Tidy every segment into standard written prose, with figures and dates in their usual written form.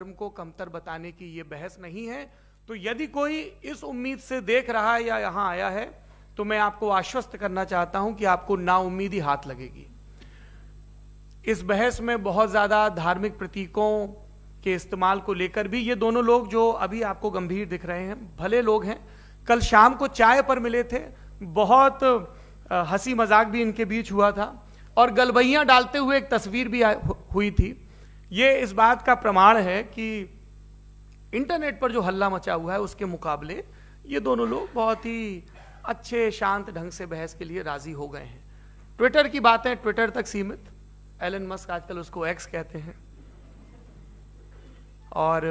धर्म को कमतर बताने की ये बहस नहीं है। तो यदि कोई इस उम्मीद से देख रहा है या यहां आया है तो मैं आपको आश्वस्त करना चाहता हूं कि आपको नाउम्मीदी हाथ लगेगी। इस बहस में बहुत ज्यादा धार्मिक प्रतीकों के इस्तेमाल को लेकर भी ये दोनों लोग जो अभी आपको गंभीर दिख रहे हैं भले लोग हैं, कल शाम को चाय पर मिले थे, बहुत हंसी मजाक भी इनके बीच हुआ था और गलबैयां डालते हुए एक तस्वीर भी हुई थी। ये इस बात का प्रमाण है कि इंटरनेट पर जो हल्ला मचा हुआ है उसके मुकाबले ये दोनों लोग बहुत ही अच्छे शांत ढंग से बहस के लिए राजी हो गए हैं। ट्विटर की बातें ट्विटर तक सीमित, एलन मस्क आजकल उसको एक्स कहते हैं। और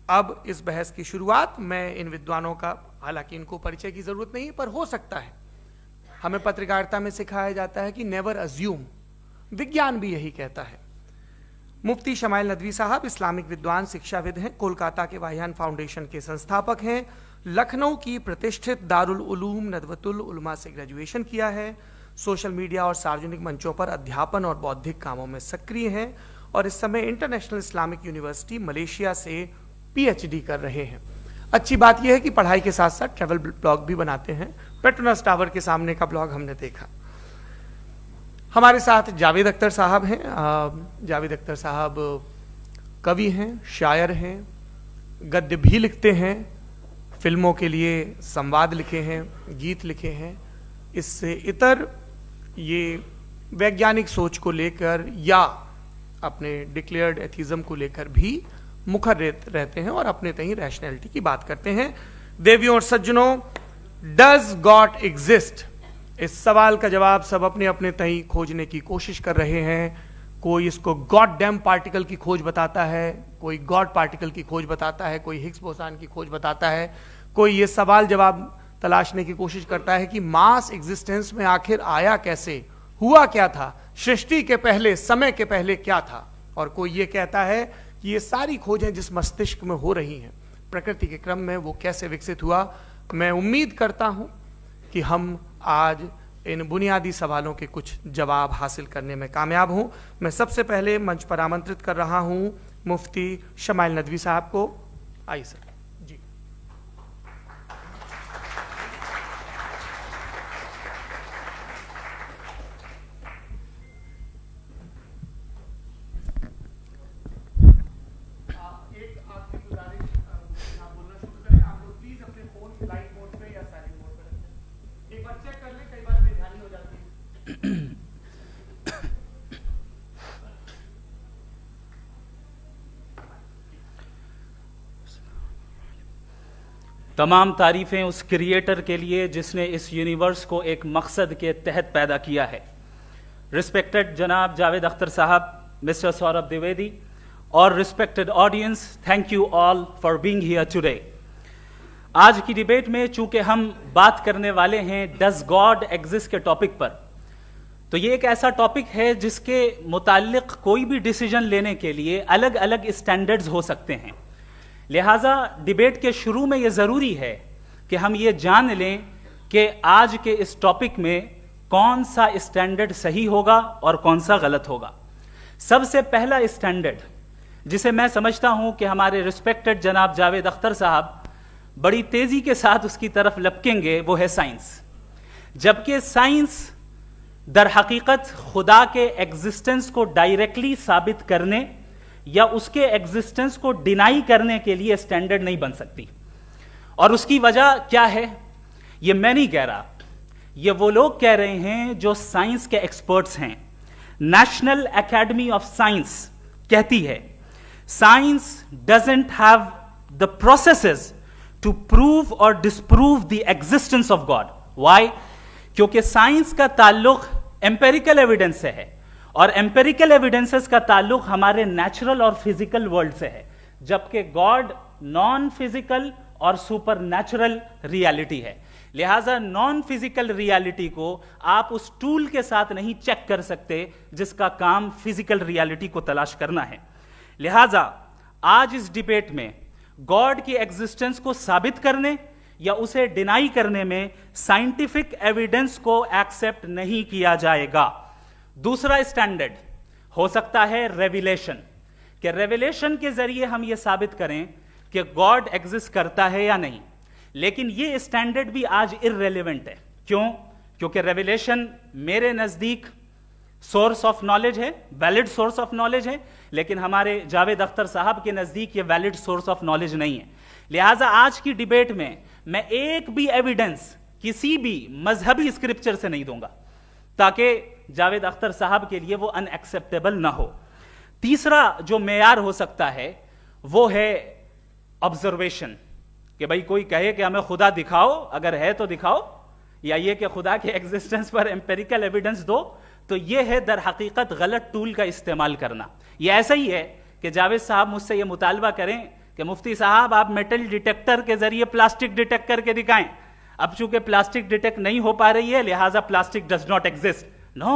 अब इस बहस की शुरुआत मैं इन विद्वानों का, हालांकि इनको परिचय की जरूरत नहीं पर हो सकता है, हमें पत्रकारिता में सिखाया जाता है कि नेवर अज्यूम, विज्ञान भी यही कहता है। मुफ्ती शमाइल नदवी साहब इस्लामिक विद्वान, शिक्षाविद हैं, कोलकाता के वाहियान फाउंडेशन के संस्थापक हैं, लखनऊ की प्रतिष्ठित दारुल उलूम नदवतुल उलमा से ग्रेजुएशन किया है, सोशल मीडिया और सार्वजनिक मंचों पर अध्यापन और बौद्धिक कामों में सक्रिय हैं और इस समय इंटरनेशनल इस्लामिक यूनिवर्सिटी मलेशिया से पीएचडी कर रहे हैं। अच्छी बात यह है कि पढ़ाई के साथ साथ ट्रैवल ब्लॉग भी बनाते हैं। पेट्रोनस टावर के सामने का ब्लॉग हमने देखा। हमारे साथ जावेद अख्तर साहब हैं। जावेद अख्तर साहब कवि हैं, शायर हैं, गद्य भी लिखते हैं, फिल्मों के लिए संवाद लिखे हैं, गीत लिखे हैं। इससे इतर ये वैज्ञानिक सोच को लेकर या अपने डिक्लेयर्ड एथिज्म को लेकर भी मुखर रहते हैं और अपने तहीं रैशनैलिटी की बात करते हैं। देवियों और सज्जनों, डज गॉड एग्जिस्ट? इस सवाल का जवाब सब अपने अपने तहीं खोजने की कोशिश कर रहे हैं। कोई इसको गॉड डैम पार्टिकल की खोज बताता है, कोई गॉड पार्टिकल की खोज बताता है, कोई हिग्स बोसान की खोज बताता है, कोई ये सवाल जवाब तलाशने की कोशिश करता है कि मास एग्जिस्टेंस में आखिर आया कैसे, हुआ क्या था, सृष्टि के पहले, समय के पहले क्या था। और कोई ये कहता है कि ये सारी खोजें जिस मस्तिष्क में हो रही हैं प्रकृति के क्रम में, वो कैसे विकसित हुआ। मैं उम्मीद करता हूं कि हम आज इन बुनियादी सवालों के कुछ जवाब हासिल करने में कामयाब हूं। मैं सबसे पहले मंच पर आमंत्रित कर रहा हूं मुफ्ती शमाइल नदवी साहब को। आइए सर जी। एक आखिरी गुजारिश, आप बोलना शुरू करें। आप लोग प्लीज अपने फोन फ्लाइट मोड पे या साइलेंट मोड पे रखें। एक बार चेक कर लें, कई बार बेध्यानी हो जाती है। तमाम तारीफ़ें उस क्रिएटर के लिए जिसने इस यूनिवर्स को एक मकसद के तहत पैदा किया है। रिस्पेक्टेड जनाब जावेद अख्तर साहब, मिस्टर सौरभ द्विवेदी और respected audience, thank you all for being here today. आज की डिबेट में चूंकि हम बात करने वाले हैं डज गॉड एग्जिस्ट के टॉपिक पर, तो ये एक ऐसा टॉपिक है जिसके मुताल्लिक कोई भी डिसीजन लेने के लिए अलग अलग स्टैंडर्ड्स हो सकते हैं। लिहाजा डिबेट के शुरू में यह जरूरी है कि हम ये जान लें कि आज के इस टॉपिक में कौन सा स्टैंडर्ड सही होगा और कौन सा गलत होगा। सबसे पहला स्टैंडर्ड जिसे मैं समझता हूं कि हमारे रिस्पेक्टेड जनाब जावेद अख्तर साहब बड़ी तेजी के साथ उसकी तरफ लपकेंगे, वो है साइंस। जबकि साइंस दर हकीकत खुदा के एग्जिस्टेंस को डायरेक्टली साबित करने या उसके एग्जिस्टेंस को डिनाई करने के लिए स्टैंडर्ड नहीं बन सकती। और उसकी वजह क्या है, ये मैं नहीं कह रहा, ये वो लोग कह रहे हैं जो साइंस के एक्सपर्ट्स हैं। नेशनल एकेडमी ऑफ साइंस कहती है science doesn't have the processes to prove और disprove the existence of God. Why? क्योंकि साइंस का ताल्लुक एम्पेरिकल एविडेंस से है और एम्पेरिकल एविडेंसेस का ताल्लुक हमारे नेचुरल और फिजिकल वर्ल्ड से है, जबकि गॉड नॉन फिजिकल और सुपर नेचुरल रियलिटी है। लिहाजा नॉन फिजिकल रियलिटी को आप उस टूल के साथ नहीं चेक कर सकते जिसका काम फिजिकल रियलिटी को तलाश करना है। लिहाजा आज इस डिबेट में गॉड की एग्जिस्टेंस को साबित करने या उसे डिनाई करने में साइंटिफिक एविडेंस को एक्सेप्ट नहीं किया जाएगा। दूसरा स्टैंडर्ड हो सकता है रेविलेशन, कि रेवलेशन के जरिए हम ये साबित करें कि गॉड एग्जिस्ट करता है या नहीं, लेकिन ये स्टैंडर्ड भी आज इररेलेवेंट है। क्यों? क्योंकि रेवलेशन मेरे नजदीक सोर्स ऑफ नॉलेज है, वैलिड सोर्स ऑफ नॉलेज है, लेकिन हमारे जावेद अख्तर साहब के नजदीक ये वैलिड सोर्स ऑफ नॉलेज नहीं है। लिहाजा आज की डिबेट में मैं एक भी एविडेंस किसी भी मजहबी स्क्रिप्चर से नहीं दूंगा, ताकि जावेद अख्तर साहब के लिए वो अनएक्सेप्टेबल ना हो। तीसरा जो मेयार हो सकता है वो है ऑब्जर्वेशन, कि भाई कोई कहे कि हमें खुदा दिखाओ, अगर है तो दिखाओ, या ये कि खुदा के एग्जिस्टेंस पर एम्पेरिकल एविडेंस दो, तो ये है दर हकीकत गलत टूल का इस्तेमाल करना। ये ऐसा ही है कि जावेद साहब मुझसे ये मुतालबा करें कि मुफ्ती साहब आप मेटल डिटेक्टर के जरिए प्लास्टिक डिटेक्ट करके दिखाएं। अब चूंकि प्लास्टिक डिटेक्ट नहीं हो पा रही है, लिहाजा plastic does not exist. No,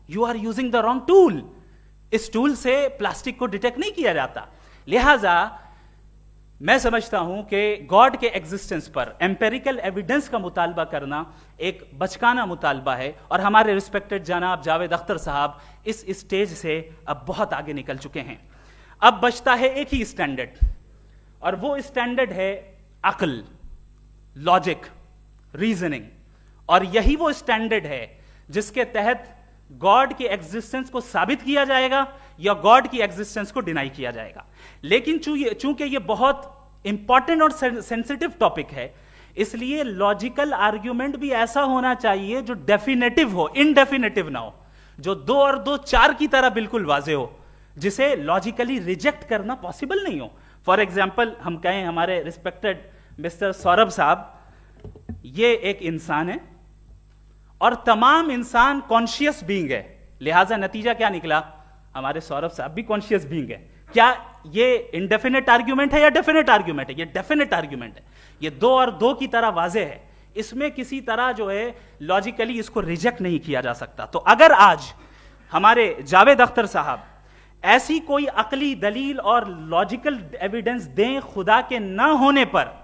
you are using the wrong tool. इस टूल से प्लास्टिक को डिटेक्ट नहीं किया जाता। लिहाजा मैं समझता हूं कि गॉड के एग्जिस्टेंस पर एम्पेरिकल एविडेंस का मुतालबा करना एक बचकाना मुतालबा है, और हमारे रिस्पेक्टेड जनाब जावेद अख्तर साहब इस स्टेज से अब बहुत आगे निकल चुके हैं। अब बचता है एक ही स्टैंडर्ड, और वो स्टैंडर्ड है अक्ल, लॉजिक, रीजनिंग। और यही वो स्टैंडर्ड है जिसके तहत गॉड की एग्जिस्टेंस को साबित किया जाएगा या गॉड की एग्जिस्टेंस को डिनाई किया जाएगा। लेकिन चूंकि ये बहुत इंपॉर्टेंट और सेंसिटिव टॉपिक है, इसलिए लॉजिकल आर्ग्यूमेंट भी ऐसा होना चाहिए जो डेफिनेटिव हो, इनडेफिनेटिव ना हो, जो 2 और 2 4 की तरह बिल्कुल वाजे हो, जिसे लॉजिकली रिजेक्ट करना पॉसिबल नहीं हो। फॉर एग्जाम्पल हम कहें हमारे रिस्पेक्टेड मिस्टर सौरभ साहब, ये एक इंसान है और तमाम इंसान कॉन्शियस बीइंग है, लिहाजा नतीजा क्या निकला? हमारे सौरभ साहब भी कॉन्शियस बीइंग है। क्या ये इनडेफिनेट आर्ग्यूमेंट है या डेफिनेट आर्ग्यूमेंट है? ये डेफिनेट आर्ग्यूमेंट है। ये 2 और 2 की तरह वाजे है, इसमें किसी तरह जो है लॉजिकली इसको रिजेक्ट नहीं किया जा सकता। तो अगर आज हमारे जावेद अख्तर साहब ऐसी कोई अकली दलील और लॉजिकल एविडेंस दें खुदा के ना होने पर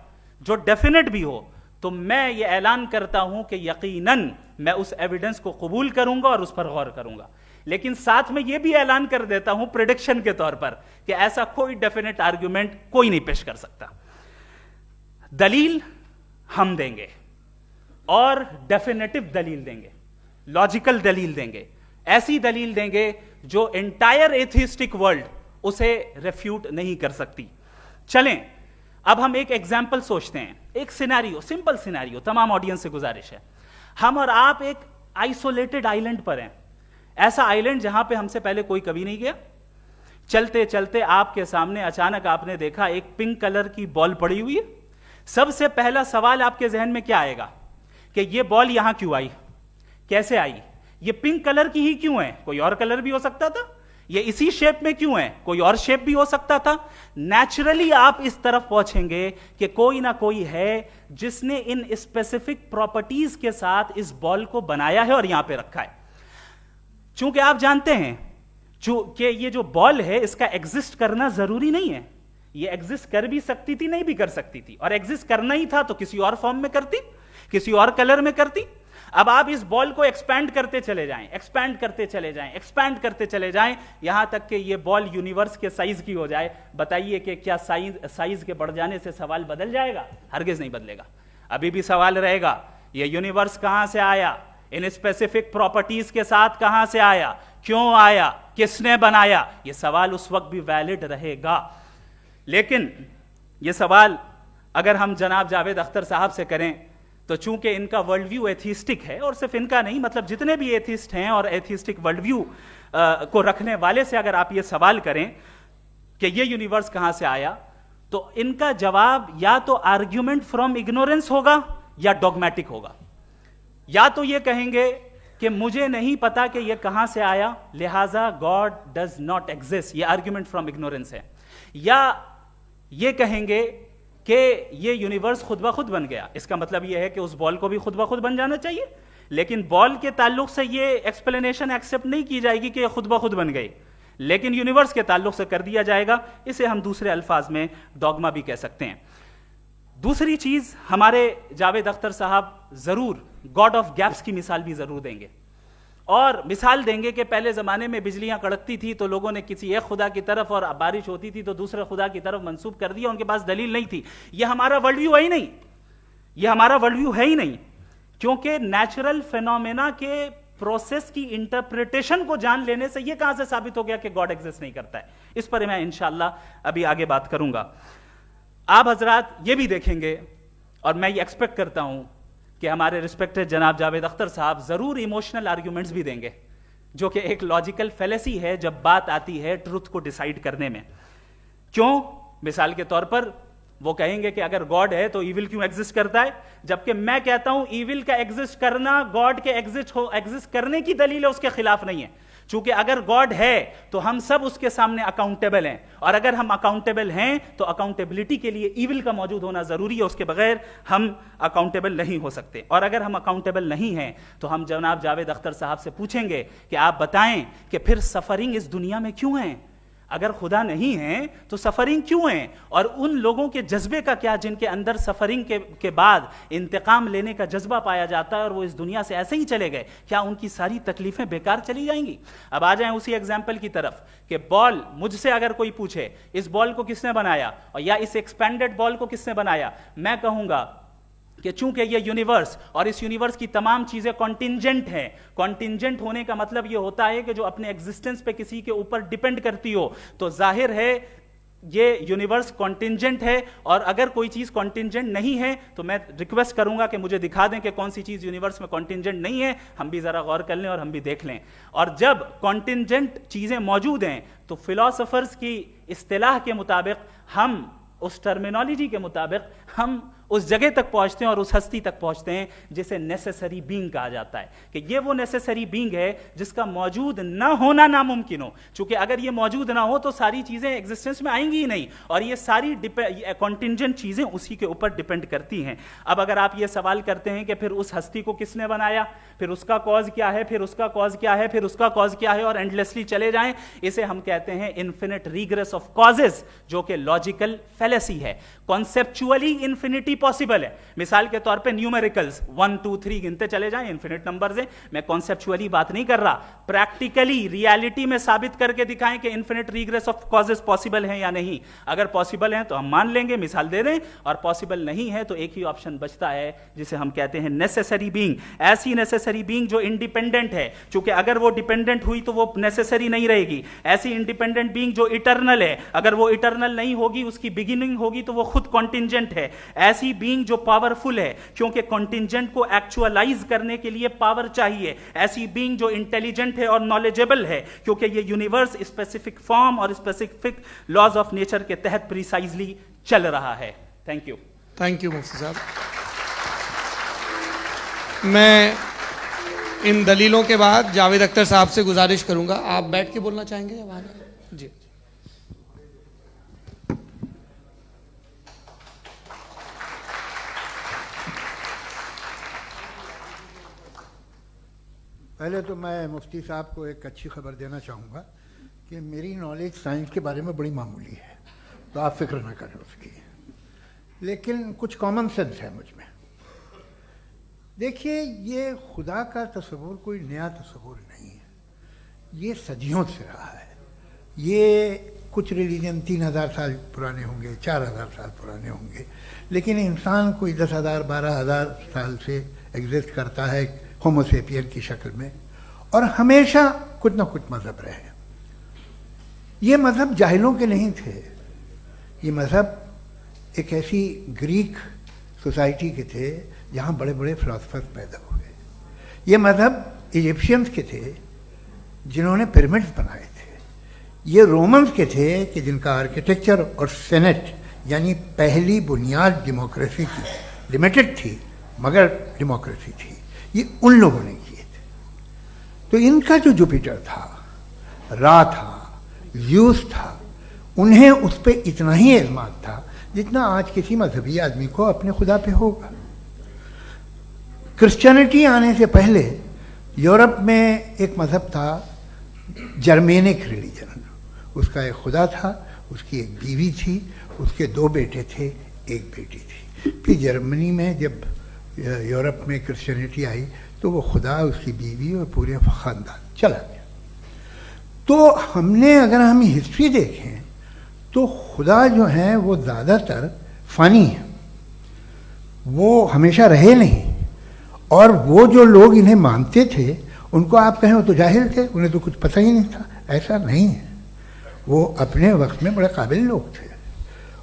जो डेफिनेट भी हो, तो मैं ये ऐलान करता हूं कि यकीनन मैं उस एविडेंस को कबूल करूंगा और उस पर गौर करूंगा। लेकिन साथ में यह भी ऐलान कर देता हूं प्रेडिक्शन के तौर पर कि ऐसा कोई डेफिनेट आर्ग्यूमेंट कोई नहीं पेश कर सकता। दलील हम देंगे और डेफिनेटिव दलील देंगे, लॉजिकल दलील देंगे, ऐसी दलील देंगे जो एंटायर एथिस्टिक वर्ल्ड उसे रेफ्यूट नहीं कर सकती। चलें अब हम एक एग्जाम्पल सोचते हैं, एक सिनेरियो, सिंपल सिनेरियो, तमाम ऑडियंस से गुजारिश है, हम और आप एक आइसोलेटेड आइलैंड पर हैं, ऐसा आइलैंड जहां पे हमसे पहले कोई कभी नहीं गया। चलते चलते आपके सामने अचानक आपने देखा एक पिंक कलर की बॉल पड़ी हुई है। सबसे पहला सवाल आपके जहन में क्या आएगा कि ये बॉल यहां क्यों आई, कैसे आई, ये पिंक कलर की ही क्यों है, कोई और कलर भी हो सकता था, ये इसी शेप में क्यों है, कोई और शेप भी हो सकता था। नेचुरली आप इस तरफ पहुंचेंगे कि कोई ना कोई है जिसने इन स्पेसिफिक प्रॉपर्टीज के साथ इस बॉल को बनाया है और यहां पे रखा है। चूंकि आप जानते हैं कि ये जो बॉल है इसका एग्जिस्ट करना जरूरी नहीं है, ये एग्जिस्ट कर भी सकती थी, नहीं भी कर सकती थी, और एग्जिस्ट करना ही था तो किसी और फॉर्म में करती, किसी और कलर में करती। अब आप इस बॉल को एक्सपैंड करते चले जाएं, एक्सपैंड करते चले जाएं, एक्सपैंड करते चले जाएं, यहां तक कि ये बॉल यूनिवर्स के साइज की हो जाए। बताइए कि क्या साइज के बढ़ जाने से सवाल बदल जाएगा? हरगिज नहीं बदलेगा। अभी भी सवाल रहेगा, ये यूनिवर्स कहां से आया, इन स्पेसिफिक प्रॉपर्टीज के साथ कहां से आया, क्यों आया, किसने बनाया, ये सवाल उस वक्त भी वैलिड रहेगा। लेकिन ये सवाल अगर हम जनाब जावेद अख्तर साहब से करें तो चूंकि इनका वर्ल्ड व्यू एथिस्टिक है, और सिर्फ इनका नहीं, मतलब जितने भी एथिस्ट हैं और एथिस्टिक वर्ल्ड व्यू को रखने वाले से अगर आप ये सवाल करें कि ये यूनिवर्स कहां से आया, तो इनका जवाब या तो आर्ग्यूमेंट फ्रॉम इग्नोरेंस होगा या डॉगमेटिक होगा। या तो ये कहेंगे कि मुझे नहीं पता कि ये कहां से आया, लिहाजा गॉड डज नॉट एग्जिस्ट, ये आर्ग्यूमेंट फ्रॉम इग्नोरेंस है, या ये कहेंगे कि ये यूनिवर्स खुद ब खुद बन गया। इसका मतलब ये है कि उस बॉल को भी खुद ब खुद बन जाना चाहिए, लेकिन बॉल के ताल्लुक से ये एक्सप्लेनेशन एक्सेप्ट नहीं की जाएगी कि ये खुद ब खुद बन गई, लेकिन यूनिवर्स के ताल्लुक से कर दिया जाएगा। इसे हम दूसरे अल्फाज में डॉगमा भी कह सकते हैं। दूसरी चीज, हमारे जावेद अख्तर साहब जरूर गॉड ऑफ गैप्स की मिसाल भी जरूर देंगे। और मिसाल देंगे कि पहले ज़माने में बिजलियां कड़कती थी तो लोगों ने किसी एक खुदा की तरफ, और बारिश होती थी तो दूसरे खुदा की तरफ मंसूब कर दिया, उनके पास दलील नहीं थी। यह हमारा वर्ल्ड व्यू है ही नहीं, यह हमारा वर्ल्ड व्यू है ही नहीं, क्योंकि नेचुरल फिनोमेना के प्रोसेस की इंटरप्रिटेशन को जान लेने से यह कहां से साबित हो गया कि गॉड एग्जिस्ट नहीं करता है। इस पर मैं इंशाअल्लाह अभी आगे बात करूंगा। आप हजरात ये भी देखेंगे, और मैं ये एक्सपेक्ट करता हूं कि हमारे रिस्पेक्टेड जनाब जावेद अख्तर साहब जरूर इमोशनल आर्ग्यूमेंट्स भी देंगे, जो कि एक लॉजिकल फेलेसी है जब बात आती है ट्रुथ को डिसाइड करने में। क्यों? मिसाल के तौर पर वो कहेंगे कि अगर गॉड है तो ईविल क्यों एग्जिस्ट करता है, जबकि मैं कहता हूं ईविल का एग्जिस्ट करना गॉड के एग्जिस्ट करने की दलील है, उसके खिलाफ नहीं है। चूंकि अगर गॉड है तो हम सब उसके सामने अकाउंटेबल हैं, और अगर हम अकाउंटेबल हैं तो अकाउंटेबिलिटी के लिए ईविल का मौजूद होना जरूरी है, उसके बगैर हम अकाउंटेबल नहीं हो सकते। और अगर हम अकाउंटेबल नहीं हैं तो हम जनाब जावेद अख्तर साहब से पूछेंगे कि आप बताएं कि फिर सफरिंग इस दुनिया में क्यों है? अगर खुदा नहीं है तो सफरिंग क्यों है? और उन लोगों के जज्बे का क्या जिनके अंदर सफरिंग के बाद इंतकाम लेने का जज्बा पाया जाता है और वो इस दुनिया से ऐसे ही चले गए, क्या उनकी सारी तकलीफें बेकार चली जाएंगी? अब आ जाएं उसी एग्जाम्पल की तरफ कि बॉल, मुझसे अगर कोई पूछे इस बॉल को किसने बनाया और या इस एक्सपेंडेड बॉल को किसने बनाया, मैं कहूंगा कि चूंकि ये यूनिवर्स और इस यूनिवर्स की तमाम चीजें कॉन्टिंजेंट हैं। कॉन्टिंजेंट होने का मतलब ये होता है कि जो अपने एग्जिस्टेंस पे किसी के ऊपर डिपेंड करती हो, तो जाहिर है ये यूनिवर्स कॉन्टिंजेंट है। और अगर कोई चीज कॉन्टिंजेंट नहीं है तो मैं रिक्वेस्ट करूंगा कि मुझे दिखा दें कि कौन सी चीज यूनिवर्स में कॉन्टिंजेंट नहीं है, हम भी जरा गौर कर लें और हम भी देख लें। और जब कॉन्टिंजेंट चीजें मौजूद हैं तो फिलोसोफर्स की इस्तिलाह के मुताबिक, हम उस टर्मिनोलॉजी के मुताबिक हम उस जगह तक पहुंचते हैं और उस हस्ती तक पहुंचते हैं जिसे नेसेसरी बीइंग कहा जाता है, कि ये वो नेसेसरी बीइंग है जिसका मौजूद ना होना नामुमकिन हो। क्योंकि अगर ये मौजूद ना हो तो सारी चीजें एग्जिस्टेंस में आएंगी ही नहीं, और ये सारी कॉन्टिंजेंट चीजें उसी के ऊपर डिपेंड करती हैं। अब अगर आप ये सवाल करते हैं कि फिर उस हस्ती को किसने बनाया, फिर उसका कॉज क्या है, फिर उसका कॉज क्या है, फिर उसका कॉज क्या है, और एंडलेसली चले जाएं, इसे हम कहते हैं इन्फिनिट रीग्रेस ऑफ कॉजेस, जो कि लॉजिकल फेलेसी है। कॉन्सेप्चुअली इन्फिनिटी पॉसिबल है। मिसाल के तौर पे न्यूमेरिकल्स 1 2 3 गिनते चले जाएं, इन्फिनिट नंबर्स हैं। मैं कॉन्सेप्चुअली बात नहीं कर रहा, प्रैक्टिकली रियलिटी में साबित करके दिखाएं कि infinite regress of causes possible है या नहीं। अगर पॉसिबल है तो हम मान लेंगे, मिसाल दे दें, और पॉसिबल नहीं है तो एक ही ऑप्शन बचता है जिसे हम कहते हैं नेसेसरी बीइंग। ऐसी नेसेसरी बीइंग जो इंडिपेंडेंट है, क्योंकि अगर वो डिपेंडेंट हुई तो वो नेसेसरी नहीं रहेगी। ऐसी इंडिपेंडेंट बीइंग जो इटर्नल है, अगर वो इटर्नल नहीं होगी, उसकी बिगिनिंग होगी तो वो खुद कॉन्टिंजेंट है। ऐसी बीइंग जो पावरफुल है, क्योंकि कॉन्टिंजेंट को एक्चुअलाइज करने के लिए पावर चाहिए। ऐसी बीइंग जो इंटेलिजेंट है और नॉलेजेबल है, क्योंकि ये यूनिवर्स स्पेसिफिक फॉर्म और स्पेसिफिक लॉज ऑफ नेचर के तहत प्रिसाइजली चल रहा है। Thank you. थैंक यू मुफ्ती साहब। मैं इन दलीलों के बाद जावेद अख्तर साहब से गुजारिश करूंगा, आप बैठ के बोलना चाहेंगे या वहां? जी। पहले तो मैं मुफ्ती साहब को एक अच्छी खबर देना चाहूँगा कि मेरी नॉलेज साइंस के बारे में बड़ी मामूली है, तो आप फिक्र ना करें उसकी, लेकिन कुछ कॉमन सेंस है मुझ में। देखिए, ये खुदा का तस्वुर कोई नया तस्वुर नहीं है, ये सदियों से रहा है। ये कुछ रिलीजन 3000 साल पुराने होंगे, 4000 साल पुराने होंगे, लेकिन इंसान कोई 10,000 12,000 साल से एग्जिस्ट करता है होमोसेपियन की शक्ल में, और हमेशा कुछ ना कुछ मज़हब रहे। ये मज़हब जाहिलों के नहीं थे, ये मज़हब एक ऐसी ग्रीक सोसाइटी के थे जहाँ बड़े बड़े फिलोसफर्स पैदा हुए। ये मज़हब इजिप्शियंस के थे जिन्होंने पिरामिड्स बनाए थे। ये रोमन्स के थे कि जिनका आर्किटेक्चर और सेनेट यानी पहली बुनियाद डेमोक्रेसी की लिमिटेड थी, मगर डेमोक्रेसी थी, ये उन लोगों ने किए थे। तो इनका जो जुपिटर था, रा था, ज़्यूस था, उन्हें उस पर इतना ही एतमाद था जितना आज किसी मजहबी आदमी को अपने खुदा पे होगा। क्रिश्चियनिटी आने से पहले यूरोप में एक मजहब था, जर्मेनिक रिलीजन। उसका एक खुदा था, उसकी एक बीवी थी, उसके 2 बेटे थे, एक बेटी थी। फिर जर्मनी में जब यूरोप में क्रिश्चियनिटी आई तो वो खुदा, उसकी बीवी और पूरे ख़ानदान चला गया। तो हमने, अगर हम हिस्ट्री देखें तो खुदा जो है वो ज़्यादातर फ़ानी है, वो हमेशा रहे नहीं। और वो जो लोग इन्हें मानते थे, उनको आप कहें वो तो जाहिल थे, उन्हें तो कुछ पता ही नहीं था, ऐसा नहीं है। वो अपने वक्त में बड़े काबिल लोग थे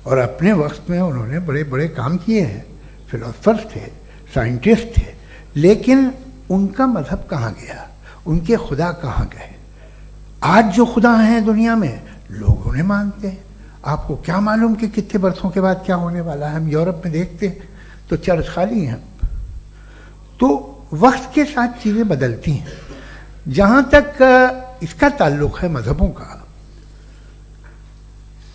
और अपने वक्त में उन्होंने बड़े बड़े काम किए हैं, फिलोसफर्स थे, साइंटिस्ट थे। लेकिन उनका मजहब कहाँ गया, उनके खुदा कहाँ गए? आज जो खुदा हैं दुनिया में, लोग उन्हें मानते हैं। आपको क्या मालूम कि कितने बरसों के बाद क्या होने वाला है? हम यूरोप में देखते हैं तो चर्च खाली हैं। तो वक्त के साथ चीज़ें बदलती हैं। जहाँ तक इसका ताल्लुक है मजहबों का,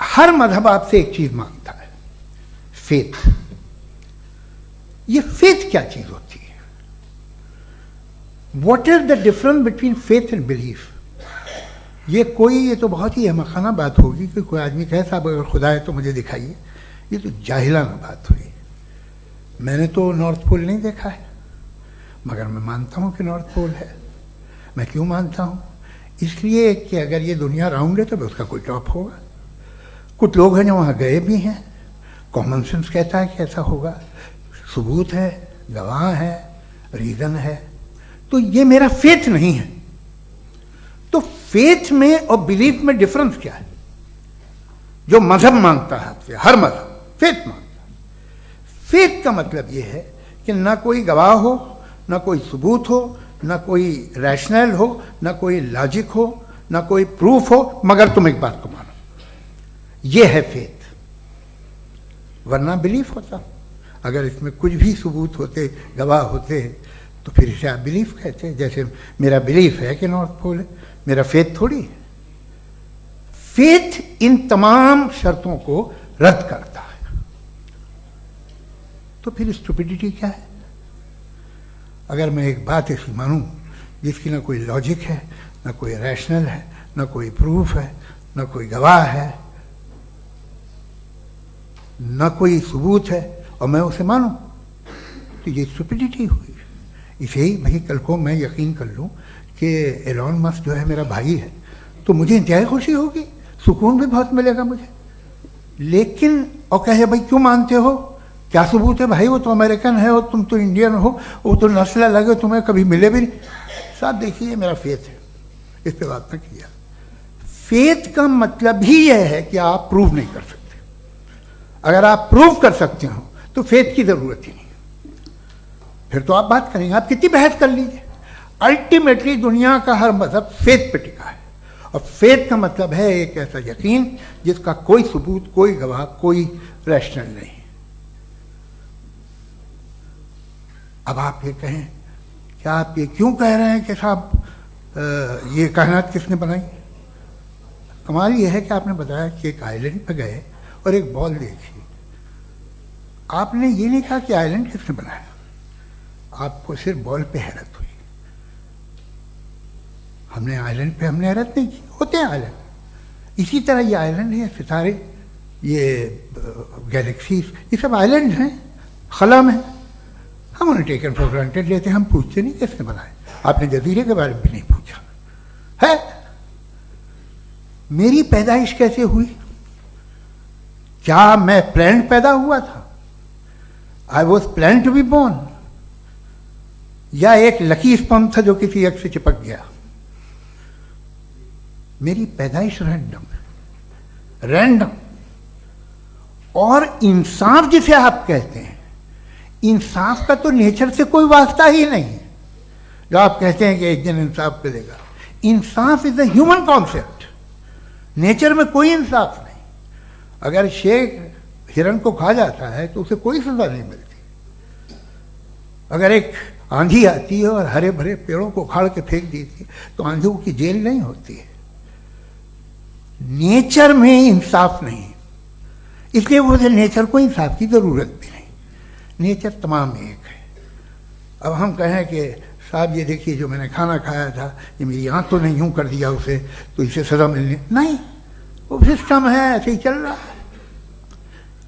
हर मजहब आपसे एक चीज़ मांगता है, फेथ। ये फेथ क्या चीज़ होती है? What is the difference between faith and belief? ये तो बहुत ही अहमकाना बात होगी कि कोई आदमी कहे साहब अगर खुदा है तो मुझे दिखाइए। ये तो जाहिलाना बात हुई। मैंने तो नॉर्थ पोल नहीं देखा है, मगर मैं मानता हूँ कि नॉर्थ पोल है। मैं क्यों मानता हूँ? इसलिए कि अगर ये दुनिया राउंड है तो उसका कोई टॉप होगा। कुछ लोग हैं जो वहाँ गए भी हैं, कॉमन सेंस कहता है कि ऐसा होगा, सबूत है, गवाह है, रीज़न है। तो ये मेरा फेथ नहीं है। तो फेथ में और बिलीफ में डिफरेंस क्या है? जो मजहब मांगता है आपसे, हर मजहब फेथ मांगता है। फेथ का मतलब ये है कि ना कोई गवाह हो, ना कोई सबूत हो, ना कोई रैशनल हो, ना कोई लॉजिक हो, ना कोई प्रूफ हो, मगर तुम एक बात को मानो। ये है फेथ। वरना बिलीफ होता। अगर इसमें कुछ भी सबूत होते, गवाह होते, तो फिर इसे आप बिलीफ कहते। जैसे मेरा बिलीफ है कि नॉर्थ पोल है, मेरा फेथ थोड़ी है। फेथ इन तमाम शर्तों को रद्द करता है। तो फिर स्टुपिडिटी क्या है? अगर मैं एक बात ऐसी मानूं जिसकी ना कोई लॉजिक है, ना कोई रैशनल है, ना कोई प्रूफ है, ना कोई गवाह है, ना कोई सबूत है, और मैं उसे मानूं, तो ये स्टुपिडिटी हुई। इसे ही भाई कल को मैं यकीन कर लूं कि एलॉन मस्क जो है मेरा भाई है, तो मुझे इंतहाई खुशी होगी, सुकून भी बहुत मिलेगा मुझे। लेकिन और कहे भाई क्यों मानते हो, क्या सबूत है? भाई वो तो अमेरिकन है और तुम तो इंडियन हो, वो तो नस्ल अलग है, तुम्हें कभी मिले भी नहीं। साहब देखिए मेरा फेथ है, इस पर बात न किया। फेथ का मतलब ही यह है कि आप प्रूव नहीं कर सकते। अगर आप प्रूव कर सकते हो तो फेथ की जरूरत ही नहीं, फिर तो आप बात करेंगे, आप कितनी बहस कर लीजिए। अल्टीमेटली दुनिया का हर मजहब फेथ पे टिका है, और फेथ का मतलब है एक ऐसा यकीन जिसका कोई सबूत, कोई गवाह, कोई रैशनल नहीं। अब आप ये कहें, क्या आप ये क्यों कह रहे हैं कि साहब ये कायनात किसने बनाई? कमाल ये है कि आपने बताया कि एक आइलैंड पे गए और एक बॉल देखी। आपने ये नहीं कहा कि आइलैंड किसने बनाया, आपको सिर्फ बॉल पे हैरत हुई। हमने आइलैंड पे हमने हैरत नहीं की, होते हैं आइलैंड। इसी तरह ये आइलैंड है, सितारे, ये गैलेक्सीज, ये सब आइलैंड हैं खला में। हम उन्हें टेकन फॉर ग्रांटेड लेते हैं, हम पूछते नहीं किसने बनाए। आपने जजीरे के बारे में भी नहीं पूछा है। मेरी पैदाइश कैसे हुई? क्या मैं प्लान्ड पैदा हुआ था? I was plan to be born, या एक लकी स्पर्म था जो किसी एग से चिपक गया? मेरी पैदाइश रैंडम। और इंसाफ जिसे आप कहते हैं, इंसाफ का तो नेचर से कोई वास्ता ही नहीं है। जो आप कहते हैं कि एक दिन इंसाफ मिलेगा, इंसाफ is a human concept. Nature में कोई इंसाफ नहीं। अगर शेर हिरन को खा जाता है तो उसे कोई सजा नहीं मिलती। अगर एक आंधी आती है और हरे भरे पेड़ों को उखाड़ के फेंक देती है तो आंधियों की जेल नहीं होती है। नेचर में इंसाफ नहीं, इसलिए वो नेचर को इंसाफ की जरूरत भी नहीं। नेचर तमाम एक है। अब हम कहें कि साहब ये देखिए जो मैंने खाना खाया था, ये मेरी आंख तो नहीं यूं कर दिया उसे, तो इसे सजा मिलनी नहीं। वो सिस्टम है, ऐसे ही चल रहा है।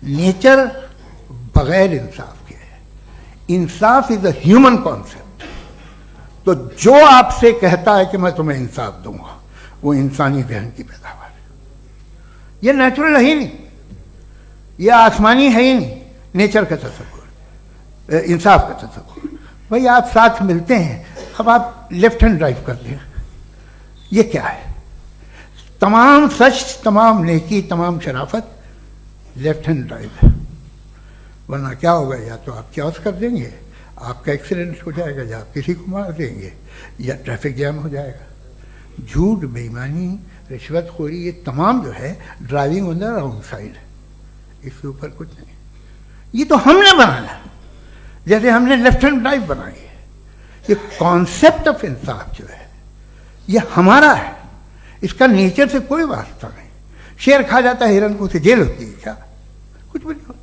नेचर बगैर इंसाफ के है। इंसाफ इज अ ह्यूमन कॉन्सेप्ट। तो जो आपसे कहता है कि मैं तुम्हें इंसाफ दूंगा, वो इंसानी जहन की पैदावार है। ये नेचुरल है ही नहीं, ये आसमानी है ही नहीं, नेचर का तसव्वुर, इंसाफ का तसव्वुर। भाई आप साथ मिलते हैं, अब आप लेफ्ट हैंड ड्राइव करते हैं, ये क्या है? तमाम सच, तमाम नेकी, तमाम शराफत लेफ्ट हैंड ड्राइव है। वरना क्या होगा, या तो आप क्रॉस कर देंगे, आपका एक्सीडेंट हो जाएगा, या आप किसी को मार देंगे, या ट्रैफिक जैम हो जाएगा। झूठ, बेईमानी, रिश्वतखोरी, ये तमाम जो है driving on the wrong side, इसके ऊपर कुछ नहीं। ये तो हमने बनाया, जैसे हमने लेफ्ट हैंड ड्राइव बनाई है। ये कॉन्सेप्ट ऑफ इंसाफ जो है ये हमारा है, इसका नेचर से कोई वास्ता नहीं। शेर खा जाता है हिरन को, उसे जेल होती है क्या? कुछ भी नहीं,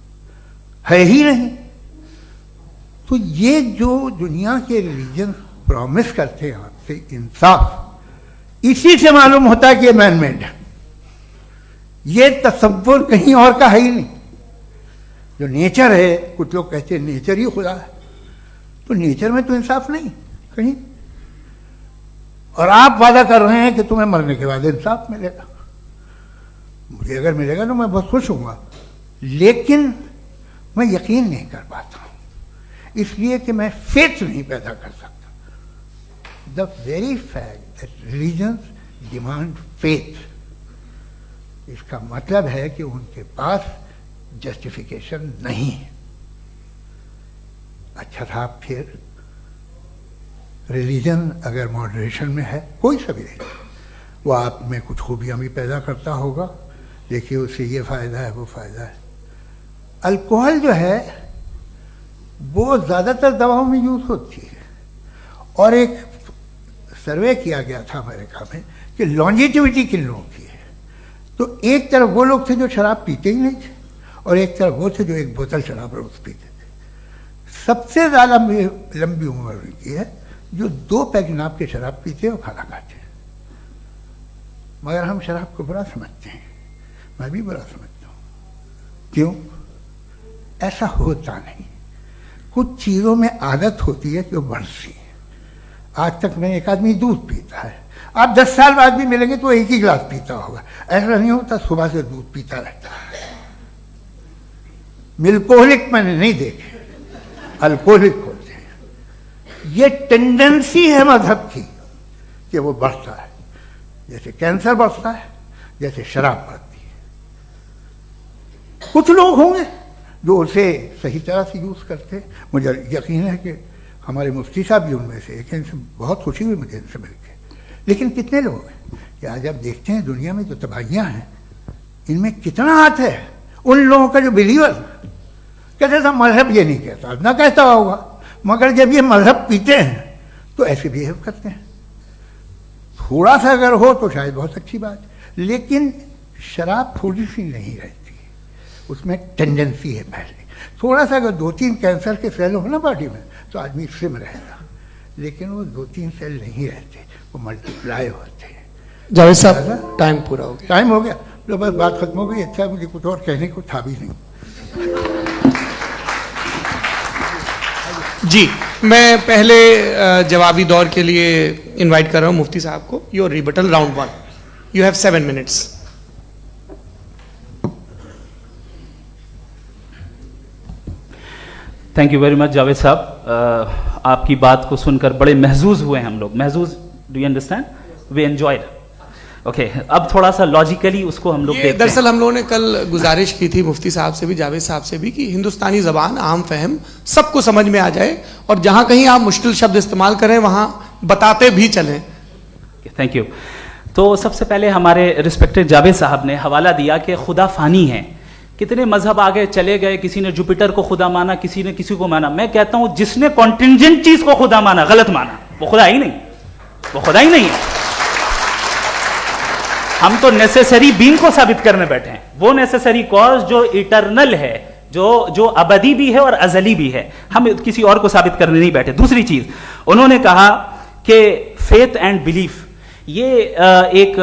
है ही नहीं। तो ये जो दुनिया के रिलीजन प्रॉमिस करते हैं आपसे इंसाफ, इसी से मालूम होता है कि ये मैन मेड है। ये तसव्वुर कहीं और का है ही नहीं। जो नेचर है, कुछ लोग कहते हैं नेचर ही खुदा है, तो नेचर में तो इंसाफ नहीं कहीं। और आप वादा कर रहे हैं कि तुम्हें मरने के बाद इंसाफ मिलेगा। मुझे अगर मिलेगा तो मैं बहुत खुश हूँगा, लेकिन मैं यकीन नहीं कर पाता हूँ, इसलिए कि मैं फेथ नहीं पैदा कर सकता। The very fact that religions demand faith, इसका मतलब है कि उनके पास जस्टिफिकेशन नहीं है। अच्छा साहब, फिर रिलीजन अगर मॉडरेशन में है, कोई सा भी नहीं, वो आप में कुछ खूबियां भी पैदा करता होगा, देखिए उससे ये फ़ायदा है, वो फ़ायदा है। अल्कोहल जो है वो ज़्यादातर दवाओं में यूज़ होती है, और एक सर्वे किया गया था अमेरिका में कि लॉन्जिटिविटी किन लोगों की है, तो एक तरफ वो लोग थे जो शराब पीते ही नहीं थे, और एक तरफ वो थे जो एक बोतल शराब रोज़ पीते थे। सबसे ज़्यादा लंबी उम्र उनकी है जो 2 पैक नाप के शराब पीते और खाना खाते हैं। मगर हम शराब को बुरा समझते हैं, मैं भी बुरा समझता हूँ। क्यों? ऐसा होता नहीं। कुछ चीज़ों में आदत होती है कि वो बढ़ती है। आज तक में एक आदमी दूध पीता है, आप 10 साल बाद भी मिलेंगे तो एक ही गिलास पीता होगा। ऐसा नहीं होता, सुबह से दूध पीता रहता है। मिल्कोहलिक मैंने नहीं देखे, अल्कोहलिक होते हैं। ये टेंडेंसी है मजहब की कि वो बढ़ता है, जैसे कैंसर बढ़ता है, जैसे शराब बढ़ती है। कुछ लोग होंगे जो उसे सही तरह से यूज़ करते। मुझे यकीन है कि हमारे मुफ्ती साहब भी उनमें से एक हैं, इनसे बहुत खुशी हुई मुझे इनसे मिलकर। लेकिन कितने लोग हैं कि आज आप देखते हैं दुनिया में जो तबाहियाँ हैं, इनमें कितना हाथ है उन लोगों का जो बिलीवर कहते था मजहब ये नहीं कहता, ना कहता होगा, मगर जब ये मजहब पीते हैं तो ऐसे बिहेव करते हैं। थोड़ा सा अगर हो तो शायद बहुत अच्छी बात, लेकिन शराब थोड़ी सी नहीं रहती, उसमें टेंडेंसी है। पहले थोड़ा सा अगर 2-3 कैंसर के सेल हो ना बॉडी में तो आदमी स्लिम रहेगा, लेकिन वो 2-3 सेल नहीं रहते, वो मल्टीप्लाई होते हैं। जावेद साहब, टाइम पूरा हो गया। टाइम हो गया तो बस बात खत्म हो गई। अच्छा, मुझे कुछ और कहने को था भी नहीं। जी, मैं पहले जवाबी दौर के लिए इनवाइट कर रहा हूं मुफ्ती साहब को। Your rebuttal round 1, you have 7 minutes. Thank you very much Javed साहब, आपकी बात को सुनकर बड़े महजूज हुए हम लोग। महजूज, do you understand? We enjoyed. Okay, अब थोड़ा सा लॉजिकली उसको हम लोग देखते हैं। दरअसल हम लोगों ने कल गुजारिश की थी मुफ्ती साहब से भी, जावेद साहब से भी, कि हिंदुस्तानी ज़बान आम फहम सबको समझ में आ जाए, और जहां कहीं आप मुश्किल शब्द इस्तेमाल करें वहां बताते भी चलें। Thank you. तो सबसे पहले हमारे रिस्पेक्टेड जावेद साहब ने हवाला दिया कि खुदा फानी है। कितने मजहब आगे चले गए, किसी ने जुपिटर को खुदा माना, किसी ने किसी को माना। मैं कहता हूं जिसने कॉन्टिंजेंट चीज को खुदा माना, गलत माना, वो खुदा ही नहीं, वो खुदा ही नहीं है। हम तो नेसेसरी बीइंग को साबित करने बैठे हैं, वो नेसेसरी कॉज जो इटरनल है, जो अबदी भी है और अजली भी है। हम किसी और को साबित करने नहीं बैठे। दूसरी चीज उन्होंने कहा कि फेथ एंड बिलीफ, ये एक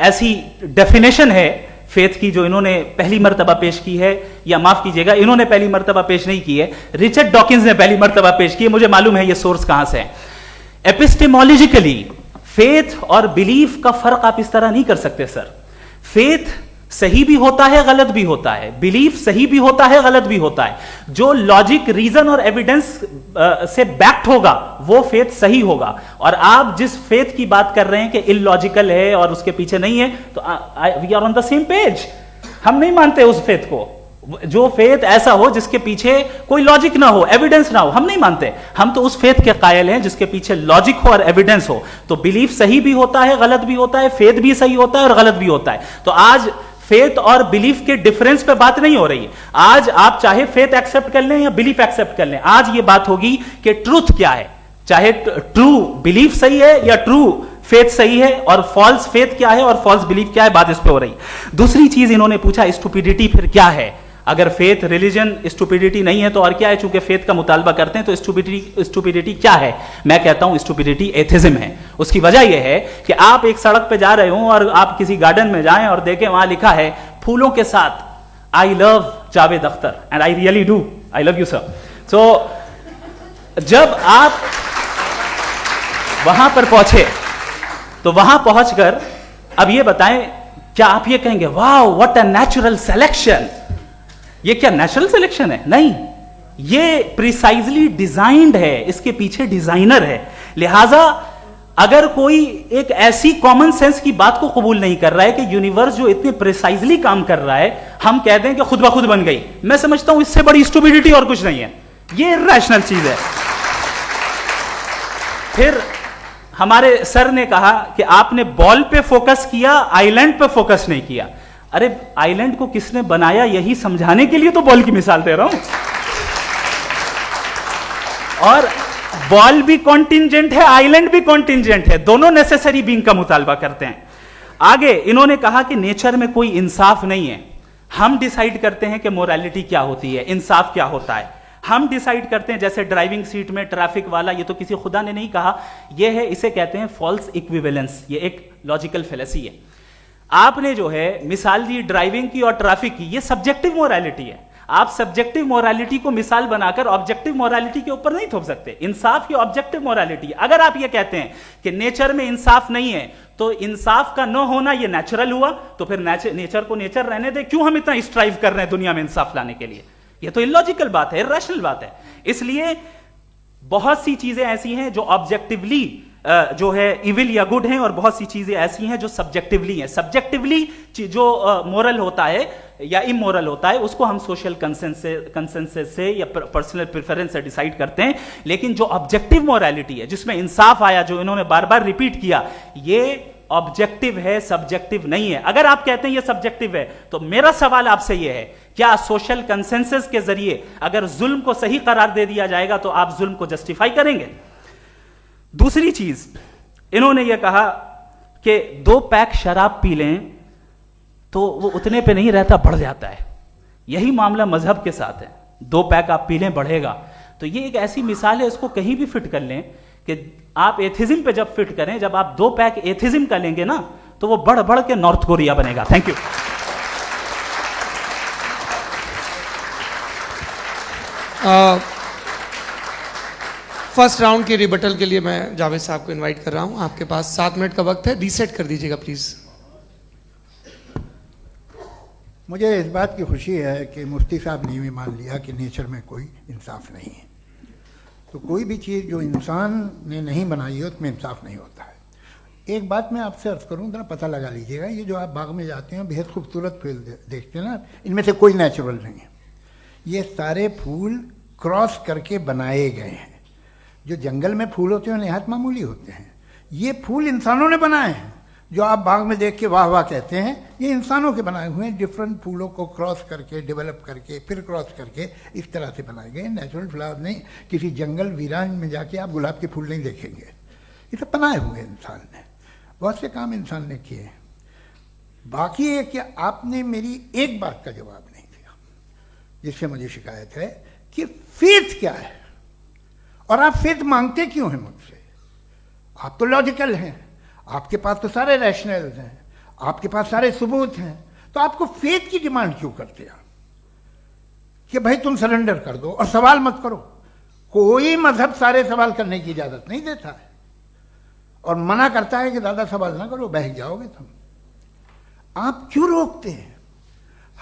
ऐसी डेफिनेशन है फेथ की जो इन्होंने पहली मर्तबा पेश की है, या माफ कीजिएगा इन्होंने पहली मर्तबा पेश नहीं की है, रिचर्ड डॉकिंस ने पहली मर्तबा पेश की है। मुझे मालूम है ये सोर्स कहां से है। एपिस्टेमोलॉजिकली फेथ और बिलीफ का फर्क आप इस तरह नहीं कर सकते सर। फेथ सही भी होता है, गलत भी होता है, बिलीफ सही भी होता है, गलत भी होता है। जो लॉजिक, रीजन और एविडेंस से बैक्ड होगा वो फेथ सही होगा। और आप जिस फेथ की बात कर रहे हैं कि इलॉजिकल है और उसके पीछे नहीं है, तो we are on the same page. हम नहीं मानते उस फेथ को, जो फेथ ऐसा हो जिसके पीछे कोई लॉजिक ना हो, एविडेंस ना हो, हम नहीं मानते। हम तो उस फेथ के कायल हैं जिसके पीछे लॉजिक हो और एविडेंस हो। तो बिलीफ सही भी होता है, गलत भी होता है, फेथ भी सही होता है और गलत भी होता है। तो आज फेथ और बिलीफ के डिफरेंस पे बात नहीं हो रही है। आज आप चाहे फेथ एक्सेप्ट कर लें या बिलीफ एक्सेप्ट कर लें, आज ये बात होगी कि ट्रूथ क्या है। चाहे ट्रू बिलीफ सही है या ट्रू फेथ सही है, और फॉल्स फेथ क्या है और फॉल्स बिलीफ क्या है, बात इस पे हो रही। दूसरी चीज इन्होंने पूछा, स्टुपिडिटी फिर क्या है? अगर फेथ, रिलीजन स्टुपिडिटी नहीं है तो और क्या है? चूंकि फेथ का मुतालबा करते हैं तो स्टुपिडिटी क्या है? मैं कहता हूं स्टुपिडिटी एथिज्म है। उसकी वजह यह है कि आप एक सड़क पे जा रहे हो और आप किसी गार्डन में जाएं और देखें वहां लिखा है फूलों के साथ, I love Javed Akhtar and I really do, I love you sir. So जब आप वहां पर पहुंचे तो वहां पहुंचकर अब ये बताएं, क्या आप ये कहेंगे wow what a natural selection? ये क्या नेचुरल सिलेक्शन है? नहीं, ये प्रिसाइजली डिजाइंड है, इसके पीछे डिजाइनर है। लिहाजा अगर कोई एक ऐसी कॉमन सेंस की बात को कबूल नहीं कर रहा है कि यूनिवर्स जो इतने प्रिसाइजली काम कर रहा है, हम कह दें कि खुद ब खुद बन गई, मैं समझता हूं इससे बड़ी स्टुपिडिटी और कुछ नहीं है। ये इर्रेशनल चीज है। फिर हमारे सर ने कहा कि आपने बॉल पे फोकस किया, आइलैंड पे फोकस नहीं किया। अरे आइलैंड को किसने बनाया यही समझाने के लिए तो बॉल की मिसाल दे रहा हूं। और बॉल भी कॉन्टिंजेंट है, आइलैंड भी कॉन्टिंजेंट है, दोनों नेसेसरी बीइंग का मुतालबा करते हैं। आगे इन्होंने कहा कि नेचर में कोई इंसाफ नहीं है। हम डिसाइड करते हैं कि मोरालिटी क्या होती है, इंसाफ क्या होता है। हम डिसाइड करते हैं, जैसे ड्राइविंग सीट में ट्रैफिक वाला, ये तो किसी खुदा ने नहीं कहा, ये है, इसे कहते हैं फॉल्स इक्विवेलेंस। ये एक लॉजिकल फेलेसी है। आपने जो है मिसाल दी ड्राइविंग की और ट्रैफिक की, ये सब्जेक्टिव मोरालिटी है। आप सब्जेक्टिव मोरालिटी को मिसाल बनाकर ऑब्जेक्टिव मोरालिटी के ऊपर नहीं थोप सकते। इंसाफ की ऑब्जेक्टिव मोरालिटी है। अगर आप ये कहते हैं कि नेचर में इंसाफ नहीं है तो इंसाफ का न होना ये नेचुरल हुआ, तो फिर नेचर को नेचर रहने दे, क्यों हम इतना स्ट्राइव कर रहे हैं दुनिया में इंसाफ लाने के लिए? ये तो इलॉजिकल बात है, इर्रेशनल बात है। इसलिए बहुत सी चीजें ऐसी हैं जो ऑब्जेक्टिवली जो है इविल या गुड हैं, और बहुत सी चीजें ऐसी हैं जो सब्जेक्टिवली हैं। सब्जेक्टिवली जो मोरल होता है या इमोरल होता है उसको हम सोशल कंसेंसस से या पर्सनल प्रेफरेंस से डिसाइड करते हैं। लेकिन जो ऑब्जेक्टिव मोरालिटी है, जिसमें इंसाफ आया, जो इन्होंने बार बार रिपीट किया, ये ऑब्जेक्टिव है, सब्जेक्टिव नहीं है। अगर आप कहते हैं ये सब्जेक्टिव है तो मेरा सवाल आपसे ये है, क्या सोशल कंसेंसस के जरिए अगर जुल्म को सही करार दे दिया जाएगा तो आप जुल्म को जस्टिफाई करेंगे? दूसरी चीज इन्होंने ये कहा कि 2 पैक शराब पी लें तो वो उतने पे नहीं रहता, बढ़ जाता है। यही मामला मजहब के साथ है। 2 पैक आप पी लें बढ़ेगा। तो ये एक ऐसी मिसाल है, इसको कहीं भी फिट कर लें कि आप एथिज्म पे जब फिट करें, जब आप 2 पैक एथिज्म का लेंगे ना तो वो बढ़ बढ़ के नॉर्थ कोरिया बनेगा। Thank you. फर्स्ट राउंड की रिबटल के लिए मैं जावेद साहब को इनवाइट कर रहा हूं। आपके पास 7 मिनट का वक्त है, रीसेट कर दीजिएगा प्लीज। मुझे इस बात की खुशी है कि मुफ्ती साहब ने भी मान लिया कि नेचर में कोई इंसाफ नहीं है। तो कोई भी चीज़ जो इंसान ने नहीं बनाई है उसमें इंसाफ नहीं होता है। एक बात मैं आपसे अर्ज करूँ, जरा पता लगा लीजिएगा, ये जो आप बाग में जाते हैं बेहद खूबसूरत फूल देखते हैं ना, इनमें से कोई नेचुरल नहीं है। ये सारे फूल क्रॉस करके बनाए गए हैं। जो जंगल में फूल होते हैं निहायत मामूली होते हैं। ये फूल इंसानों ने बनाए हैं। जो आप बाग में देख के वाह वाह कहते हैं, ये इंसानों के बनाए हुए हैं। डिफरेंट फूलों को क्रॉस करके, डेवलप करके, फिर क्रॉस करके इस तरह से बनाए गए। नेचुरल फ्लावर नहीं। किसी जंगल वीरान में जाके आप गुलाब के फूल नहीं देखेंगे। ये सब बनाए हुए इंसान ने, बहुत से काम इंसान ने किए। बाकी है कि आपने मेरी एक बात का जवाब नहीं दिया, जिससे मुझे शिकायत है कि फेथ क्या है और आप फेथ मांगते क्यों हैं मुझसे? आप तो लॉजिकल हैं, आपके पास तो सारे रैशनल्स हैं, आपके पास सारे सबूत हैं, तो आपको फेथ की डिमांड क्यों करते हैं कि भाई तुम सरेंडर कर दो और सवाल मत करो? कोई मजहब सारे सवाल करने की इजाजत नहीं देता है और मना करता है कि दादा सवाल ना करो, बहक जाओगे तुम। आप क्यों रोकते हैं?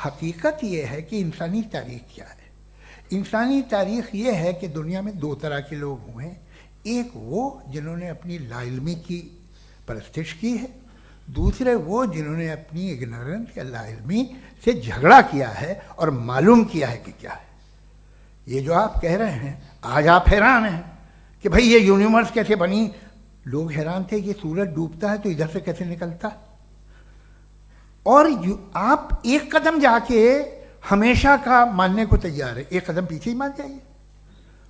हकीकत यह है कि इंसानी तारीख क्या है। इंसानी तारीख यह है कि दुनिया में दो तरह के लोग हुए हैं। एक वो जिन्होंने अपनी लाइल्मी की परस्तिश की है, दूसरे वो जिन्होंने अपनी इग्नोरेंस या लाइल्मी से झगड़ा किया है और मालूम किया है कि क्या है। ये जो आप कह रहे हैं, आज आप हैरान हैं कि भाई ये यूनिवर्स कैसे बनी। लोग हैरान थे कि सूरज डूबता है तो इधर से कैसे निकलता, और आप एक कदम जाके हमेशा का मानने को तैयार है, एक कदम पीछे ही मान जाइए।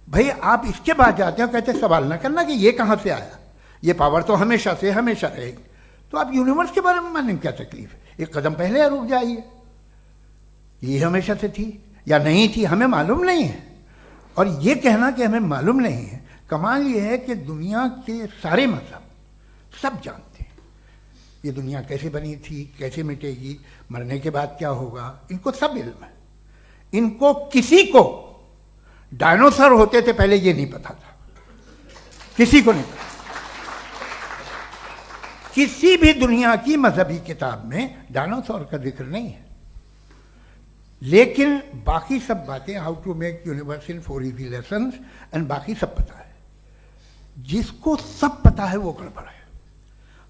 भाई आप इसके बाद जाते हो, कहते सवाल ना करना कि ये कहाँ से आया, ये पावर तो हमेशा से हमेशा रहेगी। तो आप यूनिवर्स के बारे में मानने में क्या तकलीफ है? एक कदम पहले रुक जाइए। ये हमेशा से थी या नहीं थी, हमें मालूम नहीं है। और ये कहना कि हमें मालूम नहीं है, कमाल ये है कि दुनिया के सारे मजहब सब जानते हैं ये दुनिया कैसे बनी थी, कैसे मिटेगी, मरने के बाद क्या होगा, इनको सब इल्म है। इनको किसी को डायनासोर होते थे पहले ये नहीं पता था, किसी को नहीं पता। किसी भी दुनिया की मजहबी किताब में डायनासोर का जिक्र नहीं है, लेकिन बाकी सब बातें, how to make universe in 4 easy lessons and बाकी सब पता है। जिसको सब पता है वो गड़बड़ है।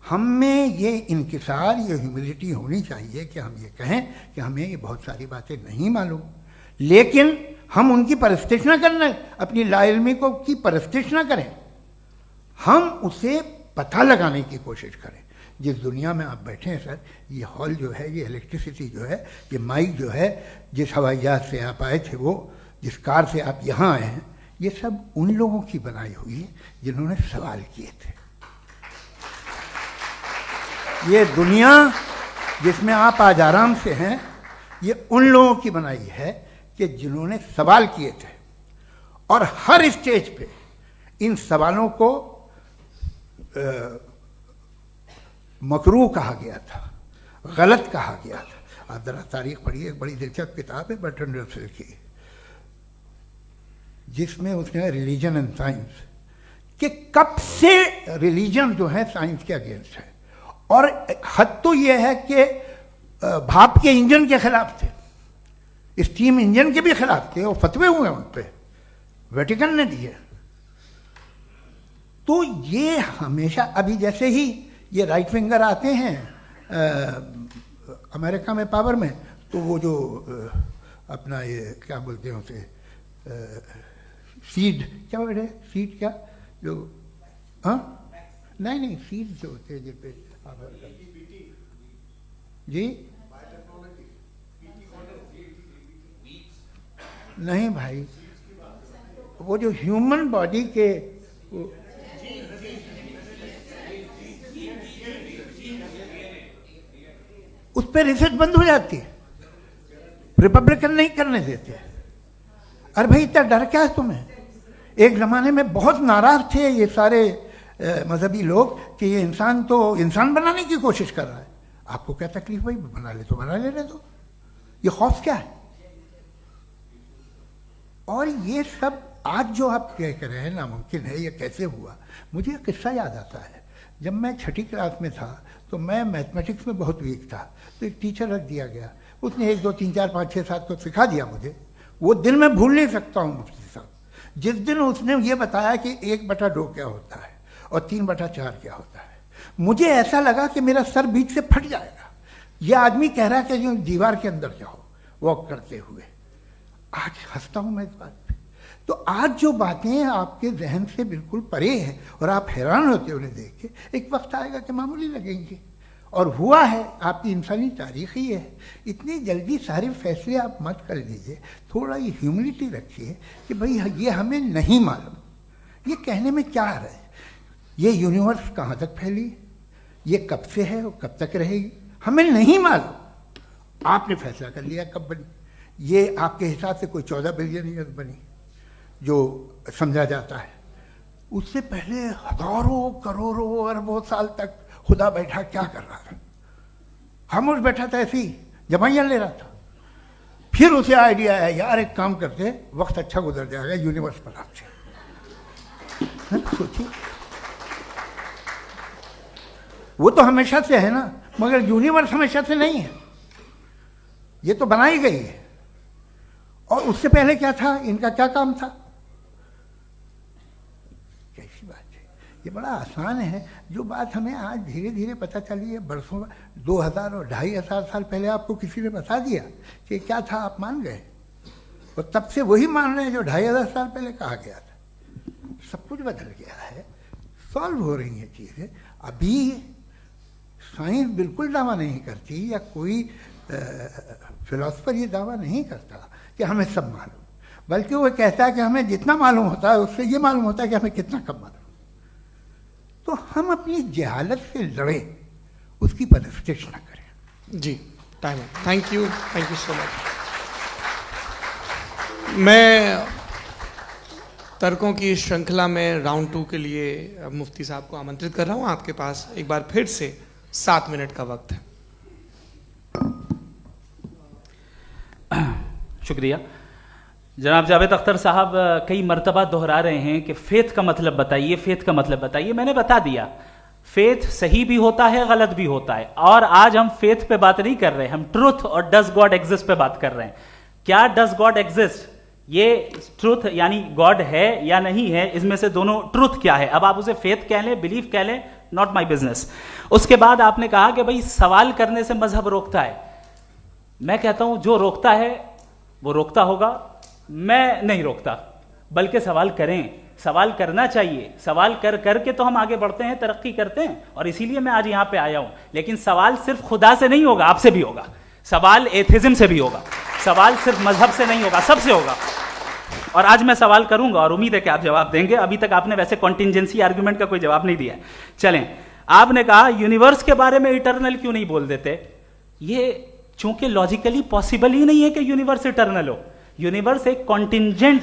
हम में ये इंकिसार, ये ह्यूमिलिटी होनी चाहिए कि हम ये कहें कि हमें ये बहुत सारी बातें नहीं मालूम, लेकिन हम उनकी परस्तिश ना करना, अपनी लाइल्मी को की परस्तिश ना करें, हम उसे पता लगाने की कोशिश करें। जिस दुनिया में आप बैठे हैं सर, ये हॉल जो है, ये इलेक्ट्रिसिटी जो है, ये माइक जो है, जिस हवाई जहाज से आप आए थे, वो जिस कार से आप यहाँ आए हैं, ये सब उन लोगों की बनाई हुई है जिन्होंने सवाल किए थे। ये दुनिया जिसमें आप आज आराम से हैं, ये उन लोगों की बनाई है कि जिन्होंने सवाल किए थे, और हर स्टेज पे इन सवालों को मकरूह कहा गया था, गलत कहा गया था। आप जरा तारीख पढ़िए, एक बड़ी दिलचस्प किताब है बर्ट्रैंड रसेल की, जिसमें उसने रिलीजन एंड साइंस कि कब से रिलीजन जो है साइंस के अगेंस्ट है, और हद तो यह है कि भाप के इंजन के खिलाफ थे, स्टीम इंजन के भी खिलाफ थे, और फतवे हुए उन पे, वेटिकन ने दिए। तो ये हमेशा, अभी जैसे ही ये राइट विंगर आते हैं अमेरिका में पावर में, तो वो जो अपना ये क्या बोलते हैं उसे, सीड क्या बोल रहे, सीड क्या जो, हाँ नहीं सीड जो होते हैं जिन पे जी, नहीं भाई, वो जो ह्यूमन बॉडी के उस पर रिसर्च बंद हो जाती है, रिपब्लिकन नहीं करने देते। अरे भाई इतना डर क्या है तुम्हें? एक जमाने में बहुत नाराज थे ये सारे मजहबी लोग कि ये इंसान तो इंसान बनाने की कोशिश कर रहा है। आपको क्या तकलीफ भाई, बना ले तो बना लेने दो, ये खौफ क्या है? और ये सब आज जो आप कह रहे हैं नामुमकिन है, ये कैसे हुआ? मुझे एक किस्सा याद आता है। जब मैं 6ठी क्लास में था तो मैं मैथमेटिक्स में बहुत वीक था, तो एक टीचर रख दिया गया, उसने 1 2 3 4 5 6 7 को सिखा दिया मुझे। वो दिन मैं भूल नहीं सकता हूँ मुफ्ती साहब, जिस दिन उसने ये बताया कि 1/2 क्या होता है और 3/4 क्या होता है। मुझे ऐसा लगा कि मेरा सर बीच से फट जाएगा। यह आदमी कह रहा है कि जो दीवार के अंदर जाओ वॉक करते हुए। आज हंसता हूँ मैं इस बात पे। तो आज जो बातें आपके जहन से बिल्कुल परे हैं और आप हैरान होते उन्हें देख के, एक वक्त आएगा कि मामूली लगेंगे। और हुआ है, आपकी इंसानी तारीख ही है। इतनी जल्दी सारे फैसले आप मत कर लीजिए, थोड़ा ये ह्यूमिलिटी रखिए कि भाई ये हमें नहीं मालूम। ये कहने में क्या आ रहा है? ये यूनिवर्स कहाँ तक फैली, ये कब से है और कब तक रहेगी, हमें नहीं मालूम। आपने फैसला कर लिया कब बनी। ये आपके हिसाब से कोई 14 बिलियन ईयर बनी जो समझा जाता है। उससे पहले हजारों करोड़ों अरबों साल तक खुदा बैठा क्या कर रहा था? खामोश बैठा था ऐसे ही, दवाइयाँ ले रहा था। फिर उसे आइडिया आया, यार एक काम करते, वक्त अच्छा गुजर जाएगा, यूनिवर्स बना से। सोचिए, वो तो हमेशा से है ना, मगर यूनिवर्स हमेशा से नहीं है, ये तो बनाई गई है। और उससे पहले क्या था, इनका क्या काम था? कैसी बात है, ये बड़ा आसान है। जो बात हमें आज धीरे धीरे पता चली है, बरसों 2000 और 2500 साल पहले आपको किसी ने बता दिया कि क्या था, आप मान गए, और तब से वही मान रहे हैं जो 2500 साल पहले कहा गया था। सब कुछ बदल गया है, सॉल्व हो रही हैं चीज़ें। अभी साइंस बिल्कुल दावा नहीं करती, या कोई फिलोसफर ये दावा नहीं करता कि हमें सब मालूम, बल्कि वो कहता है कि हमें जितना मालूम होता है उससे ये मालूम होता है कि हमें कितना कम मालूम। तो हम अपनी जहालत से लड़े, उसकी परस्तिश न करें। जी, time, thank you so much. मैं तर्कों की श्रृंखला में राउंड 2 के लिए मुफ्ती साहब को आमंत्रित कर रहा हूं। आपके पास एक बार फिर से 7 मिनट का वक्त है। शुक्रिया। जनाब जावेद अख्तर साहब कई मर्तबा दोहरा रहे हैं कि फेथ का मतलब बताइए, फेथ का मतलब बताइए। मैंने बता दिया, फेथ सही भी होता है, गलत भी होता है। और आज हम फेथ पे बात नहीं कर रहे, हम ट्रुथ और डज गॉड एग्जिस्ट पे बात कर रहे हैं। क्या डज गॉड एग्जिस्ट, ये ट्रुथ यानी गॉड है या नहीं है, इसमें से दोनों ट्रुथ क्या है। अब आप उसे फेथ कह लें, बिलीफ कह लें, नॉट माई बिजनेस। उसके बाद आपने कहा कि भाई सवाल करने से मजहब रोकता है। मैं कहता हूं जो रोकता है वो रोकता होगा, मैं नहीं रोकता, बल्कि सवाल करें, सवाल करना चाहिए। सवाल कर करके तो हम आगे बढ़ते हैं, तरक्की करते हैं, और इसीलिए मैं आज यहां पे आया हूं। लेकिन सवाल सिर्फ खुदा से नहीं होगा, आपसे भी होगा। सवाल एथिज्म से भी होगा, सवाल सिर्फ मजहब से नहीं होगा, सबसे होगा। और आज मैं सवाल करूंगा और उम्मीद है कि आप जवाब देंगे। अभी तक आपने वैसे कॉन्टिंजेंसी आर्गुमेंट का कोई जवाब नहीं दिया है। चलें, आपने कहा यूनिवर्स के बारे में इटर्नल क्यों नहीं बोल देते। ये चूंकि लॉजिकली पॉसिबल ही नहीं है कि यूनिवर्स इटर्नल हो। यूनिवर्स एक कॉन्टिंजेंट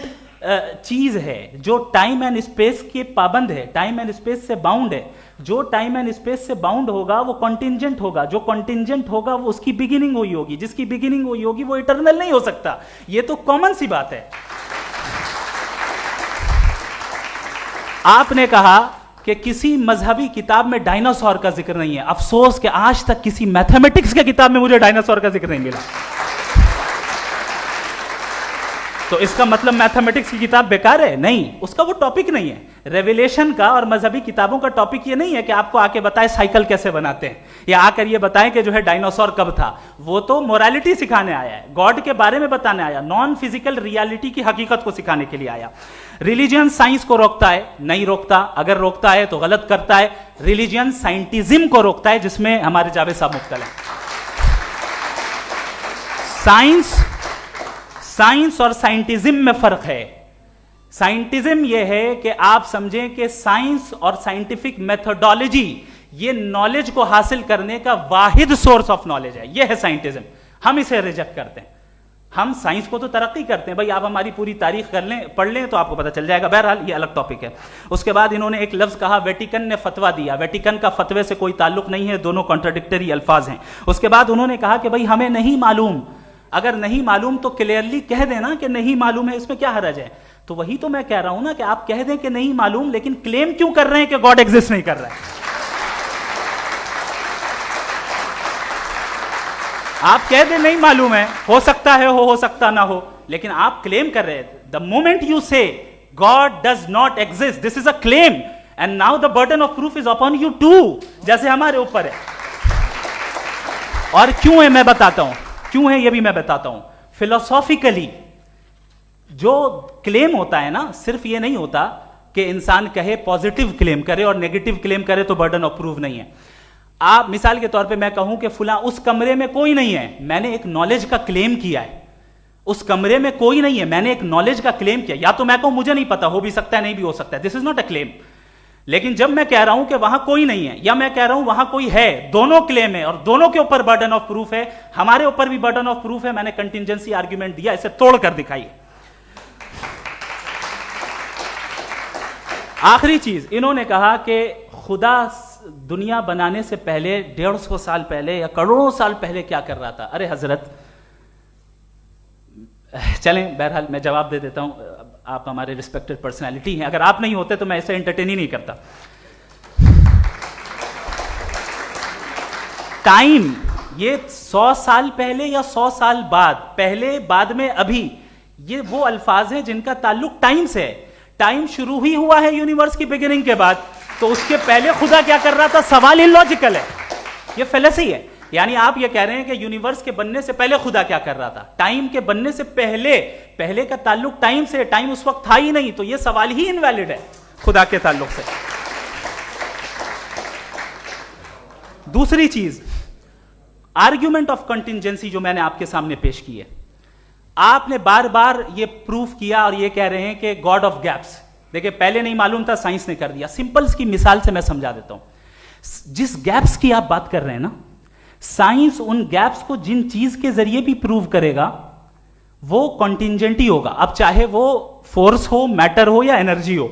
चीज है जो टाइम एंड स्पेस के पाबंद है, टाइम एंड स्पेस से बाउंड है। जो टाइम एंड स्पेस से बाउंड होगा वो कॉन्टिंजेंट होगा, जो कॉन्टिंजेंट होगा वो उसकी बिगिनिंग हुई होगी, जिसकी बिगिनिंग हुई होगी वो इटर्नल नहीं हो सकता। ये तो कॉमन सी बात है। आपने कहा कि किसी मजहबी किताब में डायनासोर का जिक्र नहीं है। अफसोस कि आज तक किसी मैथमेटिक्स के किताब में मुझे डायनासोर का जिक्र नहीं मिला। तो इसका मतलब मैथमेटिक्स की किताब बेकार है? नहीं, उसका वो टॉपिक नहीं है। रेवलेशन का और मजहबी किताबों का टॉपिक ये नहीं है कि आपको आके बताए साइकिल कैसे बनाते हैं, या आकर ये बताएं कि जो है डायनासोर कब था। वो तो मोरालिटी सिखाने आया है, गॉड के बारे में बताने आया, नॉन फिजिकल रियलिटी की हकीकत को सिखाने के लिए आया। रिलीजियन साइंस को रोकता है? नहीं रोकता। अगर रोकता है तो गलत करता है। रिलीजियन साइंटिज्म को रोकता है, जिसमें हमारे जावेद साहब मुख्तल हैं। साइंस और साइंटिज्म में फर्क है। साइंटिज्म यह है कि आप समझें कि साइंस और साइंटिफिक मेथोडोलॉजी ये नॉलेज को हासिल करने का वाहिद सोर्स ऑफ नॉलेज है। यह है साइंटिज्म। हम इसे रिजेक्ट करते हैं। हम साइंस को तो तरक्की करते हैं। भाई आप हमारी पूरी तारीख कर लें, पढ़ लें तो आपको पता चल जाएगा। बहरहाल ये अलग टॉपिक है। उसके बाद इन्होंने एक लफ्ज कहा, वेटिकन ने फतवा दिया। वेटिकन का फतवे से कोई ताल्लुक नहीं है, दोनों कॉन्ट्राडिक्टरी अल्फाज हैं। उसके बाद उन्होंने कहा कि भाई हमें नहीं मालूम। अगर नहीं मालूम तो क्लियरली कह देना कि नहीं मालूम है, इसमें क्या हरज है। तो वही तो मैं कह रहा हूं ना कि आप कह दें कि नहीं मालूम, लेकिन क्लेम क्यों कर रहे हैं कि गॉड एग्जिस्ट नहीं कर रहा है। आप कह दें नहीं मालूम है, हो सकता है हो सकता ना हो, लेकिन आप क्लेम कर रहे हैं। The moment you say God does not exist, this is a claim, and now the burden of proof is upon you too, जैसे हमारे ऊपर है। और क्यों है मैं बताता हूं, क्यों है ये भी मैं बताता हूं। फिलोसॉफिकली जो क्लेम होता है ना, सिर्फ ये नहीं होता कि इंसान कहे पॉजिटिव क्लेम करे और नेगेटिव क्लेम करे तो बर्डन ऑफ प्रूफ नहीं है। आप मिसाल के तौर पे मैं कहूं कि फुला उस कमरे में कोई नहीं है, मैंने एक नॉलेज का क्लेम किया है। उस कमरे में कोई नहीं है, मैंने एक नॉलेज का क्लेम किया। या तो मैं कहूं मुझे नहीं पता, हो भी सकता है नहीं भी हो सकता है, this is not a claim. लेकिन जब मैं कह रहा हूं कि वहां कोई नहीं है, या मैं कह रहा हूं वहां कोई है, दोनों क्लेम है और दोनों के ऊपर बर्डन ऑफ प्रूफ है। हमारे ऊपर भी बर्डन ऑफ प्रूफ है। मैंने कंटिंजेंसी आर्ग्यूमेंट दिया, इसे तोड़कर दिखाइए। आखिरी चीज, इन्होंने कहा कि खुदा दुनिया बनाने से पहले 150 साल पहले या करोड़ों साल पहले क्या कर रहा था? अरे हजरत, चलें, बहरहाल मैं जवाब दे देता हूं। आप हमारे रिस्पेक्टेड पर्सनालिटी हैं, अगर आप नहीं होते तो मैं इसे एंटरटेन ही नहीं करता। टाइम, ये 100 साल पहले या 100 साल बाद, पहले बाद में अभी, ये वो अल्फाज हैं जिनका ताल्लुक टाइम से है। टाइम शुरू ही हुआ है यूनिवर्स की बिगिनिंग के बाद, तो उसके पहले खुदा क्या कर रहा था? सवाल इलॉजिकल है, ये फेलेसी है। यानी आप ये कह रहे हैं कि यूनिवर्स के बनने से पहले खुदा क्या कर रहा था? टाइम के बनने से पहले, पहले का ताल्लुक टाइम से, टाइम उस वक्त था ही नहीं, तो ये सवाल ही इनवैलिड है खुदा के ताल्लुक से। दूसरी चीज, आर्ग्यूमेंट ऑफ कंटिंजेंसी जो मैंने आपके सामने पेश की है, आपने बार बार ये प्रूफ किया और ये कह रहे हैं कि गॉड ऑफ गैप्स। देखिए, पहले नहीं मालूम था, साइंस ने कर दिया। सिंपल की मिसाल से मैं समझा देता हूं। जिस गैप्स की आप बात कर रहे हैं ना, साइंस उन गैप्स को जिन चीज के जरिए भी प्रूव करेगा वो कॉन्टिंजेंट ही होगा, अब चाहे वो फोर्स हो, मैटर हो या एनर्जी हो।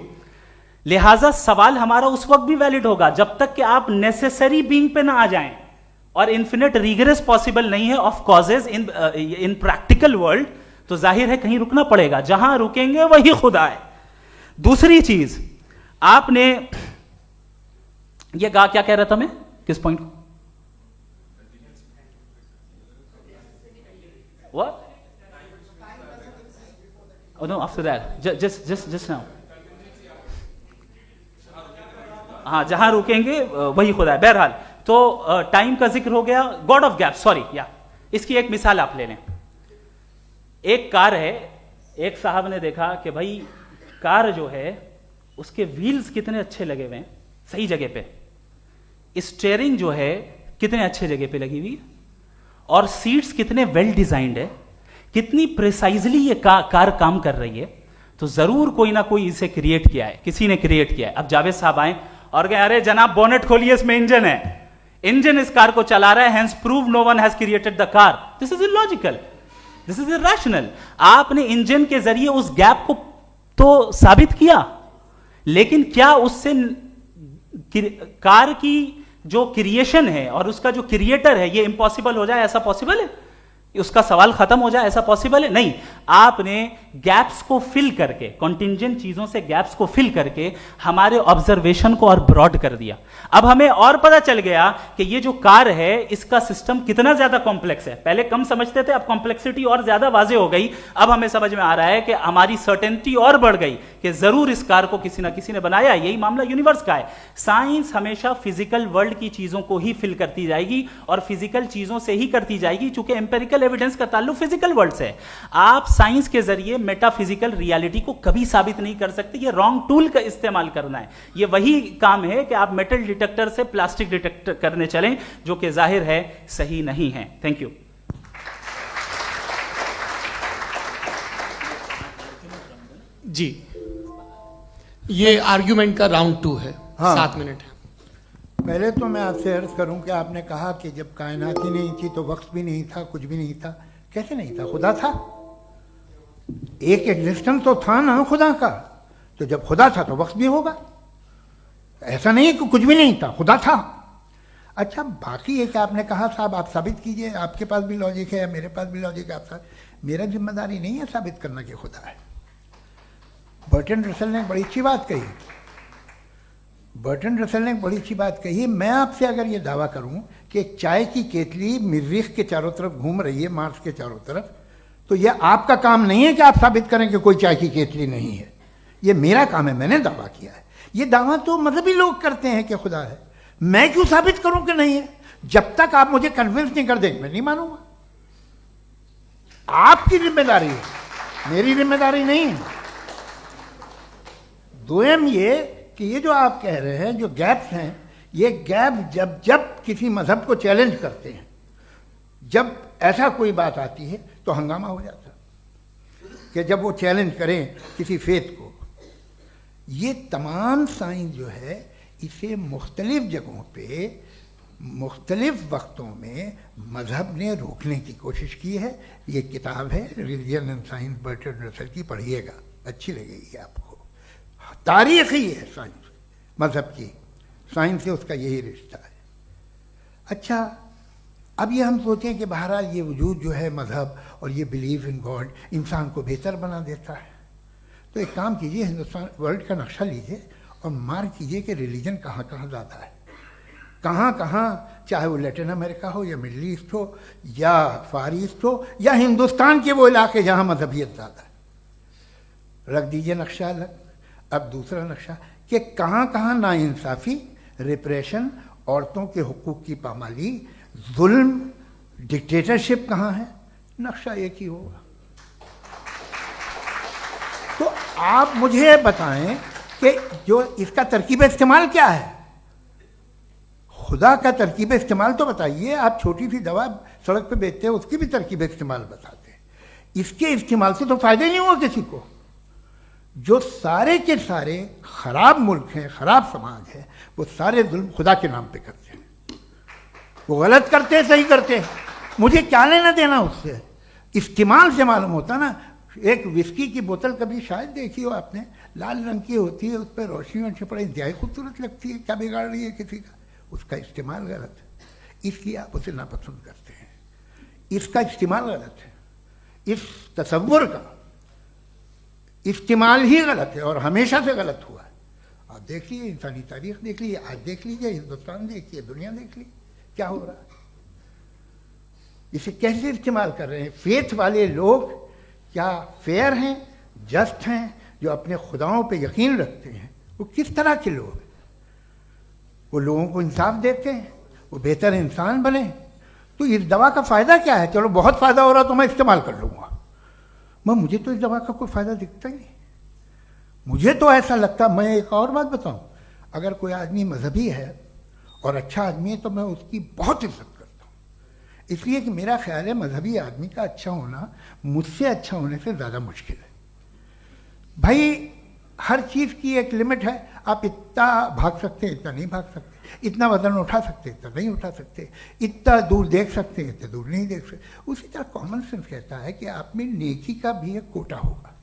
लिहाजा सवाल हमारा उस वक्त भी वैलिड होगा जब तक कि आप नेसेसरी बीइंग पे ना आ जाएं, और इन्फिनिट रिग्रेस पॉसिबल नहीं है of causes in practical world, तो जाहिर है कहीं रुकना पड़ेगा, जहां रुकेंगे वही खुदा है। दूसरी चीज, आपने ये कहा, क्या कह रहा था मैं, किस पॉइंट को? What? Oh no, after that. Just now. हाँ, जहां रुकेंगे वही खुदा है। बहरहाल, तो टाइम का जिक्र हो गया, गॉड ऑफ गैप, सॉरी, या इसकी एक मिसाल आप ले लें। एक कार है, एक साहब ने देखा कि भाई कार जो है उसके व्हील्स कितने अच्छे लगे हुए हैं, सही जगह पे, स्टीयरिंग जो है कितने अच्छे जगह पे लगी हुई है, और सीट्स कितने वेल डिजाइंड है, कितनी प्रिसाइजली ये कार काम कर रही है, तो जरूर कोई ना कोई इसे क्रिएट किया है, किसी ने क्रिएट किया है। अब जावेद साहब आए और कहे, अरे जनाब बोनेट खोलिए, इसमें इंजन है, इंजन इस कार को चला रहा है, hence prove no one has created the car. This is illogical, this is irrational. आपने इंजन के जरिए उस गैप को तो साबित किया, लेकिन क्या उससे कार की जो क्रिएशन है और उसका जो क्रिएटर है ये इम्पॉसिबल हो जाए? ऐसा पॉसिबल है? उसका सवाल खत्म हो जाए, ऐसा पॉसिबल है? नहीं। आपने गैप्स को फिल करके, कॉन्टिंजेंट चीजों से गैप्स को फिल करके हमारे ऑब्जर्वेशन को और ब्रॉड कर दिया। अब हमें और पता चल गया कि ये जो कार है इसका सिस्टम कितना ज्यादा कॉम्प्लेक्स है। पहले कम समझते थे, अब कॉम्प्लेक्सिटी और ज्यादा वाजे हो गई। अब हमें समझ में आ रहा है कि हमारी सर्टेनिटी और बढ़ गई कि जरूर इस कार को किसी ना किसी ने बनाया। यही मामला यूनिवर्स का है। साइंस हमेशा फिजिकल वर्ल्ड की चीजों को ही फिल करती जाएगी और फिजिकल चीजों से ही करती जाएगी, चूंकि एम्पेरिकल एविडेंस का ताल्लुक फिजिकल वर्ल्ड से है। आप साइंस के जरिए मेटाफिजिकल रियलिटी को कभी साबित नहीं कर सकते। ये रॉन्ग टूल का इस्तेमाल करना है। ये वही काम है कि आप मेटल डिटेक्टर से प्लास्टिक डिटेक्टर करने चलें, जो कि जाहिर है सही नहीं है। Thank you. जी, ये आर्ग्यूमेंट का राउंड 2 है। हाँ। 7 मिनट है। पहले तो मैं आपसे अर्ज करूं कि आपने कहा कि जब कायनात ही नहीं थी तो वक्त भी नहीं था, कुछ भी नहीं था। कैसे नहीं था? खुदा था, एक एग्जिस्टेंस तो था ना खुदा का। तो जब खुदा था तो वक्त भी होगा। ऐसा नहीं कि कुछ भी नहीं था, खुदा था। अच्छा, बाकी एक आपने कहा साहब आप साबित कीजिए, आपके पास भी लॉजिक है, मेरे पास भी लॉजिक है। आप मेरा जिम्मेदारी नहीं है साबित करना कि खुदा है। बर्टन रसल ने बड़ी अच्छी बात कही। बर्टन रसल ने बड़ी अच्छी बात कही। मैं आपसे अगर ये दावा करूं कि एक चाय की केतली मरीख के चारों तरफ घूम रही है, मार्स के चारों तरफ, तो यह आपका काम नहीं है कि आप साबित करें कि कोई चाय की केतली नहीं है। ये मेरा काम है, मैंने दावा किया है। ये दावा तो मजहबी लोग करते हैं कि खुदा है। मैं क्यों साबित करूं कि नहीं है? जब तक आप मुझे कन्विंस नहीं कर देंगे मैं नहीं मानूंगा। आपकी जिम्मेदारी है, मेरी जिम्मेदारी नहीं है। दोयम ये कि ये जो आप कह रहे हैं, जो गैप्स हैं, ये गैप जब जब किसी मजहब को चैलेंज करते हैं, जब ऐसा कोई बात आती है तो हंगामा हो जाता है कि जब वो चैलेंज करें किसी फेथ को। ये तमाम साइंस जो है इसे मुख्तलिफ जगहों पे मुख्तलिफ वक्तों में मजहब ने रोकने की कोशिश की है। ये किताब है religion and science, Burton Russell की, पढ़िएगा, अच्छी लगेगी आपको। तारीख ही है साइंस मजहब की, साइंस से उसका यही रिश्ता है। अच्छा, अब ये हम सोचें कि बहरहाल ये वजूद जो है मज़हब और ये बिलीव इन गॉड इंसान को बेहतर बना देता है, तो एक काम कीजिए, हिंदुस्तान वर्ल्ड का नक्शा लीजिए और मार्क कीजिए कि रिलीजन कहाँ कहाँ ज़्यादा है, कहाँ कहाँ, चाहे वो लैटिन अमेरिका हो या मिडल ईस्ट हो या फार ईस्ट हो या हिंदुस्तान के वो इलाके जहाँ मजहबियत ज़्यादा है। रख दीजिए नक्शा अलग। अब दूसरा नक्शा कि कहाँ कहाँ नाइंसाफ़ी, रिप्रेशन, औरतों के हुकूक की पामाली, जुल्म, डिक्टेटरशिप कहाँ है, नक्शा एक ही होगा। तो आप मुझे बताएं कि जो इसका तरकीब इस्तेमाल क्या है, खुदा का तरकीब इस्तेमाल तो बताइए। आप छोटी सी दवा सड़क पे बेचते हैं, उसकी भी तरकीब इस्तेमाल बताते हैं। इसके इस्तेमाल से तो फायदे नहीं हुआ किसी को। जो सारे के सारे खराब मुल्क हैं, खराब समाज है, वो सारे जुल्म खुदा के नाम पे करते हैं। वो गलत करते हैं, सही करते हैं, मुझे क्या लेना देना उससे। इस्तेमाल से मालूम होता ना। एक विस्की की बोतल कभी शायद देखी हो आपने, लाल रंग की होती है, उस पर रोशनी और छपड़ा इंतहाई खूबसूरत लगती है, क्या बिगाड़ रही है किसी का। उसका इस्तेमाल गलत है, इसलिए आप उसे नापसंद करते हैं। इसका इस्तेमाल गलत है, इस तसव्वुर का इस्तेमाल ही गलत है और हमेशा से गलत हुआ है। आप देख लीजिए, इंसानी तारीख देख लीजिए, आज देख लीजिए, हिंदुस्तान देखिए, दुनिया देख लीजिए क्या हो रहा है। इसे कैसे इस्तेमाल कर रहे हैं फेथ वाले लोग? क्या फेयर हैं, जस्ट हैं, जो अपने खुदाओं पे यकीन रखते हैं? वो किस तरह के लोग हैं? वो लोगों को इंसाफ देते हैं, वो बेहतर इंसान बने। तो इस दवा का फ़ायदा क्या है? चलो बहुत फ़ायदा हो रहा तो मैं इस्तेमाल कर लूँगा, मुझे तो इस दवा का कोई फ़ायदा दिखता ही नहीं। मुझे तो ऐसा लगता, मैं एक और बात बताऊँ, अगर कोई आदमी मजहबी है और अच्छा आदमी है तो मैं उसकी बहुत इज्जत करता हूँ, इसलिए कि मेरा ख्याल है मजहबी आदमी का अच्छा होना मुझसे अच्छा होने से ज़्यादा मुश्किल है। भाई हर चीज़ की एक लिमिट है। आप इतना भाग सकते हैं, इतना नहीं भाग सकते, इतना वजन उठा सकते, इतना नहीं उठा सकते, इतना दूर देख सकते हैं, इतना दूर नहीं देख सकते। उसी तरह कॉमन सेंस कहता है कि आप में नेकी का भी एक कोटा होगा।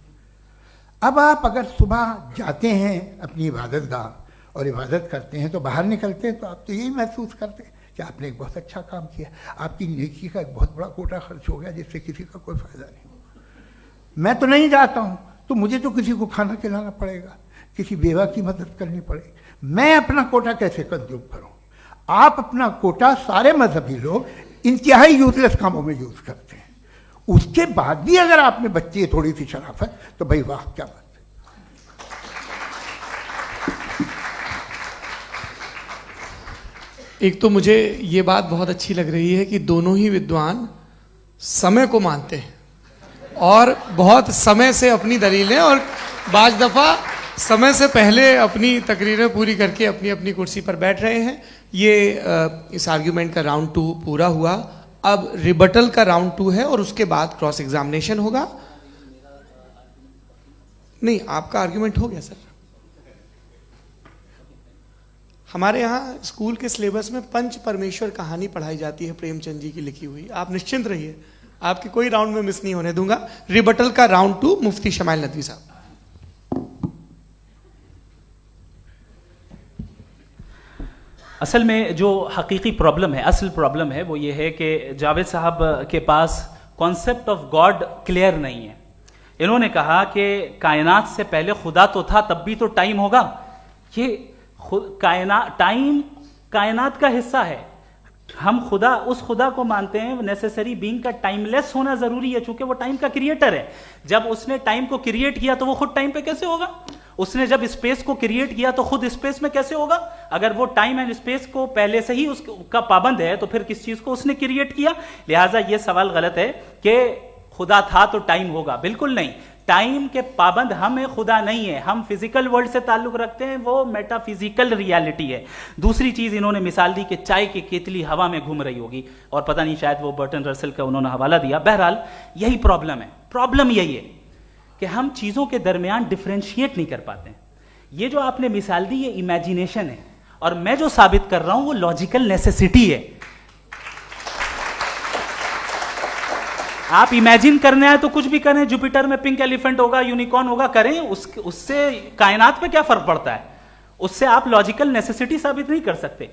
अब आप अगर सुबह जाते हैं अपनी इबादत गाह और इबादत करते हैं, तो बाहर निकलते हैं तो आप तो यही महसूस करते हैं कि आपने एक बहुत अच्छा काम किया, आपकी नेकी का एक बहुत बड़ा कोटा खर्च हो गया जिससे किसी का कोई फ़ायदा नहीं हो। मैं तो नहीं जाता हूँ, तो मुझे तो किसी को खाना खिलाना पड़ेगा, किसी बेवा की मदद करनी पड़ेगी। मैं अपना कोटा कैसे कंज्यूम करूं? आप अपना कोटा, सारे मजहबी लोग इंतहाई यूजलेस कामों में यूज करते हैं। उसके बाद भी अगर आप में बच्ची है थोड़ी सी शराफत, तो भाई वाह क्या बात है। एक तो मुझे ये बात बहुत अच्छी लग रही है कि दोनों ही विद्वान समय को मानते हैं और बहुत समय से अपनी दलीलें और बाज दफा समय से पहले अपनी तकरीरें पूरी करके अपनी अपनी कुर्सी पर बैठ रहे हैं। ये इस आर्ग्यूमेंट का राउंड 2 पूरा हुआ। अब रिबटल का राउंड 2 है और उसके बाद क्रॉस एग्जामिनेशन होगा। नहीं, आपका आर्ग्यूमेंट हो गया सर। हमारे यहाँ स्कूल के सिलेबस में पंच परमेश्वर कहानी पढ़ाई जाती है, प्रेमचंद जी की लिखी हुई। आप निश्चिंत रहिए, आपके कोई राउंड में मिस नहीं होने दूंगा। रिबटल का राउंड 2 मुफ्ती शमाइल नदवी साहब। असल में जो हकीकी प्रॉब्लम है, असल प्रॉब्लम है, वो ये है कि जावेद साहब के पास कॉन्सेप्ट ऑफ गॉड क्लियर नहीं है। इन्होंने कहा कि कायनात से पहले खुदा तो था, तब भी तो टाइम होगा। ये टाइम कायनात का हिस्सा है। हम खुदा, उस खुदा को मानते हैं, नेसेसरी बीइंग का टाइमलेस होना जरूरी है, चूंकि वो टाइम का क्रिएटर है। जब उसने टाइम को क्रिएट किया तो वो खुद टाइम पे कैसे होगा? उसने जब स्पेस को क्रिएट किया तो खुद स्पेस में कैसे होगा? अगर वो टाइम एंड स्पेस को पहले से ही उसका पाबंद है तो फिर किस चीज को उसने क्रिएट किया? लिहाजा ये सवाल गलत है कि खुदा था तो टाइम होगा। बिल्कुल नहीं, टाइम के पाबंद हम हैं, खुदा नहीं है। हम फिजिकल वर्ल्ड से ताल्लुक रखते हैं, वो मेटाफिजिकल रियलिटी है। दूसरी चीज इन्होंने मिसाल दी कि चाय की केतली हवा में घूम रही होगी, और पता नहीं शायद वो बर्टन रसल का उन्होंने हवाला दिया। बहरहाल यही प्रॉब्लम है। प्रॉब्लम यही है कि हम चीजों के दरमियान डिफरेंशिएट नहीं कर पाते। ये जो आपने मिसाल दी ये इमेजिनेशन है, और मैं जो साबित कर रहा हूं वो लॉजिकल नेसेसिटी है। आप इमेजिन करने आए तो कुछ भी करें, जुपिटर में पिंक एलिफेंट होगा, यूनिकॉर्न होगा, करें, उससे कायनात पे क्या फर्क पड़ता है? उससे आप लॉजिकल नेसेसिटी साबित नहीं कर सकते।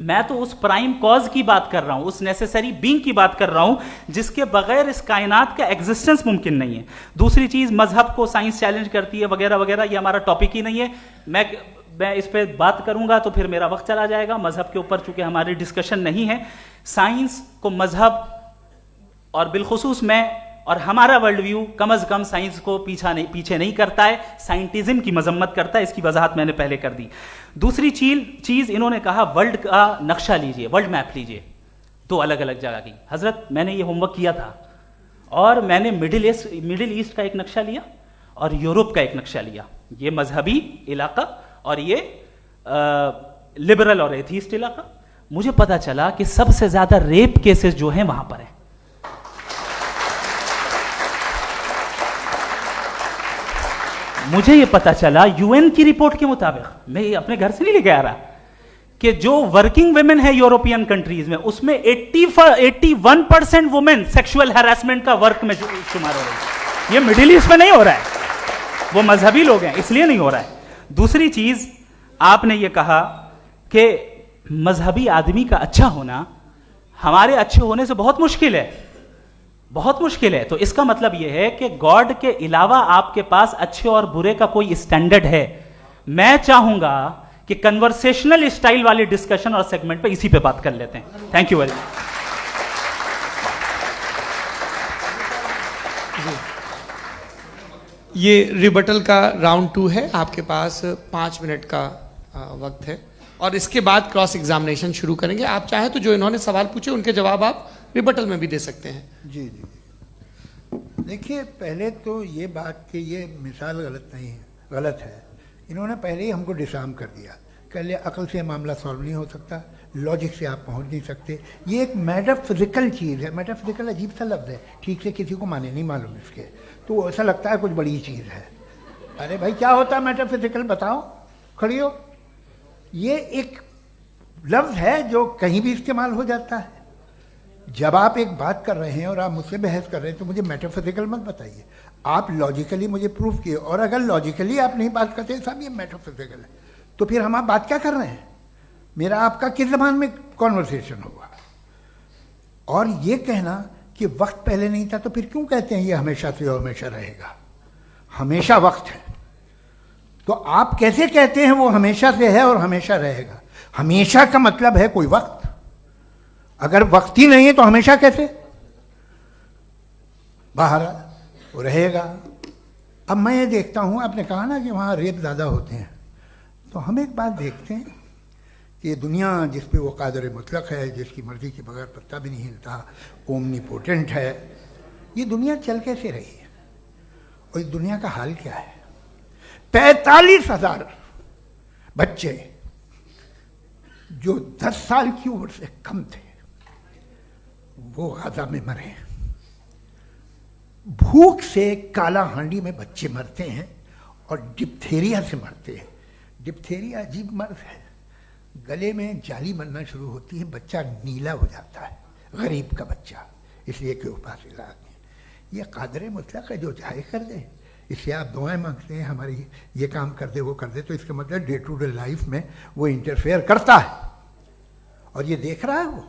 मैं तो उस प्राइम कॉज की बात कर रहा हूं, उस नेसेसरी बीइंग की बात कर रहा हूं जिसके बगैर इस कायनात का एग्जिस्टेंस मुमकिन नहीं है। दूसरी चीज, मजहब को साइंस चैलेंज करती है वगैरह वगैरह, ये हमारा टॉपिक ही नहीं है। मैं इस पे बात करूंगा तो फिर मेरा वक्त चला जाएगा। मजहब के ऊपर चूंकि हमारी डिस्कशन नहीं है, साइंस को मजहब और बिलखुसूस मैं और हमारा वर्ल्ड व्यू कम अज कम साइंस को पीछे नहीं करता है, साइंटिज्म की मजम्मत करता है। इसकी वजाहत मैंने पहले कर दी। दूसरी चीज इन्होंने कहा वर्ल्ड का नक्शा लीजिए, वर्ल्ड मैप लीजिए, दो अलग अलग जगह की। हजरत, मैंने ये होमवर्क किया था और मैंने मिडिल ईस्ट का एक नक्शा लिया और यूरोप का एक नक्शा लिया, ये मजहबी इलाका और ये लिबरल और एथीस्ट इलाका। मुझे पता चला कि सबसे ज्यादा रेप केसेस जो हैं वहां पर है। मुझे ये पता चला यूएन की रिपोर्ट के मुताबिक, मैं ये अपने घर से नहीं लेके आ रहा, कि जो वर्किंग वुमेन है यूरोपियन कंट्रीज में, उसमें 81% वुमेन सेक्सुअल हैरेसमेंट का वर्क में शुमार हो रही है। ये मिडिल ईस्ट में नहीं हो रहा है, वो मजहबी लोग हैं इसलिए नहीं हो रहा है। दूसरी चीज, आपने ये कहा कि मजहबी आदमी का अच्छा होना हमारे अच्छे होने से बहुत मुश्किल है, बहुत मुश्किल है। तो इसका मतलब यह है कि गॉड के अलावा आपके पास अच्छे और बुरे का कोई स्टैंडर्ड है। मैं चाहूंगा कि कन्वर्सेशनल स्टाइल वाली डिस्कशन और सेगमेंट पे इसी पे बात कर लेते हैं। Thank you very much. ये रिबटल का राउंड 2 है, आपके पास 5 मिनट का वक्त है और इसके बाद क्रॉस एग्जामिनेशन शुरू करेंगे। आप चाहें तो जो इन्होंने सवाल पूछे उनके जवाब आप रिबटल में भी दे सकते हैं। जी जी, देखिए पहले तो ये बात कि ये मिसाल गलत नहीं है, गलत है। इन्होंने पहले ही हमको डिसार्म कर दिया, कह लिया अकल से मामला सॉल्व नहीं हो सकता, लॉजिक से आप पहुंच नहीं सकते। ये एक मेटाफिजिकल चीज़ है। मेटाफिजिकल अजीब सा लफ्ज़ है, ठीक से किसी को माने नहीं मालूम इसके, तो ऐसा लगता है कुछ बड़ी चीज़ है। अरे भाई क्या होता है मेटाफिजिकल, बताओ, खड़ी हो। ये एक लफ्ज़ है जो कहीं भी इस्तेमाल हो जाता है। जब आप एक बात कर रहे हैं और आप मुझसे बहस कर रहे हैं तो मुझे मेटाफिजिकल मत बताइए, आप लॉजिकली मुझे प्रूव किए। और अगर लॉजिकली आप नहीं बात करते साहब ये मेटाफिजिकल है, तो फिर हम आप बात क्या कर रहे हैं? मेरा आपका किस ज़बान में कॉन्वर्सेशन होगा? और ये कहना कि वक्त पहले नहीं था, तो फिर क्यों कहते हैं ये हमेशा से और हमेशा रहेगा? हमेशा वक्त है, तो आप कैसे कहते हैं वो हमेशा से है और हमेशा रहेगा? हमेशा का मतलब है कोई वक्त, अगर वक्त ही नहीं है तो हमेशा कैसे? बाहर वो रहेगा। अब मैं ये देखता हूँ, आपने कहा ना कि वहाँ रेप ज़्यादा होते हैं, तो हम एक बात देखते हैं कि ये दुनिया जिस पे वो कादर मुतलक है, जिसकी मर्जी के बगैर पत्ता भी नहीं हिलता, ओमनीपोटेंट है, ये दुनिया चल कैसे रही है? और इस दुनिया का हाल क्या है? 45,000 बच्चे जो 10 साल की उम्र से कम थे वो गाजा में मरे। भूख से काला हांडी में बच्चे मरते हैं और डिप्थेरिया से मरते हैं। डिप्थेरिया अजीब मर्ज है, गले में जाली बनना शुरू होती है, बच्चा नीला हो जाता है, गरीब का बच्चा, इसलिए कि उपास इलाज नहीं। ये कादर मुतलक है, जो चाहे कर दे। इससे आप दुआएं मांगते हैं हमारी, ये काम कर दे वो कर दे, तो इसका मतलब डे टू डे लाइफ में वो इंटरफेयर करता है और ये देख रहा है वो।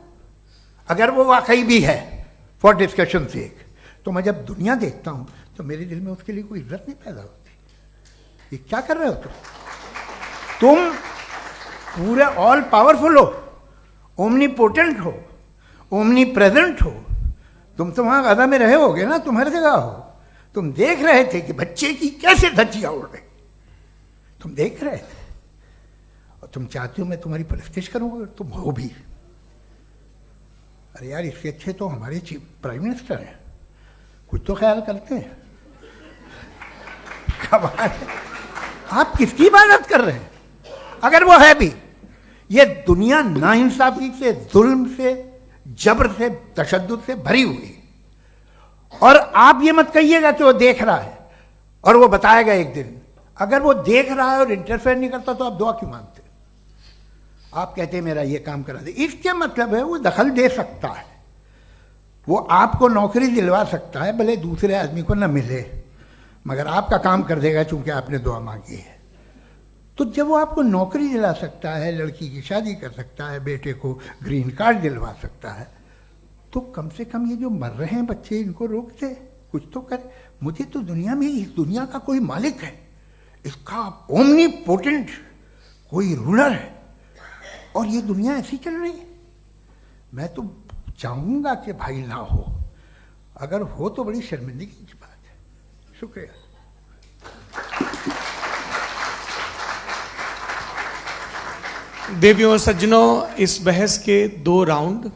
अगर वो वाकई भी है फॉर डिस्कशन सेक, तो मैं जब दुनिया देखता हूं तो मेरे दिल में उसके लिए कोई इज्जत नहीं पैदा होती। ये क्या कर रहे हो तुम पूरे ऑल पावरफुल हो, ओमनीपोटेंट हो, ओमनी प्रेजेंट हो। तुम तो वहां गाजा में रहे होगे ना, तुम हर जगह हो। तुम देख रहे थे कि बच्चे की कैसे धज्जियां उड़ रही, तुम देख रहे थे और तुम चाहते हो मैं तुम्हारी परस्तिश करूंगा, तुम हो भी। अरे यार, इससे अच्छे तो हमारे चीफ प्राइम मिनिस्टर हैं, कुछ तो ख्याल करते हैं। आप किसकी इबादत कर रहे हैं? अगर वो है भी, ये दुनिया नाइंसाफी से, जुल्म से, जबर से, तशद्दुद से भरी हुई। और आप ये मत कहिएगा कि वो देख रहा है और वो बताएगा एक दिन। अगर वो देख रहा है और इंटरफेयर नहीं करता तो आप दुआ क्यों मांगते? आप कहते हैं मेरा ये काम करा दे, इसके मतलब है वो दखल दे सकता है, वो आपको नौकरी दिलवा सकता है, भले दूसरे आदमी को न मिले, मगर आपका काम कर देगा चूंकि आपने दुआ मांगी है। तो जब वो आपको नौकरी दिला सकता है, लड़की की शादी कर सकता है, बेटे को ग्रीन कार्ड दिलवा सकता है, तो कम से कम ये जो मर रहे हैं बच्चे, इनको रोक दे, कुछ तो करे। मुझे तो दुनिया में, इस दुनिया का कोई मालिक है, इसका ओमनीपोटेंट कोई रूलर है, और ये दुनिया ऐसी चल रही है। मैं तो चाहूँगा कि भाई ना हो, अगर हो तो बड़ी शर्मिंदगी की बात है। शुक्रिया। देवियों और सज्जनों, इस बहस के 2 राउंड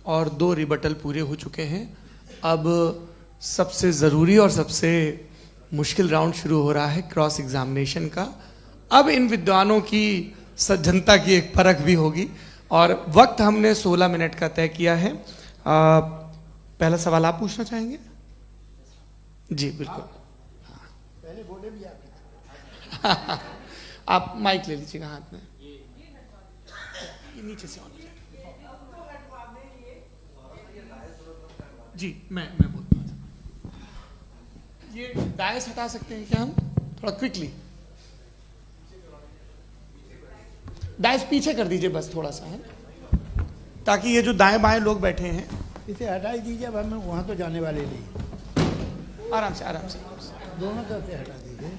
और 2 रिबटल पूरे हो चुके हैं। अब सबसे ज़रूरी और सबसे मुश्किल राउंड शुरू हो रहा है, क्रॉस एग्जामिनेशन का। अब इन विद्वानों की सज्जनता की एक परख भी होगी, और वक्त हमने 16 मिनट का तय किया है। पहला सवाल आप पूछना चाहेंगे? जी बिल्कुल। पहले बोले भी आप आप माइक ले लीजिएगा हाथ में, ये नीचे से होना चाहिए। जी मैं बोलता हूँ, ये डायस हटा सकते हैं क्या हम थोड़ा क्विकली? डायस पीछे कर दीजिए बस थोड़ा सा, है, ताकि ये जो दाएं बाएं लोग बैठे हैं, इसे हटा ही दीजिए। अब हम वहाँ तो जाने वाले नहीं, आराम से आराम से। दोनों तरफ से हटा दीजिए।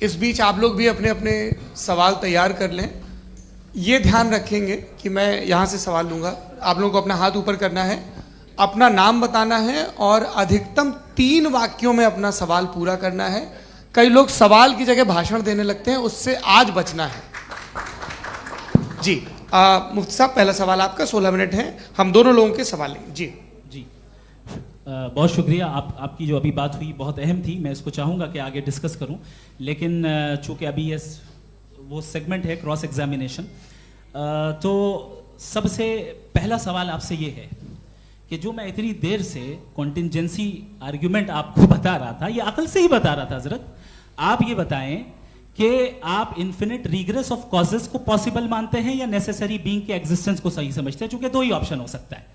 इस बीच आप लोग भी अपने अपने सवाल तैयार कर लें। ये ध्यान रखेंगे कि मैं यहाँ से सवाल लूँगा, आप लोगों को अपना हाथ ऊपर करना है, अपना नाम बताना है, और अधिकतम 3 वाक्यों में अपना सवाल पूरा करना है। कई लोग सवाल की जगह भाषण देने लगते हैं, उससे आज बचना है। जी मुफ्ती साहब, पहला सवाल आपका, 16 मिनट हैं, हम दोनों लोगों के सवाल लेंगे। जी जी बहुत शुक्रिया। आपकी जो अभी बात हुई बहुत अहम थी, मैं इसको चाहूँगा कि आगे डिस्कस करूँ, लेकिन चूँकि अभी ये वो सेगमेंट है क्रॉस एग्जामिनेशन, तो सबसे पहला सवाल आपसे ये है कि जो मैं इतनी देर से कॉन्टिंजेंसी आर्ग्यूमेंट आपको बता रहा था, ये अकल से ही बता रहा था हजरत, आप ये बताएं कि आप इन्फिनिट रिग्रेस ऑफ कॉजेस को पॉसिबल मानते हैं या नेसेसरी बीइंग के एग्जिस्टेंस को सही समझते हैं? चूंकि 2 ही ऑप्शन हो सकता है,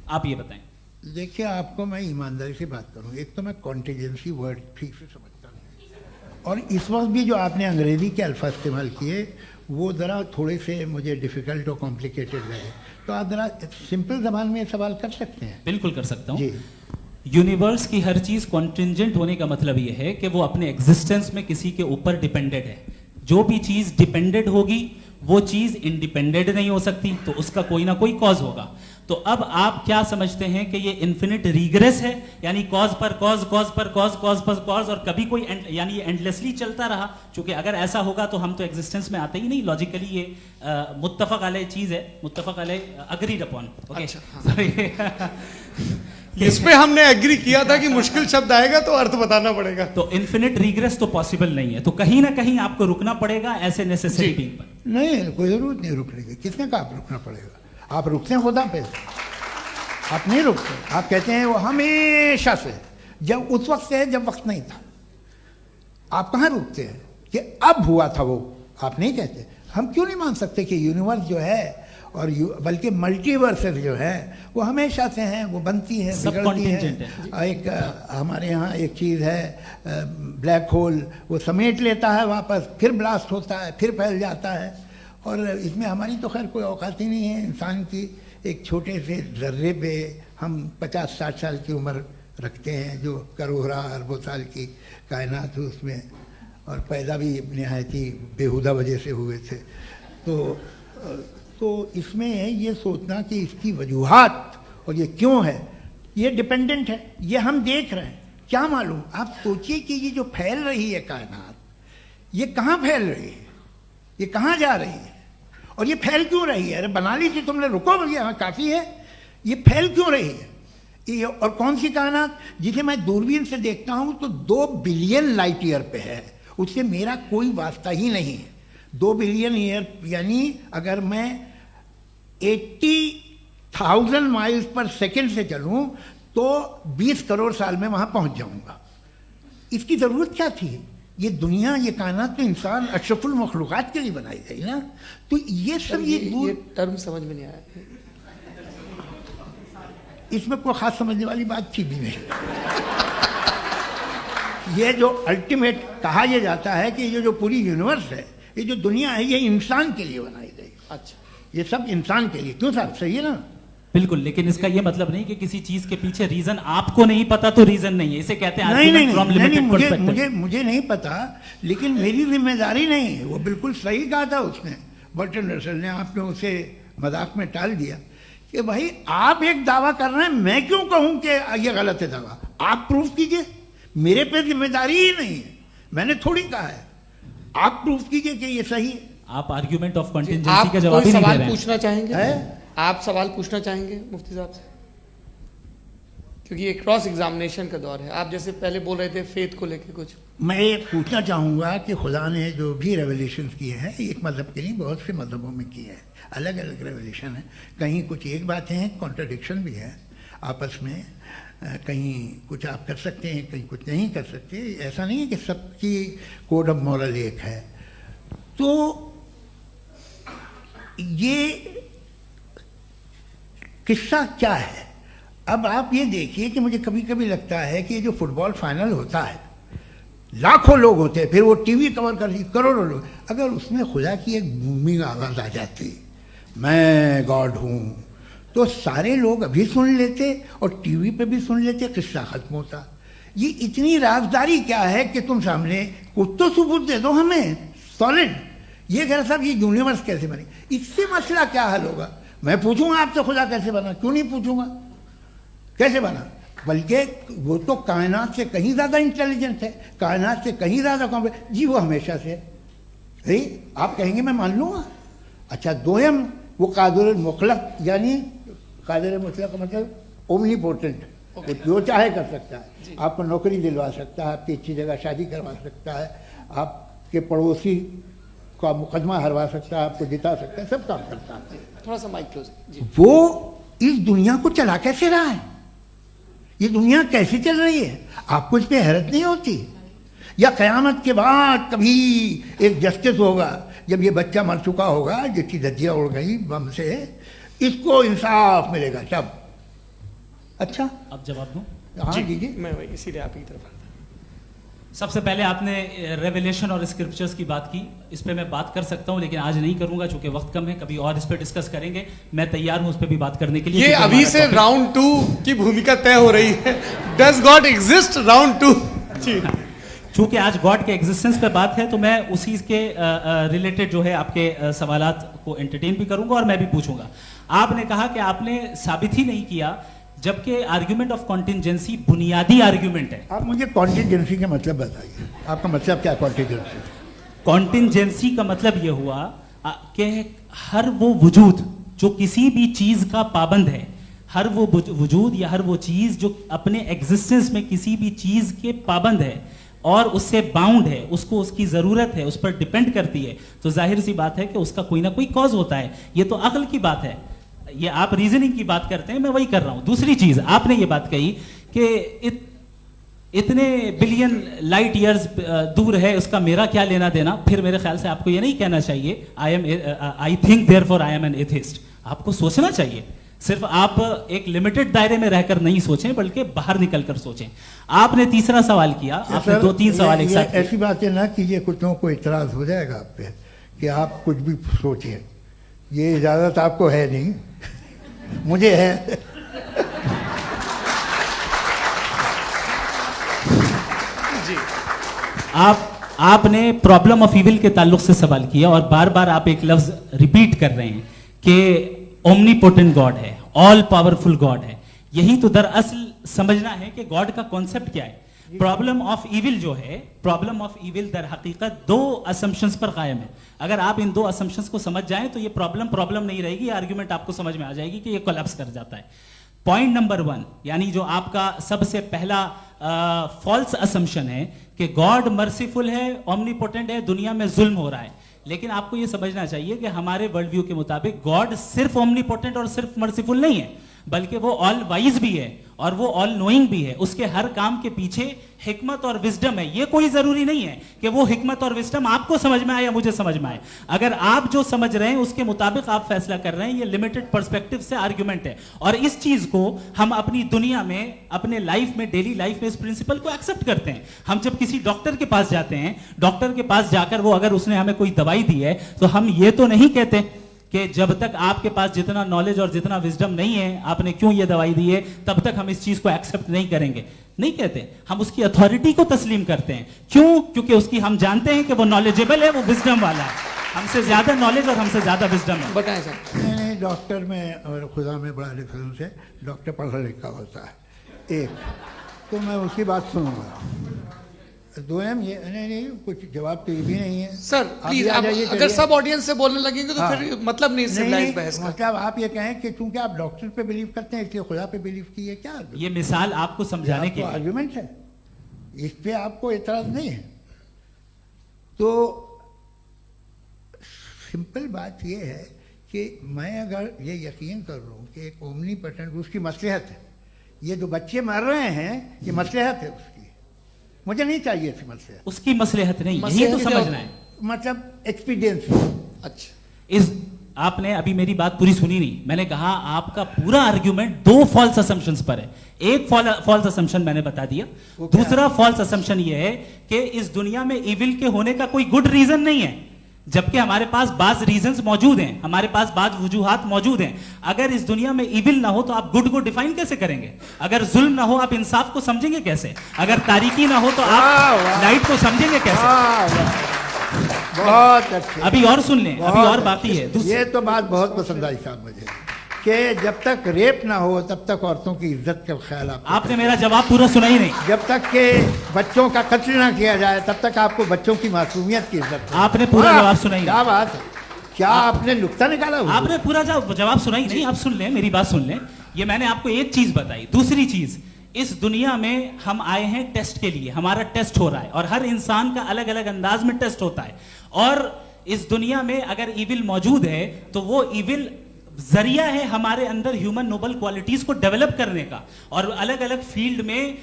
आप ये बताएं। देखिए, आपको मैं ईमानदारी से बात करूं, एक तो मैं कॉन्टिजेंसी वर्ड ठीक से समझता नहीं, और इस वक्त भी जो आपने अंग्रेजी के अल्फाज इस्तेमाल किए वो ज़रा थोड़े से मुझे डिफ़िकल्ट और कॉम्प्लिकेटेड लगे, तो आप ज़रा सिंपल ज़बान में सवाल कर सकते हैं? बिल्कुल कर सकता हूँ जी। यूनिवर्स की हर चीज कॉन्टिंजेंट होने का मतलब यह है कि वो अपने एग्जिस्टेंस में किसी के ऊपर डिपेंडेंट है। जो भी चीज डिपेंडेंट होगी वो चीज इंडिपेंडेंट नहीं हो सकती, तो उसका कोई ना कोई कॉज होगा। तो अब आप क्या समझते हैं कि ये इन्फिनिट रिग्रेस है, यानी कॉज पर कॉज, कॉज पर कॉज, कॉज पर कॉज, और कभी कोई यानी ये एंडलेसली चलता रहा? क्योंकि अगर ऐसा होगा तो हम तो एग्जिस्टेंस में आते ही नहीं। लॉजिकली ये मुत्तफक अलैह चीज है, मुत्तफक अलैह अग्रीड अपॉन। ओके, इस पे हमने एग्री किया था कि मुश्किल शब्द आएगा तो अर्थ बताना पड़ेगा। तो इन्फिनिट रिग्रेस तो पॉसिबल नहीं है, तो कहीं ना कहीं आपको रुकना पड़ेगा ऐसे नेसेसरी बीइंग पर। नहीं, कोई जरूरत नहीं रुकने की। किसने कहा आप रुकना पड़ेगा? आप रुकते हैं खुदा पे, आप नहीं रुकते। आप कहते हैं वो हमेशा से, जब उस वक्त से है जब वक्त नहीं था। आप कहाँ रुकते हैं कि अब हुआ था वो? आप नहीं कहते। हम क्यों नहीं मान सकते कि यूनिवर्स जो है और बल्कि मल्टीवर्सेस जो है वो हमेशा से हैं, वो बनती हैं, बिगड़ती हैं। एक हमारे यहाँ एक चीज़ है ब्लैक होल, वो समेट लेता है वापस, फिर ब्लास्ट होता है, फिर फैल जाता है। और इसमें हमारी तो खैर कोई औकात ही नहीं है इंसान की। एक छोटे से ज़र्रे पे हम 50-60 साल की उम्र रखते हैं, जो करोड़ों अरबों साल की कायनात है उसमें, और पैदा भी नहायत ही बेहुदा वजह से हुए थे। तो इसमें ये सोचना कि इसकी वजूहात और ये क्यों है, ये डिपेंडेंट है, ये हम देख रहे हैं, क्या मालूम। आप सोचिए कि ये जो फैल रही है कायनात, ये कहाँ फैल रही है, ये कहाँ जा रही है, और ये फैल क्यों रही है? अरे बना ली थी तुमने, रुको भैया, हाँ काफ़ी है। ये फैल क्यों रही है? ये और कौन सी कायनात जिसे मैं दूरबीन से देखता हूँ तो 2 बिलियन लाइट ईयर पे है, उससे मेरा कोई वास्ता ही नहीं है। 2 बिलियन ईयर यानी अगर मैं 80,000 माइल्स पर सेकेंड से चलूं तो 20 करोड़ साल में वहां पहुंच जाऊंगा। इसकी जरूरत क्या थी? ये दुनिया, ये कायनात तो इंसान अशरफुल मखलूक़ात के लिए बनाई गई ना। तो ये सब ये टर्म समझ में नहीं आया। इसमें कोई खास समझने वाली बात थी भी नहीं। ये जो अल्टीमेट कहा यह जाता है कि ये जो पूरी यूनिवर्स है, ये जो दुनिया है, ये इंसान के लिए बनाई गई। अच्छा, ये सब इंसान के लिए। क्यों साहब, सही है ना? बिल्कुल, लेकिन इसका ये मतलब नहीं कि किसी चीज के पीछे रीजन आपको नहीं पता तो रीजन नहीं है, इसे कहते हैं नहीं, argument from limited perspective। मुझे नहीं पता, लेकिन मेरी जिम्मेदारी नहीं है। वो बिल्कुल सही कहा था उसने, बर्टन रसल ने। आपने उसे मजाक में टाल दिया कि भाई आप एक दावा कर रहे हैं, मैं क्यों कहूं कि ये गलत है दावा? आप प्रूफ कीजिए, मेरे पे जिम्मेदारी ही नहीं है, मैंने थोड़ी कहा है। आप प्रूफ कीजिए कि ये सही है। आप आर्ग्यूमेंट ऑफ कंटिजेंसी आप का जवाब कोई ही नहीं दे सवाल रहे हैं। पूछना चाहेंगे? है? आप सवाल पूछना चाहेंगे मुफ्ती साहब से? क्योंकि ये क्रॉस एग्जामिनेशन का दौर है। आप जैसे पहले बोल रहे थे फेथ को लेके कुछ। मैं ये पूछना चाहूँगा कि खुदा ने जो भी रेवोल्यूशन किए हैं, एक मज़हब के नहीं, बहुत से मज़हबों में किए हैं। अलग अलग रेवोल्यूशन है, कहीं कुछ एक बातें हैं, कॉन्ट्रडिक्शन भी है आपस में। कहीं कुछ आप कर सकते हैं, कहीं कुछ नहीं कर सकते। ऐसा नहीं है कि सबकी कोड ऑफ मॉरल एक है। तो ये किस्सा क्या है? अब आप ये देखिए कि मुझे कभी कभी लगता है कि ये जो फुटबॉल फाइनल होता है, लाखों लोग होते हैं, फिर वो टीवी कवर कर ली, करोड़ों लोग। अगर उसमें खुदा की एक भूमि आवाज़ आ जाती, मैं गॉड हूँ, तो सारे लोग अभी सुन लेते और टीवी पे भी सुन लेते, किस्सा खत्म होता। ये इतनी राजदारी क्या है कि तुम सामने कुछ तो सबूत दे दो हमें सॉलिड। ये कह साहब ये यूनिवर्स कैसे बनी, इससे मसला क्या हल होगा? मैं पूछूंगा आपसे खुदा कैसे बना? क्यों नहीं पूछूंगा कैसे बना? बल्कि वो तो कायनात से कहीं ज़्यादा इंटेलिजेंट है, कायनात से कहीं ज़्यादा कॉम्प्लेक्स। जी वो हमेशा से है। आप कहेंगे मैं मान लूँगा। अच्छा, दोयम वो कादिर मुतलक, यानी कादिर मुतलक का मतलब ओमनीपोटेंट, वो जो चाहे कर सकता है। आपको नौकरी दिलवा सकता है, आपकी अच्छी जगह शादी करवा सकता है, आपके पड़ोसी का मुकदमा हरवा सकता है, आपको जिता सकता है, सब काम करता है। थोड़ा सा माइक क्लोज जी। वो इस दुनिया को चला कैसे रहा है? ये दुनिया कैसे चल रही है? आपको इस पर हैरत नहीं होती? या क़यामत के बाद कभी एक जस्टिस होगा, जब ये बच्चा मर चुका होगा जिसकी धज्जियाँ उड़ गई बम से, इसको इंसाफ मिलेगा तब? अच्छा, अब जवाब दूं? हाँ दीजिए। मैं वही इसीलिए आप ही की तरफ आता। सबसे पहले आपने रेवलेशन और स्क्रिप्चर्स की बात की, इस पे मैं बात कर सकता हूं, लेकिन आज नहीं करूंगा चूंकि वक्त कम है। कभी और इस पे डिस्कस करेंगे, मैं तैयार हूं उस पे भी बात करने के लिए। ये अभी से राउंड 2 की भूमिका तय हो रही है। Does God exist round 2? चूंकि आज गॉड के एग्जिस्टेंस पे बात है, तो मैं उसी के रिलेटेड जो है आपके सवालात को एंटरटेन भी करूंगा और मैं भी पूछूंगा। आपने कहा कि आपने साबित ही नहीं किया, जबकि आर्ग्यूमेंट ऑफ कॉन्टिजेंसी बुनियादी आर्ग्यूमेंट है। आप मुझे कॉन्टिजेंसी का मतलब बताइए, आपका मतलब क्या? कॉन्टिजेंसी कॉन्टिजेंसी का मतलब यह हुआ कि हर वो वजूद जो किसी भी चीज का पाबंद है, हर वो वजूद या हर वो चीज जो अपने एग्जिस्टेंस में किसी भी चीज के पाबंद है और उससे बाउंड है, उसको उसकी जरूरत है, उस पर डिपेंड करती है, तो जाहिर सी बात है कि उसका कोई ना कोई कॉज होता है। ये तो अक्ल की बात है। ये आप रीजनिंग की बात करते हैं, मैं वही कर रहा हूं। दूसरी चीज आपने ये बात कही कि इतने बिलियन लाइट ईयर्स दूर है, उसका मेरा क्या लेना देना। फिर मेरे ख्याल से आपको ये नहीं कहना चाहिए I think therefore I am an atheist. आपको सोचना चाहिए, सिर्फ आप एक लिमिटेड दायरे में रहकर नहीं सोचें, बल्कि बाहर निकलकर सोचें। आपने तीसरा सवाल किया, आपने 2-3 सवाल एक साथ। ऐसी बातें ना कीजिए, कुछ लोगों को इतराज हो जाएगा आप पे कि आप कुछ भी सोचिए। ये इजाजत आपको है नहीं, मुझे है। जी, आपने प्रॉब्लम ऑफ इविल के ताल्लुक से सवाल किया और बार बार आप एक लफ्ज रिपीट कर रहे हैं कि ओमनीपोटेंट गॉड है, ऑल पावरफुल गॉड है। यही तो दरअसल समझना है कि गॉड का कॉन्सेप्ट क्या है। प्रॉब्लम ऑफ इविल जो है, प्रॉब्लम ऑफ इविल दर हकीकत 2 असम्पशंस पर कायम है। अगर आप इन 2 असम्पशंस को समझ जाएं तो ये प्रॉब्लम नहीं रहेगी, आर्ग्यूमेंट आपको समझ में आ जाएगी कि ये कोलैप्स कर जाता है। पॉइंट नंबर 1, यानी जो आपका सबसे पहला फॉल्स असम्पशन है कि गॉड मर्सीफुल है, ओमनीपोटेंट है, दुनिया में जुल्म हो रहा है। लेकिन आपको यह समझना चाहिए कि हमारे वर्ल्ड व्यू के मुताबिक गॉड सिर्फ ओमनीपोटेंट और सिर्फ मर्सीफुल नहीं है। बल्कि वो ऑल वाइज भी है और वो ऑल नोइंग भी है। उसके हर काम के पीछे हिकमत और विजडम है। ये कोई जरूरी नहीं है कि वो हिकमत और विजडम आपको समझ में आए या मुझे समझ में आए। अगर आप जो समझ रहे हैं उसके मुताबिक आप फैसला कर रहे हैं, ये लिमिटेड पर्सपेक्टिव से आर्ग्यूमेंट है। और इस चीज को हम अपनी दुनिया में, अपने लाइफ में, डेली लाइफ में इस प्रिंसिपल को एक्सेप्ट करते हैं। हम जब किसी डॉक्टर के पास जाते हैं, डॉक्टर के पास जाकर वो अगर उसने हमें कोई दवाई दी है तो हम ये तो नहीं कहते कि जब तक आपके पास जितना नॉलेज और जितना विजडम नहीं है, आपने क्यों ये दवाई दी है, तब तक हम इस चीज को एक्सेप्ट नहीं करेंगे। नहीं कहते, हम उसकी अथॉरिटी को तस्लीम करते हैं। क्यों? क्योंकि उसकी हम जानते हैं कि वो नॉलेजेबल है, वो विजडम वाला है, हमसे ज्यादा नॉलेज और हमसे ज्यादा विजडम है। बताएं सर। नहीं, डॉक्टर में और खुदा में बड़ा डिफरेंस है। डॉक्टर पढ़ा लिखा होता है, एक तो मैं उसकी बात सुनूंगा। दो ये नहीं, कुछ जवाब तो ये भी नहीं है सर। प्लीज, अगर सब ऑडियंस से बोलने लगेंगे तो फिर मतलब नहीं सिविलाइज्ड बहस का। मतलब आप ये कहें कि चूंकि आप डॉक्टर पे बिलीव करते हैं इसलिए खुदा पे बिलीव किए, क्या ये मिसाल आपको समझाने के आर्गुमेंट है, इस पे आपको एतराज नहीं है। तो सिंपल बात ये है कि मैं अगर ये यकीन कर लूँ कि एक ओमनीपोटेंट उसकी मसलहत है, ये जो बच्चे मर रहे हैं ये मसलहत है उसकी, मुझे नहीं चाहिए थी मसलहत। उसकी मसलहत नहीं, यही तो समझना है, मतलब एक्सपीरियंस। अच्छा, इस आपने अभी मेरी बात पूरी सुनी नहीं। मैंने कहा आपका पूरा आर्ग्यूमेंट दो फॉल्स असम्पशंस पर है। एक फॉल्स असम्पशन मैंने बता दिया, दूसरा फॉल्स असम्पशन ये है कि इस दुनिया में इविल के होने का कोई गुड रीजन नहीं है, जबकि हमारे पास बाज रीजंस मौजूद हैं, हमारे पास बाज वजूहात मौजूद हैं। अगर इस दुनिया में इविल ना हो तो आप गुड को डिफाइन कैसे करेंगे? अगर जुल्म ना हो आप इंसाफ को समझेंगे कैसे? अगर तारीकी ना हो तो आप लाइट को समझेंगे कैसे? बहुत अच्छे। अभी और सुन लें, अभी और बाकी है। ये तो बात बहुत पसंद आई साहब मुझे कि जब तक रेप ना हो तब तक औरतों की इज्जत का ख्याल आपने मेरा जवाब पूरा सुना ही नहीं। जब तक के बच्चों का कत्ल ना किया जाए तब तक आपको बच्चों की मासूमियत की इज्जत। आपने पूरा जवाब सुना ही नहीं। क्या बात है, क्या आपने नुक्ता निकाला? आपने पूरा जवाब सुना ही नहीं। आप सुन लें, मेरी बात सुन लें। ये मैंने आपको एक चीज बताई। दूसरी चीज, इस दुनिया में हम आए हैं टेस्ट के लिए, हमारा टेस्ट हो रहा है और हर इंसान का अलग अलग अंदाज में टेस्ट होता है। और इस दुनिया में अगर इविल मौजूद है तो वो इविल जरिया है हमारे अंदर ह्यूमन नोबल क्वालिटीज को डेवलप करने का और अलग अलग फील्ड में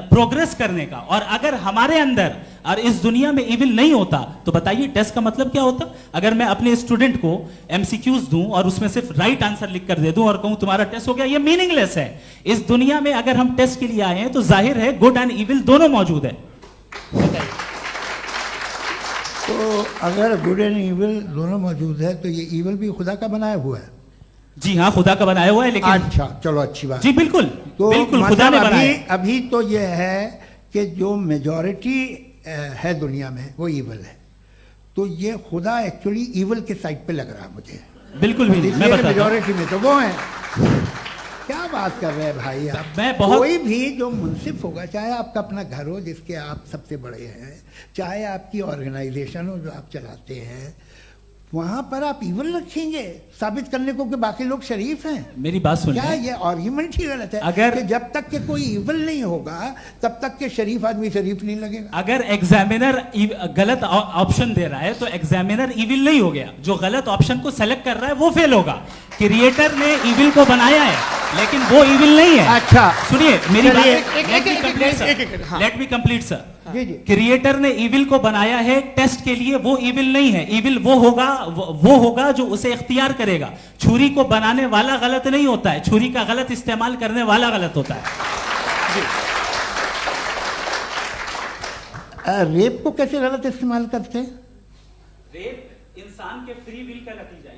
प्रोग्रेस करने का। और अगर हमारे अंदर और इस दुनिया में इविल नहीं होता तो बताइए टेस्ट का मतलब क्या होता? अगर मैं अपने स्टूडेंट को एमसीक्यूज दूं और उसमें सिर्फ राइट आंसर लिख कर दे दूं और कहूं तुम्हारा टेस्ट हो गया, ये मीनिंगलेस है। इस दुनिया में अगर हम टेस्ट के लिए आए हैं तो जाहिर है गुड एंड इविल दोनों मौजूद है। तो अगर गुड एंड इविल दोनों मौजूद है तो ये इविल भी खुदा का बनाया हुआ है? जी हाँ, खुदा का बनाया हुआ है। लेकिन अच्छा, चलो अच्छी बात। जी बिल्कुल, तो बिल्कुल खुदा ने बनाया। अभी तो ये है कि जो मेजॉरिटी है दुनिया में वो इविल है, तो ये खुदा एक्चुअली इविल के साइड पे लग रहा है मुझे। बिल्कुल भी मैं बताता हूं। मेजॉरिटी में तो वो है। क्या बात कर रहे हैं भाई आप? मैं बहुत कोई भी जो मुंसिफ होगा, चाहे आपका अपना घर हो जिसके आप सबसे बड़े हैं, चाहे आपकी ऑर्गेनाइजेशन हो जो आप चलाते हैं, वहां पर आप इविल रखेंगे साबित करने को कि बाकी लोग शरीफ हैं। मेरी बात सुन, क्या ये आर्ग्यूमेंट ही गलत है? अगर कि जब तक के कोई इविल नहीं होगा तब तक के शरीफ आदमी शरीफ नहीं लगेगा। अगर एग्जामिनर गलत ऑप्शन दे रहा है तो एग्जामिनर इविल नहीं हो गया, जो गलत ऑप्शन को सेलेक्ट कर रहा है वो फेल होगा। क्रिएटर ने इविल को बनाया है लेकिन वो इविल नहीं है। अच्छा सुनिए मेरी बात, लेट मी कंप्लीट सर। जी जी। क्रिएटर ने इविल को बनाया है टेस्ट के लिए, वो इविल नहीं है। इविल वो होगा जो उसे इख्तियार करेगा। छुरी को बनाने वाला गलत नहीं होता है, छुरी का गलत इस्तेमाल करने वाला गलत होता है। रेप को कैसे गलत इस्तेमाल करते हैं? रेप इंसान के फ्री विल का नतीजा है।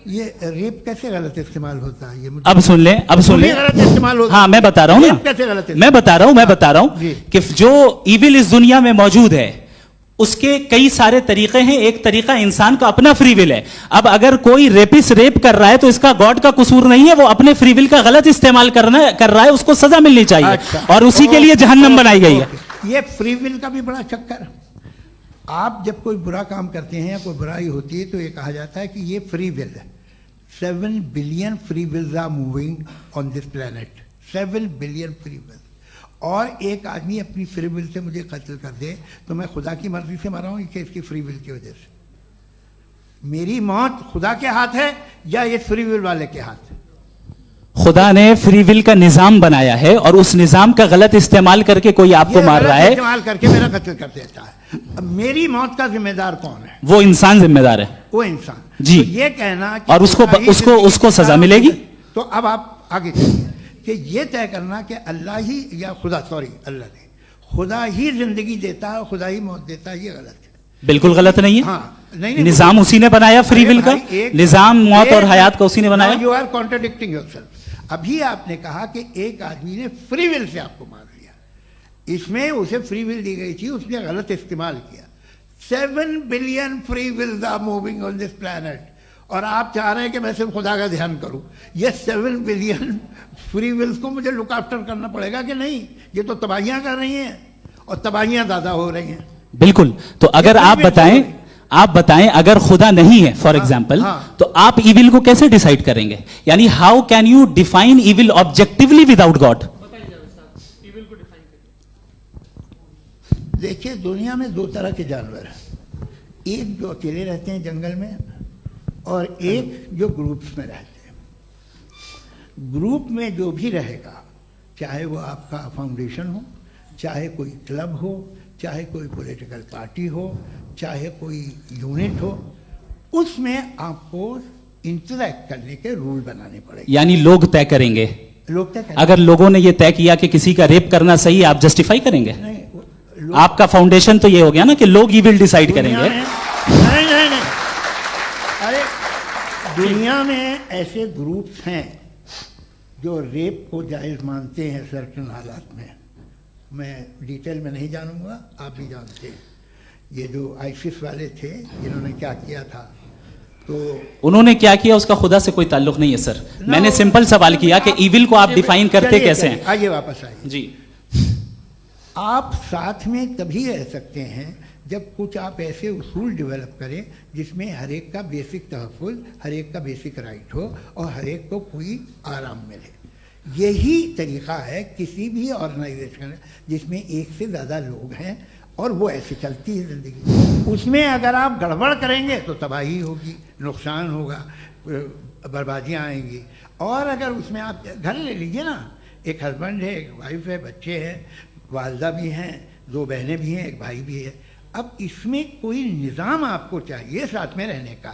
ये रेप कैसे गलत इस्तेमाल होता है? ये मुझे अब सुन लें, अब सुन लें। गलत इस्तेमाल होता है। हाँ मैं बता रहा हूँ ना, कैसे गलत? मैं बता रहा हूँ कि जो इविल इस दुनिया में मौजूद है उसके कई सारे तरीके हैं। एक तरीका इंसान का अपना फ्री विल है। अब अगर कोई रेपिस्ट रेप कर रहा है तो इसका गॉड का कसूर नहीं है, वो अपने फ्री विल का गलत इस्तेमाल कर रहा है, उसको सजा मिलनी चाहिए। अच्छा, और उसी के लिए जहन्नम बनाई गई है। ये फ्री विल का भी बड़ा चक्कर। आप जब कोई बुरा काम करते हैं या कोई बुराई होती है तो ये कहा जाता है कि ये फ्री विल है। 7 billion free wills are moving on this planet. 7 billion free will. और एक आदमी अपनी फ्री विल से मुझे कत्ल कर दे तो मैं खुदा की मर्जी से मरा हूं कि इसकी फ्री विल की वजह से? मेरी मौत खुदा के हाथ है या ये फ्री विल वाले के हाथ? खुदा ने फ्री विल का निजाम बनाया है और उस निजाम का गलत इस्तेमाल करके कोई आपको मार रहा है, इस्तेमाल करके मेरा कत्ल कर देता है। अब मेरी मौत का जिम्मेदार कौन है? वो इंसान जिम्मेदार है वो इंसान। जी। तो ये कहना कि और उसको सजा मिलेगी। तो अब आप आगे चलिए कि ये तय करना कि अल्लाह ही या खुदा, सॉरी अल्लाह नहीं, खुदा ही जिंदगी देता है, खुदा ही मौत देता है, ये गलत है। बिल्कुल गलत नहीं है। हाँ, नहीं, निजाम उसी ने बनाया फ्री विल का, निजाम मौत और हयात का उसी ने बनाया। You are contradicting yourself. अभी आपने कहा कि एक आदमी ने फ्री विल से आपको मार दिया, इसमें उसे फ्री विल दी गई थी, उसने गलत इस्तेमाल किया। 7 billion free wills are moving on this planet, और आप चाह रहे हैं कि मैं सिर्फ खुदा का ध्यान करूं। ये 7 बिलियन फ्री विल्स को मुझे लुक आफ्टर करना पड़ेगा कि नहीं? ये तो तबाहियां कर रही हैं और तबाहियां ज्यादा हो रही हैं। बिल्कुल। तो अगर आप बताएं अगर खुदा नहीं है फॉर एग्जाम्पल, तो आप इविल को कैसे डिसाइड करेंगे? यानी how can you define evil objectively without God? देखिए, दुनिया में 2 तरह के जानवर हैं, एक जो अकेले रहते हैं जंगल में और एक जो ग्रुप्स में रहते हैं। ग्रुप में जो भी रहेगा, चाहे वो आपका फाउंडेशन हो, चाहे कोई क्लब हो, चाहे कोई पॉलिटिकल पार्टी हो, चाहे कोई यूनिट हो, उसमें आपको इंटरैक्ट करने के रूल बनाने पड़ेंगे। यानी लोग तय करेंगे। लोग तय करेंगे। अगर लोगों ने ये तय किया कि किसी का रेप करना सही, आप जस्टिफाई करेंगे? नहीं, आपका फाउंडेशन तो ये हो गया ना कि लोग ही विल डिसाइड करेंगे। नहीं, अरे दुनिया में ऐसे ग्रुप्स हैं जो रेप को जायज मानते हैं सर्टेन हालात में। मैं डिटेल में नहीं जानूंगा, आप भी जानते हैं। ये जो आईसिस वाले थे, इन्होंने क्या किया था, तो उन्होंने क्या किया उसका खुदा से कोई ताल्लुक नहीं है सर। मैंने सिंपल सवाल किया कि इविल को आप डिफाइन करते कैसे हैं? आइए वापस आइए जी। आप साथ में तभी रह सकते हैं जब कुछ आप ऐसे उसूल डेवलप करें जिसमें हर एक का बेसिक तहफ़्फ़ुज़, हर एक का बेसिक राइट हो और हर एक को कोई आराम मिले। यही तरीक़ा है किसी भी ऑर्गेनाइजेशन जिसमें एक से ज़्यादा लोग हैं और वो ऐसे चलती है ज़िंदगी। उसमें अगर आप गड़बड़ करेंगे तो तबाही होगी, नुकसान होगा, बर्बादियाँ आएंगी। और अगर उसमें आप घर ले लीजिए ना, एक हस्बैंड है, एक वाइफ है, बच्चे हैं, वालदा भी हैं, 2 बहनें भी हैं, एक भाई भी है। अब इसमें कोई निज़ाम आपको चाहिए साथ में रहने का,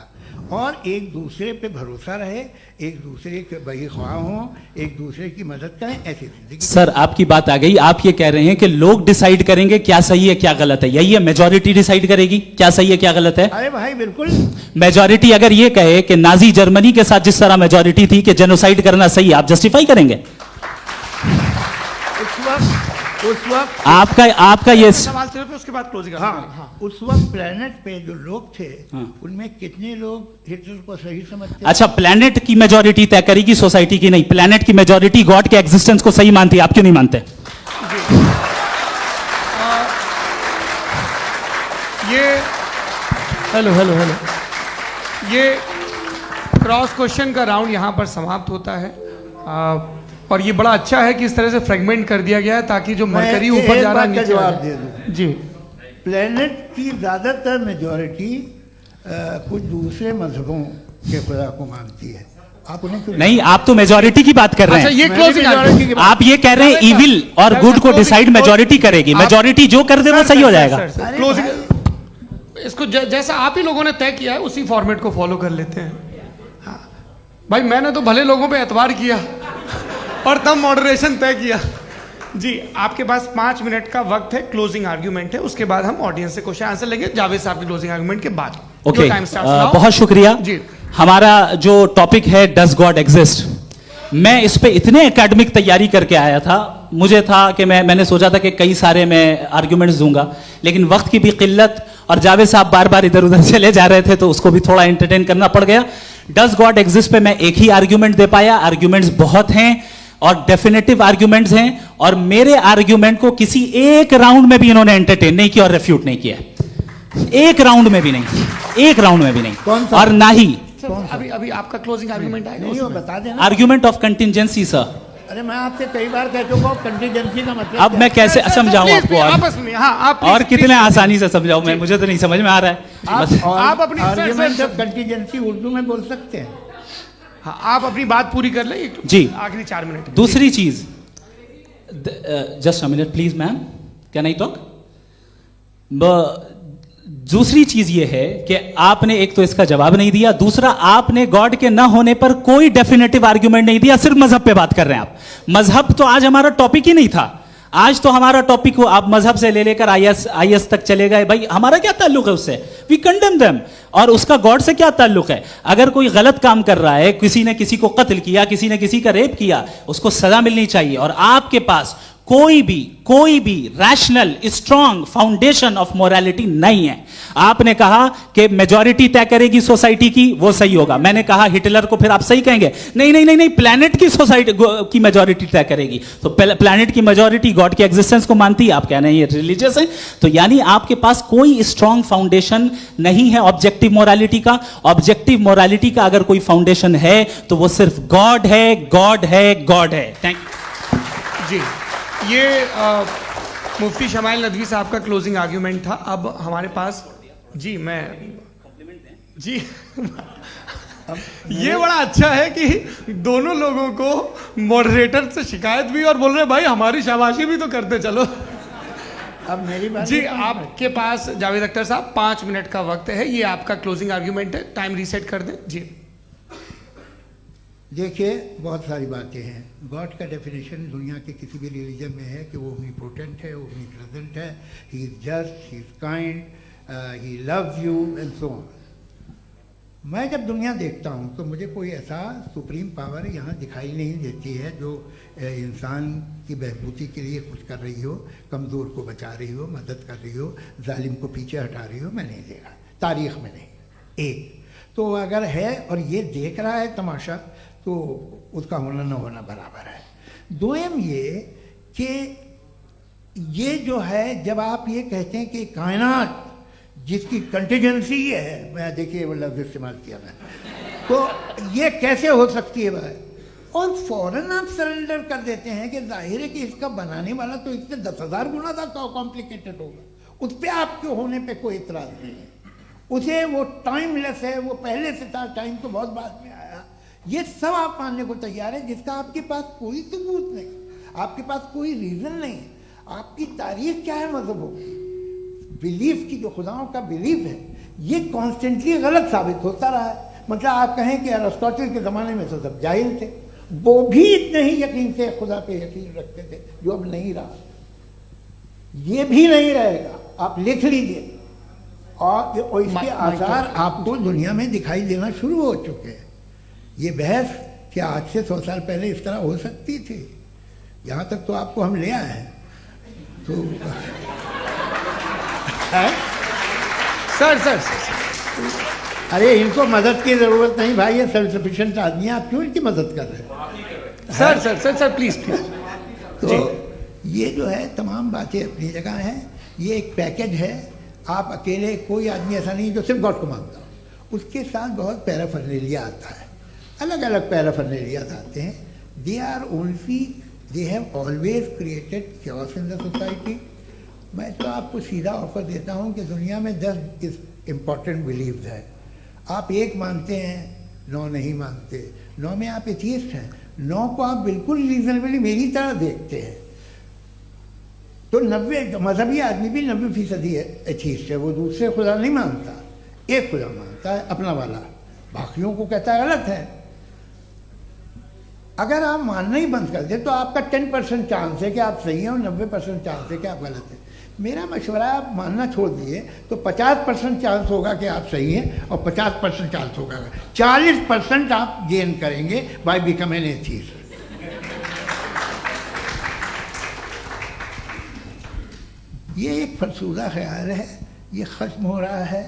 और एक दूसरे पे भरोसा रहे, एक दूसरे के बहीख्वाह हों, एक दूसरे की मदद करें, ऐसी जिंदगी। सर आपकी बात आ गई। आप ये कह रहे हैं कि लोग डिसाइड करेंगे क्या सही है क्या गलत है, यही है? मेजॉरिटी डिसाइड करेगी क्या सही है क्या गलत है? अरे भाई बिल्कुल। मेजॉरिटी अगर ये कहे कि नाजी जर्मनी के साथ जिस तरह मेजॉरिटी थी कि जेनोसाइड करना सही है, आप जस्टिफाई करेंगे? उस वक्त आपका ये सवाल सिर्फ उसके बाद क्लोजिंग। हाँ, उस वक्त प्लेनेट पे जो लोग थे, उनमें कितने लोग हिटलर को सही समझते? अच्छा, प्लेनेट की मेजॉरिटी तय करेगी सोसाइटी की नहीं। प्लेनेट की मेजॉरिटी गॉड के एग्जिस्टेंस को सही मानती है, आप क्यों नहीं मानते? हेलो ये क्रॉस क्वेश्चन का राउंड यहाँ पर समाप्त होता है। और ये बड़ा अच्छा है कि इस तरह से फ्रेगमेंट कर दिया गया है ताकि जो मरकरी ऊपर जा रहा है नीचे जवाब दे दूं जी। प्लेनेट की ज़्यादातर मेजॉरिटी कुछ दूसरे मजहबों के खुदा को मानती है। आप उन्हें क्यों नहीं? आप तो मेजॉरिटी की बात कर रहे हैं। अच्छा, ये क्लोजिंग आप ये कह रहे हैं इविल और गुड को डिसाइड मेजॉरिटी करेगी। मेजॉरिटी जो कर दे वो सही हो जाएगा। क्लोजिंग इसको जैसा आप ही लोगों ने तय किया है उसी फॉर्मेट को फॉलो कर लेते हैं। भाई मैंने तो भले लोगों पे एतबार किया और तब मॉडरेशन तय किया। जी, आपके पास 5 मिनट का वक्त है, क्लोजिंग आर्ग्यूमेंट है, उसके बाद हम ऑडियंस से क्वेश्चन आंसर लेंगे जावेद साहब की क्लोजिंग आर्ग्यूमेंट के बाद। ओके, बहुत शुक्रिया जी। हमारा जो टॉपिक है डज गॉड एग्जिस्ट, मैं इस पे इतने एकेडमिक तैयारी करके आया था। मुझे था कि मैंने सोचा था कि कई सारे मैं आर्ग्यूमेंट्स दूंगा, लेकिन वक्त की भी किल्लत और जावेद साहब बार बार इधर उधर चले जा रहे थे तो उसको भी थोड़ा एंटरटेन करना पड़ गया। डज गॉड एग्जिस्ट पे मैं एक ही आर्ग्यूमेंट दे पाया। आर्ग्यूमेंट्स बहुत हैं और डेफिनेटिव आर्ग्यूमेंट्स हैं, और मेरे आर्ग्यूमेंट को किसी एक राउंड में भी इन्होंने एंटरटेन नहीं किया और रेफ्यूट नहीं किया। एक राउंड में भी नहीं, एक राउंड में भी नहीं। और ना ही अभी आपका क्लोजिंग आर्ग्यूमेंट आएगा, नहीं, वो बता देना। Argument of contingency sir. अरे मैं आपसे कई बार कह चुका हूं कंटिजेंसी का मतलब अब मैं कैसे समझाऊं आपको? आपस में हाँ, आप और कितने आसानी से समझाऊं मैं? मुझे तो नहीं समझ में आ रहा है। आप अपनी आर्ग्यूमेंट ऑफ कंटिजेंसी उर्दू में बोल सकते हैं। हाँ, आप अपनी बात पूरी कर लें जी, आखिरी 4 मिनट। दूसरी चीज, just a minute please ma'am, can I talk? दूसरी चीज ये है कि आपने एक तो इसका जवाब नहीं दिया, दूसरा आपने गॉड के ना होने पर कोई डेफिनेटिव आर्ग्यूमेंट नहीं दिया, सिर्फ मजहब पे बात कर रहे हैं आप। मजहब तो आज हमारा टॉपिक ही नहीं था, आज तो हमारा टॉपिक हो, आप मजहब से ले लेकर आईएस तक चले गए। भाई हमारा क्या ताल्लुक है उससे? We condemn them. और उसका गॉड से क्या ताल्लुक है? अगर कोई गलत काम कर रहा है, किसी ने किसी को कत्ल किया, किसी ने किसी का रेप किया, उसको सजा मिलनी चाहिए। और आपके पास कोई भी rational strong foundation of morality नहीं है। आपने कहा कि मेजॉरिटी तय करेगी सोसाइटी की, वो सही होगा। मैंने कहा हिटलर को फिर आप सही कहेंगे, नहीं, प्लैनेट की सोसाइटी की मेजॉरिटी तय करेगी। तो प्लैनेट की मेजॉरिटी गॉड के एग्जिस्टेंस को मानती है, आप कह रहे हैं ये रिलीजियस है। तो यानी आपके पास कोई स्ट्रॉन्ग फाउंडेशन नहीं है ऑब्जेक्टिव मोरालिटी का। ऑब्जेक्टिव मोरालिटी का अगर कोई फाउंडेशन है तो वो सिर्फ गॉड है, गॉड है, गॉड है। थैंक यू जी। ये मुफ्ती शमाइल नदवी साहब का क्लोजिंग आर्ग्यूमेंट था। अब हमारे पास जी ये बड़ा अच्छा है कि दोनों लोगों को मॉडरेटर से शिकायत भी और बोल रहे भाई हमारी शाबाशी भी तो करते चलो। अब मेरी बात जी, आपके पास जावेद अख्तर साहब 5 मिनट का वक्त है, ये आपका क्लोजिंग आर्ग्यूमेंट है, टाइम रीसेट कर दें जी। देखिए, बहुत सारी बातें हैं। गॉड का डेफिनेशन दुनिया के किसी भी रिलीजन में है कि वो ओमनीपोटेंट है, ओमनीप्रेजेंट है, he is just, he is kind, he loves you and so on. मैं जब दुनिया देखता हूँ तो मुझे कोई ऐसा सुप्रीम पावर यहाँ दिखाई नहीं देती है जो इंसान की बहबूदी के लिए कुछ कर रही हो, कमज़ोर को बचा रही हो, मदद कर रही हो, जालिम को पीछे हटा रही हो। मैं नहीं देखा, तारीख़ में नहीं। एक तो अगर है और ये देख रहा है तमाशा, तो उसका होना न होना बराबर है। दोयम ये कि ये जो है, जब आप ये कहते हैं कि कायनात जिसकी कंटिजेंसी ये है, मैं देखिए वो लफ्ज़ इस्तेमाल किया मैं, तो ये कैसे हो सकती है भाई? और फौरन आप सरेंडर कर देते हैं कि जाहिर है कि इसका बनाने वाला तो इससे 10,000 गुना था कॉम्प्लिकेटेड होगा। उस पर आपके होने पे कोई इतराज़ नहीं है। उसे वो टाइमलेस है, वो पहले से था, टाइम तो बहुत बाद में आया। ये सब आप मानने को तैयार है जिसका आपके पास कोई सबूत नहीं, आपके पास कोई रीज़न नहीं है। आपकी तारीख क्या है मजहब होगी? बिलीफ की, जो खुदाओं का बिलीफ है, ये कॉन्स्टेंटली गलत साबित होता रहा है। मतलब आप कहें कि अरिस्टोटल के ज़माने में तो सब जाहिल थे, वो भी इतने ही यकीन से खुदा पे यकीन रखते थे, जो अब नहीं रहा। ये भी नहीं रहेगा, आप लिख लीजिए। और इसके आसार आपको दुनिया में दिखाई देना शुरू हो चुके हैं। ये बहस क्या आज से 100 साल पहले इस तरह हो सकती थी? यहाँ तक तो आपको हम ले आए हैं। तो सर अरे इनको मदद की ज़रूरत नहीं भाई, ये सेल्फ सफिशिएंट आदमी है, आप क्यों इनकी मदद कर रहे हैं? Sir please. तो ये जो है तमाम बातें अपनी जगह हैं। ये एक पैकेज है। आप अकेले, कोई आदमी ऐसा नहीं जो सिर्फ गॉड को मानता हो। उसके साथ बहुत पैराफर्नेलिया आता है, अलग अलग पैराफर्नेलिया आते हैं। They have always created chaos in the society. मैं तो आपको सीधा ऑफर देता हूँ कि दुनिया में 10 इम्पॉर्टेंट बिलीव्स हैं। आप एक मानते हैं, 9 नहीं मानते, 9 में आप एथियस्ट हैं, 9 को आप बिल्कुल रीजनेबली मेरी तरह देखते हैं। तो 90 मजहबी आदमी भी 90% एथियस्ट है, वो दूसरे खुदा नहीं मानता, एक खुदा मानता है अपना वाला, बाकियों को कहता है गलत है। अगर आप मानना ही बंद कर दें तो आपका 10% चांस है कि आप सही हैं और 90% चांस है कि आप गलत हैं। मेरा मशवरा है, आप मानना छोड़ दिए तो 50% चांस होगा कि आप सही हैं और 50% चांस होगा, 40% आप गेन करेंगे बाय बिकमिंग एन एथियस्ट। ये एक फरसूदा ख्याल है, ये ख़त्म हो रहा है।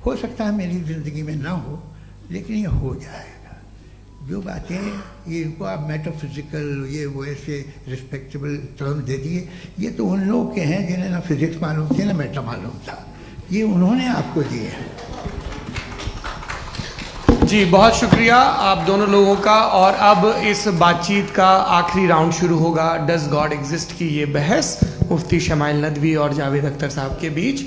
हो सकता है मेरी ज़िंदगी में ना हो, लेकिन ये हो जाएगा। जो बातें ये इनको आप मेटाफिजिकल, ये वो ऐसे रिस्पेक्टेबल टर्म दे दिए, ये तो उन लोग के हैं जिन्हें ना फिजिक्स मालूम थी ना मेटा मालूम था, ये उन्होंने आपको दिए हैं। जी बहुत शुक्रिया आप दोनों लोगों का। और अब इस बातचीत का आखिरी राउंड शुरू होगा, डज गॉड एग्जिस्ट की ये बहस मुफ्ती शमाइल नदवी और जावेद अख्तर साहब के बीच।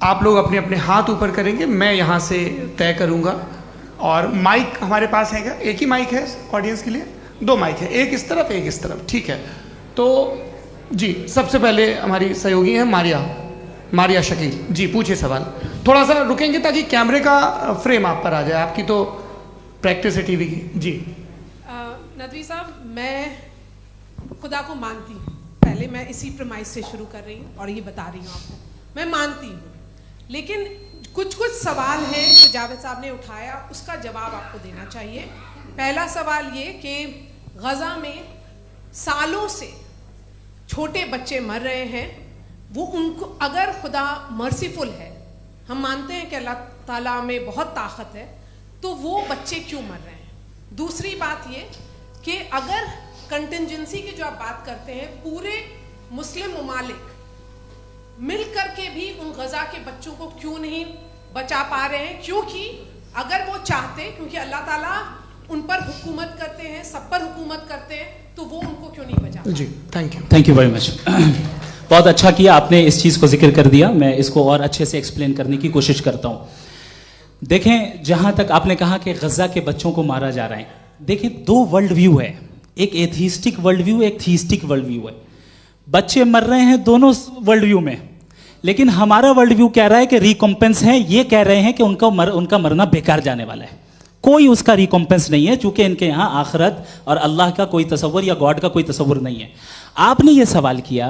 आप लोग अपने अपने हाथ ऊपर करेंगे, मैं यहाँ से तय करूँगा और माइक हमारे पास है क्या? एक ही माइक है ऑडियंस के लिए? 2 माइक है, एक इस तरफ एक इस तरफ, ठीक है। तो जी सबसे पहले हमारी सहयोगी है मारिया शकील जी, पूछिए सवाल। थोड़ा सा रुकेंगे ताकि कैमरे का फ्रेम आप पर आ जाए, आपकी तो प्रैक्टिस है टीवी की। जी नदवी साहब, मैं खुदा को मानती हूँ, पहले मैं इसी प्रमाइस से शुरू कर रही हूँ और ये बता रही हूँ आपको, मैं मानती हूँ, लेकिन कुछ सवाल हैं जो जावेद साहब ने उठाया, उसका जवाब आपको देना चाहिए। पहला सवाल ये कि गज़ा में सालों से छोटे बच्चे मर रहे हैं, वो उनको अगर खुदा मर्सीफुल है, हम मानते हैं कि अल्लाह ताला में बहुत ताकत है, तो वो बच्चे क्यों मर रहे हैं? दूसरी बात ये कि अगर कंटिजेंसी की जो आप बात करते हैं, पूरे मुस्लिम ममालिक मिल करके भी उन गज़ा के बच्चों को क्यों नहीं बचा पा रहे हैं? क्योंकि अगर वो चाहते, क्योंकि अल्लाह ताला उन पर हुकूमत करते हैं, सब पर हुकूमत करते हैं, तो वो उनको क्यों नहीं बचा? जी थैंक यू वेरी मच। बहुत अच्छा किया आपने इस चीज़ को जिक्र कर दिया, मैं इसको और अच्छे से एक्सप्लेन करने की कोशिश करता हूँ। देखें, जहाँ तक आपने कहा कि गज़ा के बच्चों को मारा जा रहा है, देखिए 2 वर्ल्ड व्यू है, एक एथीस्टिक वर्ल्ड व्यू, एक थीस्टिक वर्ल्ड व्यू है। बच्चे मर रहे हैं दोनों वर्ल्ड व्यू में, लेकिन हमारा वर्ल्ड व्यू कह रहा है कि रिकॉम्पेंस है, ये कह रहे हैं कि उनका मरना बेकार जाने वाला है, कोई उसका रिकॉम्पेंस नहीं है, चूंकि इनके यहाँ आखिरत और अल्लाह का कोई तसव्वुर या गॉड का कोई तसव्वुर नहीं है। आपने ये सवाल किया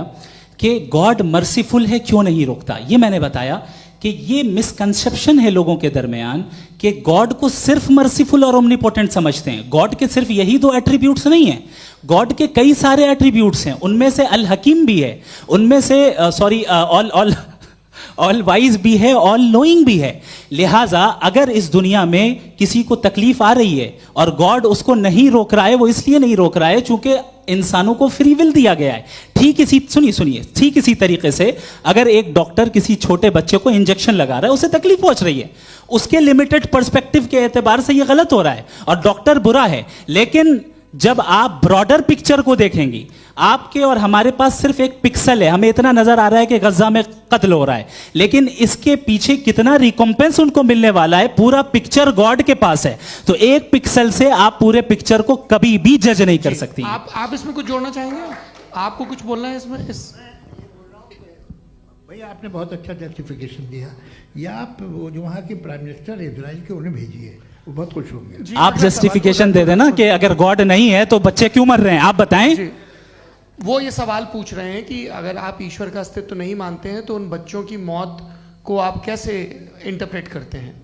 कि गॉड मर्सीफुल है, क्यों नहीं रोकता? ये मैंने बताया कि ये मिसकंसेप्शन है लोगों के दरमियान कि गॉड को सिर्फ मर्सीफुल और ओमनीपोटेंट समझते हैं। गॉड के सिर्फ यही 2 एट्रीब्यूट्स नहीं हैं, गॉड के कई सारे एट्रीब्यूट्स हैं, उनमें से अल हकीम भी है, उनमें से ऑल वाइज भी है, ऑल नोइंग भी है। लिहाजा अगर इस दुनिया में किसी को तकलीफ आ रही है और गॉड उसको नहीं रोक रहा है, वो इसलिए नहीं रोक रहा है चूंकि इंसानों को फ्री विल दिया गया है। ठीक इसी तरीके से अगर एक डॉक्टर किसी छोटे बच्चे को इंजेक्शन लगा रहा है, उसे तकलीफ पहुंच रही है, उसके लिमिटेड पर्सपेक्टिव के एतबार से यह गलत हो रहा है और डॉक्टर बुरा है। लेकिन जब आप ब्रॉडर पिक्चर को देखेंगी, आपके और हमारे पास सिर्फ एक पिक्सल है, हमें इतना नजर आ रहा है कि गजा में कत्ल हो रहा है, लेकिन इसके पीछे कितना रिकॉम्पेंस उनको मिलने वाला है, पूरा पिक्चर गॉड के पास है। तो एक पिक्सल से आप पूरे पिक्चर को कभी भी जज नहीं कर सकती। आप इसमें कुछ जोड़ना चाहेंगे? आपको कुछ बोलना है इसमें? भैया आपने बहुत अच्छा जस्टिफिकेशन दिया, या आप वो जो वहाँ के प्राइम मिनिस्टर इजराइल के उन्हें भेजिए, वो बहुत खुश होंगे। आप जस्टिफिकेशन दे देना कि अगर गॉड नहीं है तो बच्चे क्यों मर रहे हैं, आप बताएं। वो ये सवाल पूछ रहे हैं कि अगर आप ईश्वर का अस्तित्व नहीं मानते हैं तो उन बच्चों की मौत को आप कैसे इंटरप्रेट करते हैं?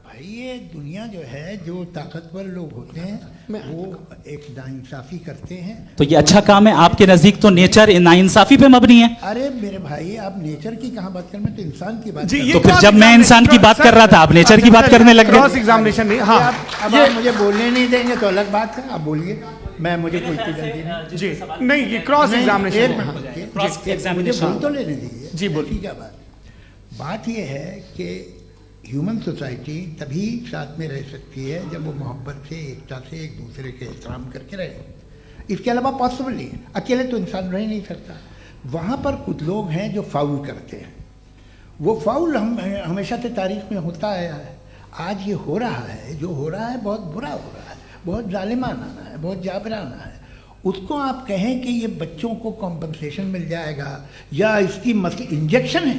भाई ये दुनिया जो है, जो ताकतवर लोग होते हैं वो एक नाइंसाफी करते हैं। तो ये अच्छा काम है आपके नजदीक, तो नेचर नाइंसाफी पे मबनी है। अरे मेरे भाई, आप नेचर की कहाँ बात कर रहे हैं, तो इंसान की बात। तो फिर जब मैं इंसान की बात कर रहा था, आप नेचर की बात करने लग गए। क्रॉस एग्जामिनेशन नहीं। हाँ, अब आप मुझे बोलने नहीं देंगे तो अलग बात है, आप बोलिए, मैं मुझे कोई चीज जी नहीं, ये क्रॉस एग्जामिनेशन बोल तो लेने दीजिए जी। बोलिए क्या बात ये है कि ह्यूमन सोसाइटी तभी साथ में रह सकती है जब वो मोहब्बत से, एकता से, एक दूसरे के एहतराम करके रहे। इसके अलावा पॉसिबल नहीं है, अकेले तो इंसान रह नहीं सकता। वहाँ पर कुछ लोग हैं जो फाउल करते हैं, वो फाउल हमेशा से तारीख में होता आया है। आज ये हो रहा है, जो हो रहा है बहुत बुरा हो रहा है, बहुत जालिमाना है, बहुत जाबराना है। उसको आप कहें कि ये बच्चों को कॉम्पनसेशन मिल जाएगा या इसकी इंजेक्शन है,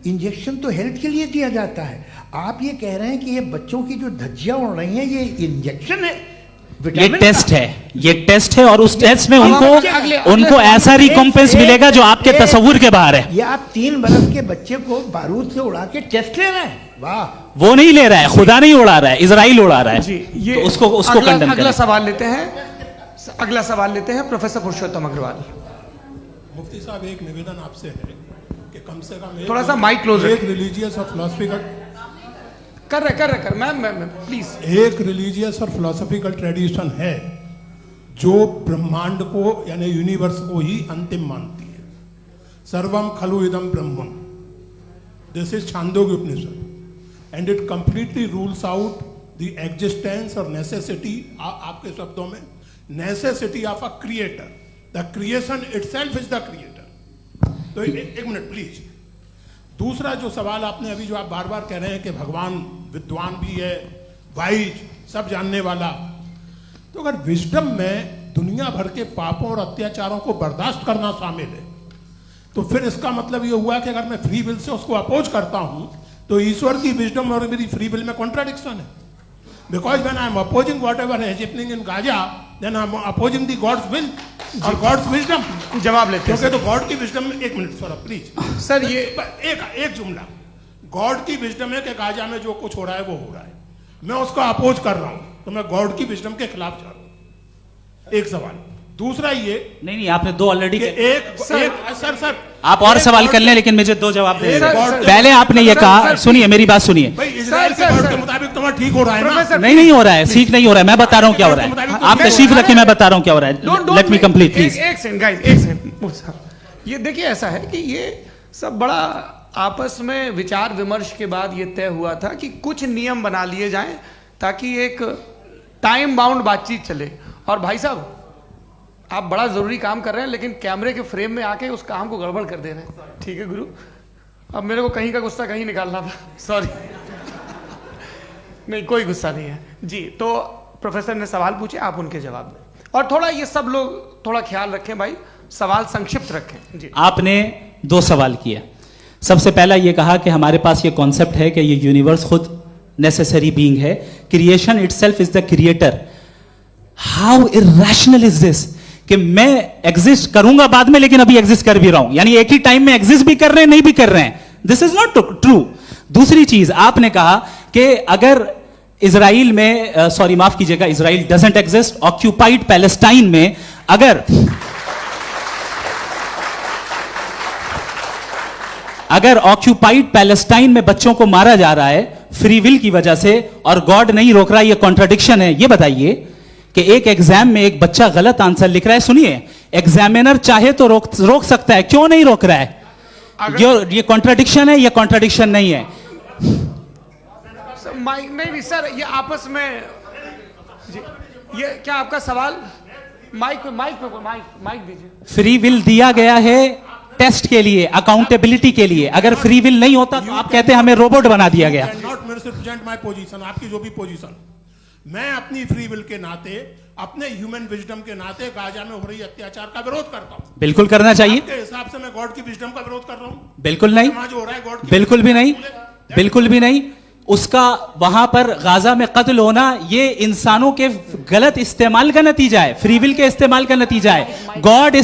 इंजेक्शन तो हेल्थ के लिए दिया जाता है। आप ये कह रहे हैं कि ये बच्चों की जो धज्जियां उड़ रही हैं ये इंजेक्शन है, ये टेस्ट है, ये टेस्ट है, और उस टेस्ट में उनको ऐसा रिकॉम्पेंस मिलेगा जो आपके तसव्वुर के बाहर है। ये आप 3 बरस के बच्चे को बारूद से उड़ा के टेस्ट ले रहे हैं। वाह, वो नहीं ले रहा है, खुदा नहीं उड़ा रहा है, इजराइल उड़ा रहा है जी। ये तो उसको कंडेम अगला सवाल लेते हैं प्रोफेसर पुरुषोत्तम अग्रवाल। मुफ्ती साहब, एक निवेदन आपसे है कि कम से कम थोड़ा सा माइक क्लोज एक रिलीजियस और फिलॉसफिकल कर मैम प्लीज। एक रिलीजियस और फिलोसॉफिकल ट्रेडिशन है जो ब्रह्मांड को यानी यूनिवर्स को ही अंतिम मानती है। सर्वम खलु इदम ब्रह्मम, this is Chandogya Upanishad, and it completely rules out the existence और नेसेसिटी, आपके शब्दों में necessity of a creator. The creation itself is the creator. तो एक मिनट प्लीज। दूसरा जो सवाल आपने अभी, जो आप बार बार कह रहे हैं कि भगवान विद्वान भी है वाइज, सब जानने वाला। तो अगर विजडम में दुनिया भर के पापों और अत्याचारों को बर्दाश्त करना शामिल है, तो फिर इसका मतलब ये हुआ कि अगर मैं फ्री विल से उसको अपोज करता हूं तो ईश्वर की विजडम और मेरी फ्री विल में कॉन्ट्राडिक्शन है। Because when I am opposing whatever is happening in Gaza, then I am opposing the God's will और गॉड्स विजडम। जवाब लेते हैं क्योंकि तो गॉड की विजडम में, एक मिनट सर प्लीज सर, ये एक जुमला, गॉड की विजडम है कि गाजा में जो कुछ हो रहा है वो हो रहा है, मैं उसका अपोज कर रहा हूं, तो मैं गॉड की विजडम के खिलाफ जा रहा हूं। एक सवाल। दूसरा ये, नहीं आपने दो ऑलरेडी। सर आप और सवाल कर लें, लेकिन मुझे दो जवाब दे। सर, पहले आपने ये कहा, सुनिए मेरी बात सुनिए। भाई इजराइल के गॉड के मुताबिक तुम्हारा ठीक हो रहा है ना? नहीं हो रहा है, ठीक नहीं हो रहा है। मैं बता रहा हूँ क्या हो रहा है, आप तशरीफ रखिए, मैं बता रहा हूँ क्या हो रहा है। Let me complete please. एक सेकंड गाइस, एक सेकंड। ये देखिए, ऐसा है कि ये सब बड़ा आपस में विचार विमर्श के बाद ये तय हुआ था कि कुछ नियम बना लिए जाएं ताकि एक टाइम बाउंड बातचीत चले। और भाई साहब, आप बड़ा जरूरी काम कर रहे हैं, लेकिन कैमरे के फ्रेम में आके उस काम को गड़बड़ कर दे रहे हैं। ठीक है गुरु, अब मेरे को कहीं का गुस्सा कहीं निकालना था, सॉरी। नहीं, कोई गुस्सा नहीं है जी। तो प्रोफेसर ने सवाल पूछे, आप उनके जवाब दें, और थोड़ा ये सब लोग थोड़ा ख्याल रखें भाई, सवाल संक्षिप्त रखें जी। आपने दो सवाल किया। सबसे पहला ये कहा कि हमारे पास ये कॉन्सेप्ट है कि ये यूनिवर्स खुद नेसेसरी बीइंग है, creation itself is the creator. How irrational is this कि मैं एग्जिस्ट करूंगा बाद में, लेकिन अभी एग्जिस्ट कर भी रहा हूं, यानी एक ही टाइम में एग्जिस्ट भी कर रहे हैं, नहीं भी कर रहे हैं। This is not true. दूसरी चीज, आपने कहा कि अगर इजराइल में, सॉरी माफ कीजिएगा, Israel doesn't exist, occupied Palestine में अगर ऑक्यूपाइड पैलेस्टाइन में बच्चों को मारा जा रहा है फ्री विल की वजह से और गॉड नहीं रोक रहा, ये कॉन्ट्राडिक्शन है। ये बताइए कि एक एग्जाम में एक बच्चा गलत आंसर लिख रहा है, सुनिए, एग्जामिनर चाहे तो रोक सकता है, क्यों नहीं रोक रहा है? ये कॉन्ट्राडिक्शन है, ये कॉन्ट्राडिक्शन नहीं है। माइक नहीं सर, ये आपस में जी, ये क्या आपका सवाल? माइक दीजिए। फ्री विल दिया गया है टेस्ट के लिए, अकाउंटेबिलिटी के लिए। अगर फ्री विल नहीं होता तो आप कहते हैं हमें रोबोट बना दिया गया। नॉट मिसरिप्रेजेंट माय पोजीशन, आपकी जो भी पोजीशन, मैं अपनी फ्री विल के नाते, अपने ह्यूमन विजडम के नाते गाजा में हो रही अत्याचार का विरोध करता हूं। बिल्कुल करना चाहिए। आपके हिसाब से मैं गॉड की विजडम का विरोध कर रहा हूं? बिल्कुल नहीं, जो हो रहा है गॉड की, बिल्कुल भी नहीं, बिल्कुल भी नहीं। उसका वहां पर गाजा में कत्ल होना ये इंसानों के गलत इस्तेमाल का नतीजा है, फ्री विल के इस्तेमाल का नतीजा है। गॉड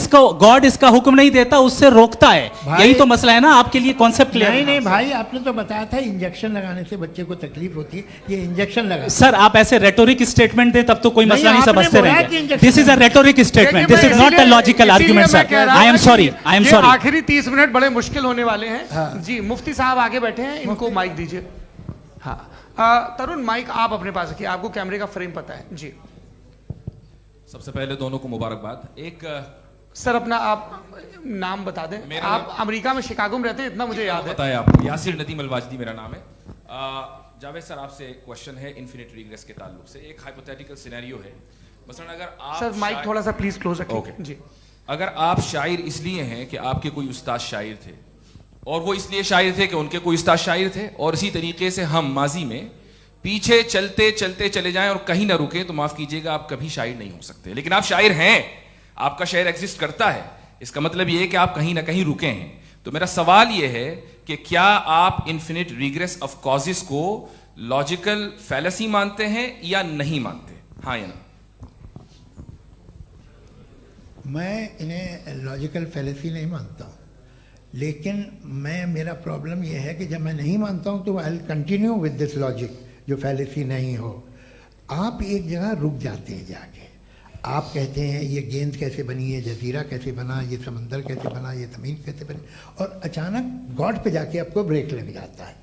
इसका हुक्म नहीं देता, उससे रोकता है। यही तो मसला है ना, आपके लिए कॉन्सेप्ट क्लियर है? नहीं भाई, आपने तो बताया था इंजेक्शन लगाने से बच्चे को तकलीफ होती है, ये इंजेक्शन लगा। सर आप ऐसे रेटोरिक स्टेटमेंट दें तब तो कोई मसला नहीं समझते रहेंगे। This is a rhetoric statement, this is not a logical argument sir. I am sorry, I am sorry. आखिरी 30 मिनट बड़े मुश्किल होने वाले हैं जी। मुफ्ती साहब आगे बैठे हैं, इनको माइक दीजिए। हाँ तरुण, माइक आप अपने पास रखिए, आपको कैमरे का फ्रेम पता है जी। सबसे पहले दोनों को मुबारकबाद। एक सर अपना आप नाम बता दें। आप अमेरिका में शिकागो में रहते हैं, इतना मुझे याद है। बताया आपको, यासिर नदीम अलवाजदी मेरा नाम है। जावेद सर, आपसे एक क्वेश्चन है इन्फिनिट रिग्रेस के ताल्लुक से। एक हाइपोथेटिकल सिनेरियो है, मसलन अगर आप सर माइक थोड़ा सा प्लीज क्लोज रखिए जी। अगर आप शायर इसलिए हैं कि आपके कोई उस्ताद शायर थे, और वो इसलिए शायर थे कि उनके कोई उस्ताद शायर थे, और इसी तरीके से हम माजी में पीछे चलते चलते चले जाएं और कहीं ना रुके, तो माफ कीजिएगा आप कभी शायर नहीं हो सकते। लेकिन आप शायर हैं, आपका शायर एग्जिस्ट करता है, इसका मतलब ये है कि आप कहीं ना कहीं रुके हैं। तो मेरा सवाल ये है कि क्या आप इन्फिनिट रिग्रेस ऑफ कॉजेस को लॉजिकल फैलेसी मानते हैं या नहीं मानते? हाँ या ना? मैं इन्हें लॉजिकल फैलेसी नहीं मानता हूँ, लेकिन मेरा प्रॉब्लम यह है कि जब मैं नहीं मानता हूँ तो I will continue with this logic जो फैलेसी नहीं हो। आप एक जगह रुक जाते हैं जाके, आप कहते हैं ये गेंद कैसे बनी, ये जजीरा कैसे बना, ये समंदर कैसे बना, ये ज़मीन कैसे बनी, और अचानक गॉड पे जाके आपको ब्रेक लग जाता है।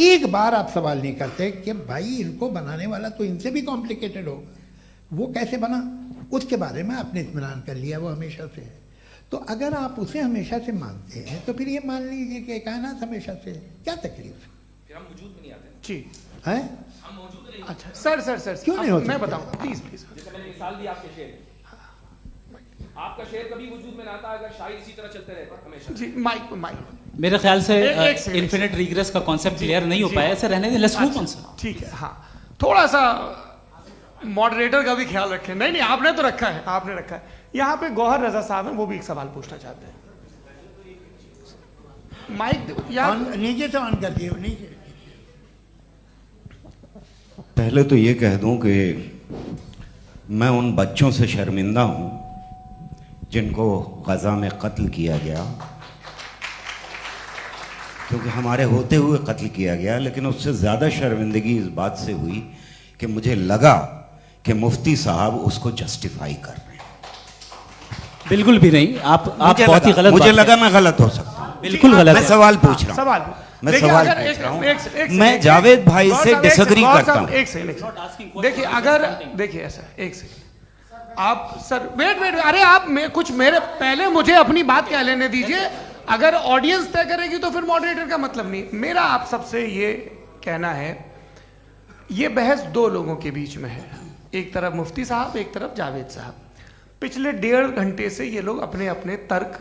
एक बार आप सवाल नहीं करते कि भाई इनको बनाने वाला तो इनसे भी कॉम्प्लिकेटेड होगा, वो कैसे बना, उसके बारे में आपने इत्मीनान कर लिया, वो हमेशा से है। तो अगर आप उसे हमेशा से मानते हैं तो फिर ये मान लीजिए कि कायनात हमेशा से है, क्या तकलीफ है? फिर हम वजूद में नहीं आते जी हैं? हम मौजूद नहीं। अच्छा सर क्यों नहीं होता? मैं बताऊं प्लीज। जैसे मैंने मिसाल दी आपके शेर, आपका शेर कभी वजूद में ना आता अगर शायर इसी तरह चलते रहते हमेशा जी। माइक मेरे ख्याल से एक सेकंड। इन्फिनिट रिग्रेस का कॉन्सेप्ट क्लियर नहीं हो पाया, ऐसे रहने दें, लेट्स मूव ऑन सर। ठीक है। हाँ थोड़ा सा मॉडरेटर का भी ख्याल रखें। नहीं आपने तो रखा है, आपने रखा है। यहाँ पे गौहर रजा साहब हैं, वो भी एक सवाल पूछना चाहते हैं। माइक नीचे से ऑन कर दिए नीचे। पहले तो ये कह दूं कि मैं उन बच्चों से शर्मिंदा हूं जिनको गजा में कत्ल किया गया, क्योंकि हमारे होते हुए कत्ल किया गया। लेकिन उससे ज़्यादा शर्मिंदगी इस बात से हुई कि मुझे लगा कि मुफ्ती साहब उसको जस्टिफाई कर रहे हैं। बिल्कुल भी नहीं, आप बहुत ही गलत। मुझे लगा मैं गलत हो सकता हूं। बिल्कुल गलत। मैं सवाल पूछ रहा हूं, सवाल मैं सवाल पूछ रहा हूं। मैं जावेद भाई से डिसएग्री करता हूं। एक सेकंड देखिए, अगर देखिए ऐसा एक सेकंड आप सर वेट, अरे आप कुछ मेरे पहले मुझे अपनी बात कह लेने दीजिए। अगर ऑडियंस तय करेगी तो फिर मॉडरेटर का मतलब नहीं। मेरा आप सबसे ये कहना है, ये बहस दो लोगों के बीच में है, एक तरफ मुफ्ती साहब, एक तरफ जावेद साहब। पिछले 1.5 घंटे से ये लोग अपने अपने तर्क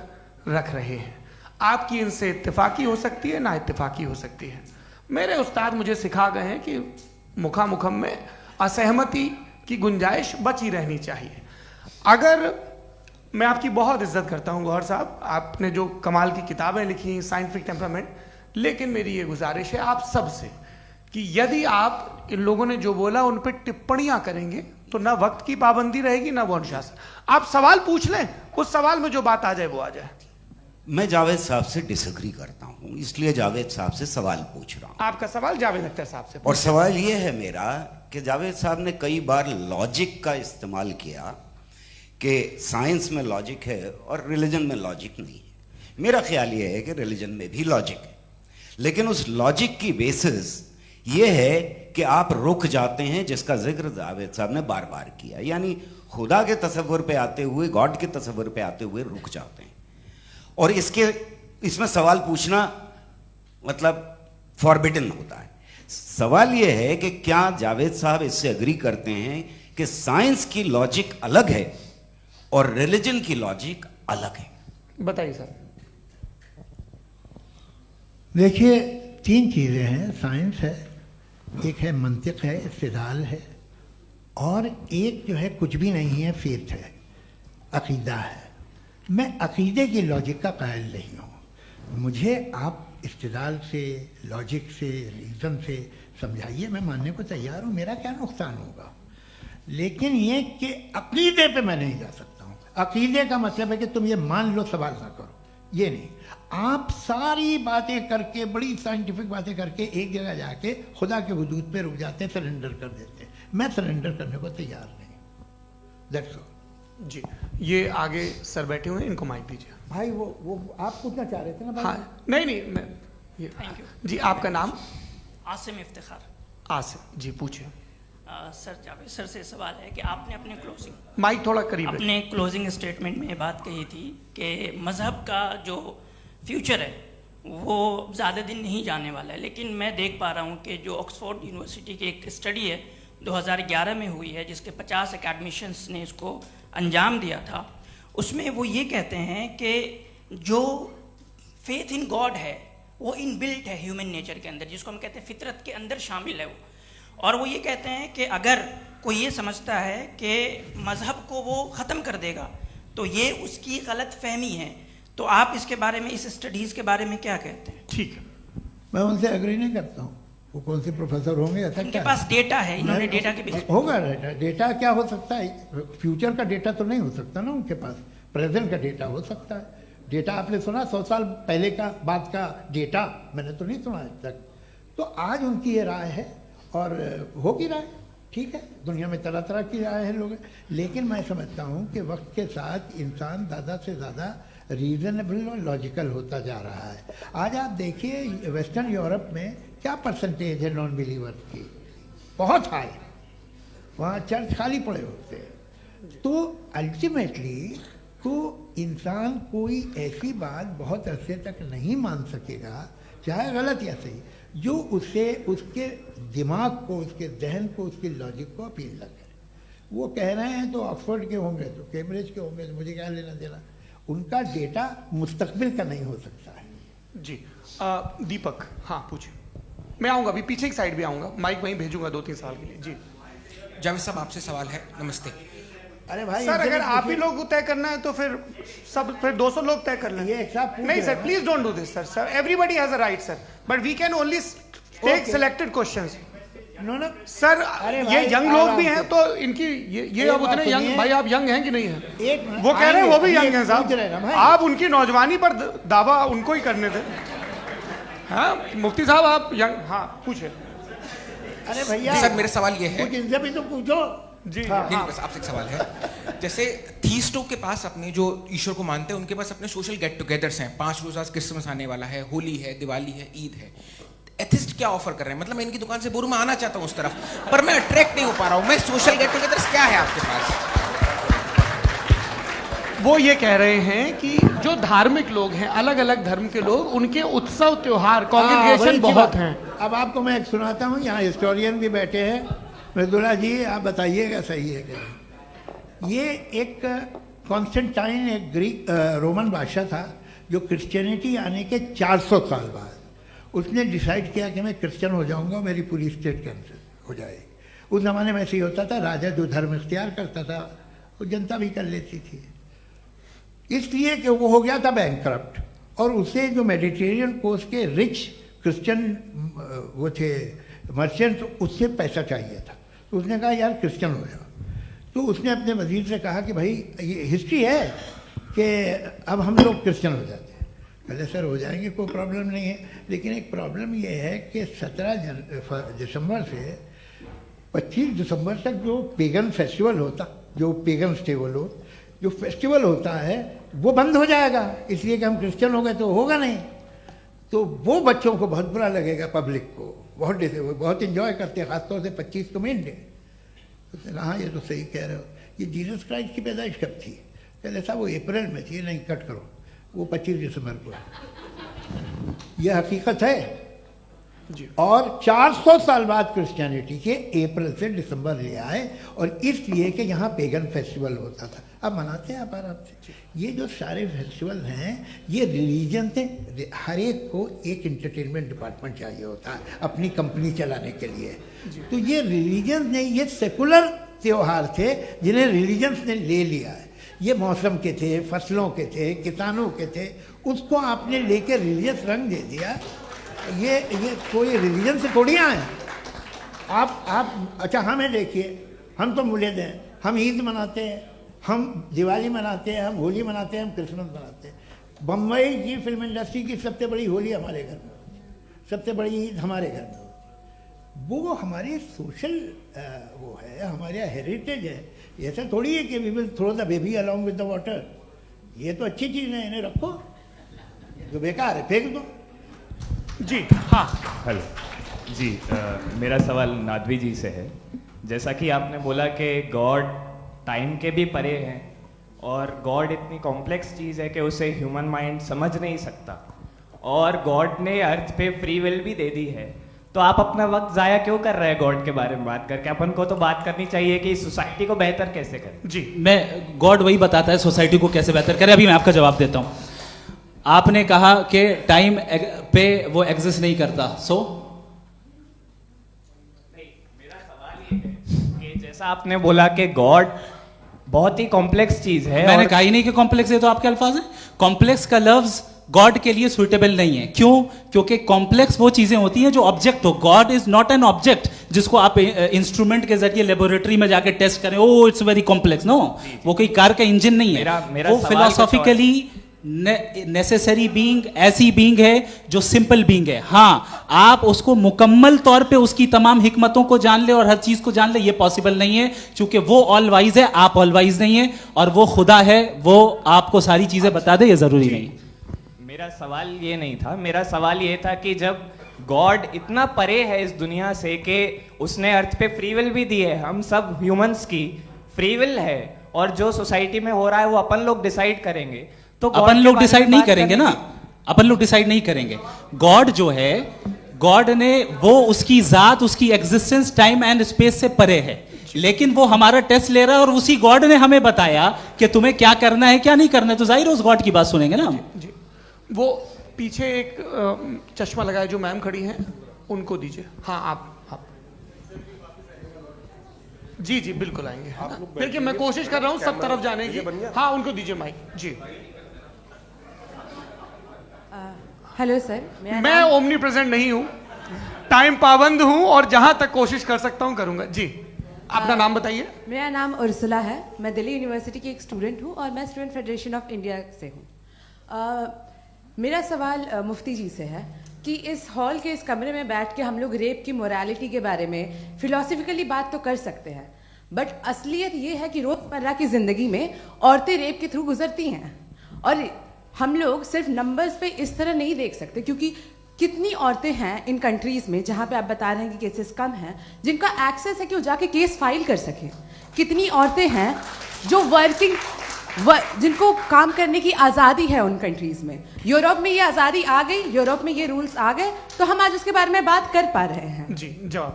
रख रहे हैं। आपकी इनसे इत्तेफाकी हो सकती है, ना इत्तेफाकी हो सकती है। मेरे उस्ताद मुझे सिखा गए हैं कि मुखामुखम में असहमति की गुंजाइश बची रहनी चाहिए। अगर मैं आपकी बहुत इज्जत करता हूं गौहर साहब, आपने जो कमाल की किताबें लिखी, साइंटिफिक टेम्परामेंट, लेकिन मेरी ये गुजारिश है आप सबसे कि यदि आप इन लोगों ने जो बोला उन पर टिप्पणियां करेंगे तो ना वक्त की पाबंदी रहेगी, ना वो अनुशासन। आप सवाल पूछ लें, उस सवाल में जो बात आ जाए वो आ जाए। मैं जावेद साहब से डिसएग्री करता हूं, इसलिए जावेद साहब से सवाल पूछ रहा हूं। आपका सवाल जावेद अख्तर साहब से। और सवाल यह है मेरा कि जावेद साहब ने कई बार लॉजिक का इस्तेमाल किया कि साइंस में लॉजिक है और रिलीजन में लॉजिक नहीं है। मेरा ख्याल यह है कि रिलीजन में भी लॉजिक है, लेकिन उस लॉजिक की बेसिस ये है कि आप रुक जाते हैं, जिसका जिक्र जावेद साहब ने बार बार किया, यानी खुदा के तसव्वुर पे आते हुए, गॉड के तसव्वुर पे आते हुए रुक जाते हैं। और इसमें सवाल पूछना मतलब फॉरबिडन होता है। सवाल यह है कि क्या जावेद साहब इससे एग्री करते हैं कि साइंस की लॉजिक अलग है और रिलीजन की लॉजिक अलग है? बताइए सर। देखिए, 3 चीज़ें हैं। साइंस है, एक है मंतिक है, इस्तिदलाल है, और एक जो है कुछ भी नहीं है, फेथ है, अकीदा है। मैं अकीदे की लॉजिक का कायल नहीं हूँ। मुझे आप इस्तिदलाल से, लॉजिक से, रीज़न से समझाइए, मैं मानने को तैयार हूँ, मेरा क्या नुकसान होगा। लेकिन ये कि अकीदे पे मैं नहीं जा सकता हूँ। अकीदे का मतलब है कि तुम ये मान लो, सवाल ना करो, ये नहीं। आप सारी बातें करके, बड़ी साइंटिफिक बातें करके एक जगह जाके खुदा के हुदूद पे रुक जाते हैं, सरेंडर कर देते हैं। मैं सरेंडर करने को तैयार नहीं। दैट्स ऑल जी। ये आगे सर बैठे हुए हैं, इनको माइक दीजिए। भाई वो आप पूछना चाह रहे थे ना भाई? हाँ, नहीं मैं ये थैंक यू जी। आपका नाम? आसिम इफ्तिखार। आसिम जी, पूछिए। सर, जावेद सर से सवाल है कि आपने अपने क्लोजिंग माइक थोड़ा करीब अपने क्लोजिंग स्टेटमेंट में ये बात कही थी कि मज़हब का जो फ्यूचर है वो ज़्यादा दिन नहीं जाने वाला है। लेकिन मैं देख पा रहा हूँ कि जो ऑक्सफोर्ड यूनिवर्सिटी की एक स्टडी है 2011 में हुई है, जिसके 50 एकेडमिशियंस ने इसको अंजाम दिया था, उसमें वो ये कहते हैं कि जो फेथ इन गॉड है वो इनबिल्ट है ह्यूमन नेचर के अंदर, जिसको हम कहते हैं फितरत के अंदर शामिल है वो। और वो ये कहते हैं कि अगर कोई ये समझता है कि मज़हब को वो ख़त्म कर देगा तो ये उसकी गलत फहमी है। तो आप इसके बारे में, इस स्टडीज़ के बारे में क्या कहते हैं? ठीक है। मैं उनसे एग्री नहीं करता हूँ। वो कौन से प्रोफेसर होंगे? ऐसा उनके क्या पास डेटा है, इन्होंने डेटा के बेस होगा। डेटा क्या हो सकता है? फ्यूचर का डेटा तो नहीं हो सकता ना उनके पास। प्रेजेंट का डेटा हो सकता है। डेटा आपने सुना 100 साल पहले का बाद का डेटा? मैंने तो नहीं सुना आज तक। तो आज उनकी ये राय है और होगी राय, ठीक है। दुनिया में तरह तरह की राय है लोग, लेकिन मैं समझता हूँ कि वक्त के साथ इंसान ज़्यादा से ज़्यादा रीजनेबल और लॉजिकल होता जा रहा है। आज आप देखिए वेस्टर्न यूरोप में क्या परसेंटेज है नॉन बिलीवर्स की? बहुत हाई। वहाँ चर्च खाली पड़े होते हैं। तो अल्टीमेटली तो इंसान कोई ऐसी बात बहुत अरसे तक नहीं मान सकेगा, चाहे गलत या सही, जो उसे, उसके दिमाग को, उसके जहन को, उसकी लॉजिक को अपील न करे। वो कह रहे हैं तो ऑक्सफोर्ड के होंगे तो कैम्ब्रिज के होंगे, तो मुझे क्या लेना देना। उनका डेटा मुस्तकबिल का नहीं हो सकता है। जी। दीपक, हाँ पूछिए। मैं आऊंगा अभी, पीछे की साइड भी आऊंगा, माइक वहीं भेजूंगा 2-3 साल के लिए। जी जावेद साहब, आपसे सवाल है। नमस्ते। अरे भाई सर, अगर आप ही लोग तय करना है तो फिर 200 लोग तय कर लें। ये एक साहब नहीं sir, please don't do this sir. Sir, everybody has a right sir, but we can only take selected questions. No sir, ये यंग लोग भी हैं आराम तो इनकी ये अब उतने यंग, भाई आप यंग हैं कि नहीं हैं? वो कह रहे हैं वो भी यंग हैं साहब, आप उनकी नौजवानी पर दावा उनको ही करने थे। हाँ मुफ्ती साहब आप यंग, हाँ पूछे। अरे भैया सर, मेरा सवाल ये है, कुछ इनसे भी तो पूछो। जी नहीं, बस आपसे एक सवाल है। जैसे थीस्टों के पास अपने जो ईश्वर को मानते हैं उनके पास अपने सोशल गेट टुगेदर्स हैं। 5 रोज आज क्रिसमस आने वाला है, होली है, दिवाली है, ईद है। एथिस्ट क्या ऑफर कर रहे हैं? मतलब मैं इनकी दुकान से बोलूं, मैं आना चाहता हूं उस तरफ, पर मैं अट्रैक्ट नहीं हो पा रहा हूं। मैं सोशल गेट टुगेदर्स क्या है आपके पास? वो ये कह रहे हैं कि जो धार्मिक लोग हैं, अलग अलग धर्म के लोग, उनके उत्सव त्योहार कॉन्ग्रेगेशन बहुत हैं। अब आपको मैं एक सुनाता हूँ, यहाँ हिस्टोरियन भी बैठे हैं। मृदुला जी आप बताइएगा सही है कि नहीं। ये एक कॉन्स्टेंटाइन, एक ग्रीक रोमन बादशाह था जो क्रिश्चियनिटी आने के 400 साल बाद उसने डिसाइड किया कि मैं क्रिश्चियन हो जाऊंगा, मेरी पूरी स्टेट कैंसिल हो जाएगी। उस ज़माने में ऐसे ही होता था, राजा जो धर्म इख्तियार करता था वो जनता भी कर लेती थी, इसलिए कि वो हो गया था बैंकरप्ट। और उसे जो मेडिटेरियन कोस्ट के रिच क्रिश्चियन वो थे मर्चेंट, उससे पैसा चाहिए था। तो उसने कहा यार क्रिश्चियन हो जाओ। तो उसने अपने वजीर से कहा कि भाई ये हिस्ट्री है कि अब हम लोग क्रिश्चियन हो जाते हैं। पहले सर हो जाएंगे, कोई प्रॉब्लम नहीं है, लेकिन एक प्रॉब्लम ये है कि 17 दिसंबर से 25 दिसंबर तक जो पेगन फेस्टिवल होता, जो पेगन थे वो लोग, जो फेस्टिवल होता है वो बंद हो जाएगा, इसलिए कि हम क्रिश्चियन हो गए तो होगा नहीं। तो वो बच्चों को बहुत बुरा लगेगा, पब्लिक को बहुत इंजॉय करते हैं, खासतौर से 25 को मेन डे। उसने कहा हाँ ये तो सही कह रहे हो, ये जीसस क्राइस्ट की पैदाइश कब थी? पहले साहब वो अप्रैल में थी। नहीं कट करो, वो 25 दिसंबर को है। ये हकीकत है जी। और 400 साल बाद क्रिश्चियनिटी के अप्रैल से दिसंबर ले आए, और इसलिए कि यहाँ पेगन फेस्टिवल होता था। अब मनाते हैं आप आराम से। ये जो सारे फेस्टिवल हैं ये रिलीजन से, हर एक को एक इंटरटेनमेंट डिपार्टमेंट चाहिए होता है अपनी कंपनी चलाने के लिए। तो ये रिलीजन ने, ये सेकुलर त्योहार थे जिन्हें रिलीजन्स ने ले लिया है। ये मौसम के थे, फसलों के थे, किसानों के थे, उसको आपने लेके रिलीजियस रंग दे दिया। ये कोई रिलीजन से थोड़ी आए आप। अच्छा हमें देखिए, हम तो मुल्द हैं, हम ईद मनाते हैं, हम दिवाली मनाते हैं, हम होली मनाते हैं, हम क्रिसमस मनाते हैं। बम्बई की फिल्म इंडस्ट्री की सबसे बड़ी होली हमारे घर में होती है, सबसे बड़ी ईद हमारे घर में होती है। वो हमारी सोशल वो है, हमारा हेरिटेज है। ऐसा थोड़ी है कि we will throw the baby along with the water. ये तो अच्छी चीज़ है, इन्हें रखो, जो बेकार है फेंक दो। जी हाँ हेलो जी, मेरा सवाल नादवी जी से है। जैसा कि आपने बोला कि गॉड टाइम के भी परे हैं, और गॉड इतनी कॉम्प्लेक्स चीज़ है कि उसे ह्यूमन माइंड समझ नहीं सकता, और गॉड ने अर्थ पे फ्री विल भी दे दी है। तो आप अपना वक्त ज़ाया क्यों कर रहे हैं गॉड के बारे में बात करके? अपन को तो बात करनी चाहिए कि सोसाइटी को बेहतर कैसे करें। जी, मैं गॉड वही बताता है सोसाइटी को कैसे बेहतर करे। अभी मैं आपका जवाब देता हूँ। आपने कहा कि टाइम पे वो एग्जिस्ट नहीं करता, सो नहीं, मेरा सवाल ये है कि जैसा आपने बोला कि गॉड बहुत ही कॉम्प्लेक्स चीज है। मैंने कहा ही नहीं कि कॉम्प्लेक्स है, तो आपके अल्फाज हैं। कॉम्प्लेक्स का लफ्ज गॉड के लिए सुइटेबल नहीं है। क्यों? क्योंकि कॉम्प्लेक्स वो चीजें होती हैं जो ऑब्जेक्ट हो। God is not an object जिसको आप इंस्ट्रूमेंट के जरिए लेबोरेटरी में जाके टेस्ट करें, oh it's very complex. No, वो कोई कार का इंजन नहीं है। वो फिलोसॉफिकली नेसेसरी बीइंग ऐसी बीइंग है जो सिंपल बीइंग है। हाँ, आप उसको मुकम्मल तौर पे उसकी तमाम हिकमतों को जान ले और हर चीज को जान ले, ये पॉसिबल नहीं है, क्योंकि वो ऑल वाइज है, आप ऑल वाइज नहीं है, और वो खुदा है, वो आपको सारी चीजें बता दे, ये जरूरी नहीं। मेरा सवाल ये नहीं था, मेरा सवाल ये था कि जब गॉड इतना परे है इस दुनिया से कि उसने अर्थ पे फ्री विल भी दी है, हम सब ह्यूमंस की फ्री विल है, और जो सोसाइटी में हो रहा है वो अपन लोग डिसाइड करेंगे। तो अपन लोग डिसाइड नहीं करेंगे ना, अपन लोग डिसाइड नहीं करेंगे। गॉड जो है, गॉड ने वो उसकी जात, उसकी एग्जिस्टेंस टाइम एंड स्पेस से परे है, लेकिन वो हमारा टेस्ट ले रहा है, और उसी गॉड ने हमें बताया कि तुम्हें क्या करना है क्या नहीं करना है। तो जाहिर उस गॉड की बात सुनेंगे ना हम। जी। वो पीछे एक चश्मा लगाए जो मैम खड़ी हैं, उनको दीजिए। हाँ आप जी जी बिल्कुल आएंगे। देखिए मैं कोशिश कर रहा हूँ सब तरफ जाने की। हाँ उनको दीजिए माइक जी। हेलो सर, मैं ओमनी प्रेजेंट नहीं हूँ, टाइम पाबंद हूँ और जहां तक कोशिश कर सकता हूँ करूंगा। जी अपना नाम बताइए। मेरा नाम उर्सुला है, मैं दिल्ली यूनिवर्सिटी की एक स्टूडेंट हूँ और मैं स्टूडेंट फेडरेशन ऑफ इंडिया से हूँ। मेरा सवाल मुफ्ती जी से है कि इस हॉल के इस कमरे में बैठ के हम लोग रेप की मोरालिटी के बारे में फिलोसफिकली बात तो कर सकते हैं, बट असलियत ये है कि रोजमर्रा की जिंदगी में औरतें रेप के थ्रू गुजरती हैं और हम लोग सिर्फ नंबर्स पे इस तरह नहीं देख सकते, क्योंकि कितनी औरतें हैं इन कंट्रीज में जहां पे आप बता रहे हैं कि केसेस कम हैं, जिनका एक्सेस है कि वो जाके केस फाइल कर सकें। कितनी औरतें हैं जो जिनको काम करने की आज़ादी है उन कंट्रीज में। यूरोप में ये आज़ादी आ गई, यूरोप में ये रूल्स आ गए, तो हम आज उसके बारे में बात कर पा रहे हैं। जी जवाब।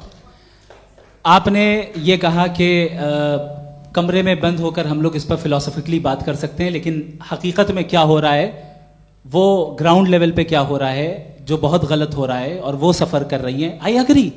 आपने ये कहा कि कमरे में बंद होकर हम लोग इस पर फिलोसफिकली बात कर सकते हैं, लेकिन हकीकत में क्या हो रहा है, वो ग्राउंड लेवल पे क्या हो रहा है जो बहुत गलत हो रहा है और वो सफ़र कर रही हैं। आई अग्री,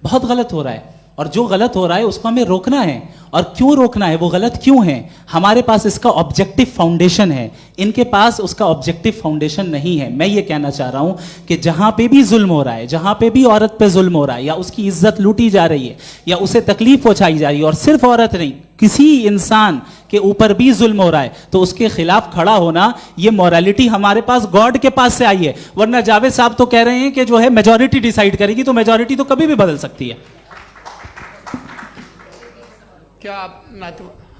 बहुत गलत हो रहा है और जो गलत हो रहा है उसको हमें रोकना है। और क्यों रोकना है, वो गलत क्यों है, हमारे पास इसका ऑब्जेक्टिव फाउंडेशन है, इनके पास उसका ऑब्जेक्टिव फाउंडेशन नहीं है। मैं ये कहना चाह रहा हूं कि जहां पे भी जुल्म हो रहा है, जहां पे भी औरत पे जुल्म हो रहा है या उसकी इज्जत लूटी जा रही है या उसे तकलीफ पहुंचाई जा रही है, और सिर्फ औरत नहीं किसी इंसान के ऊपर भी जुल्म हो रहा है, तो उसके खिलाफ खड़ा होना, ये मॉरलिटी हमारे पास गॉड के पास से आई है। वरना जावेद साहब तो कह रहे हैं कि जो है मेजॉरिटी डिसाइड करेगी, तो मेजॉरिटी तो कभी भी बदल सकती है। क्या आप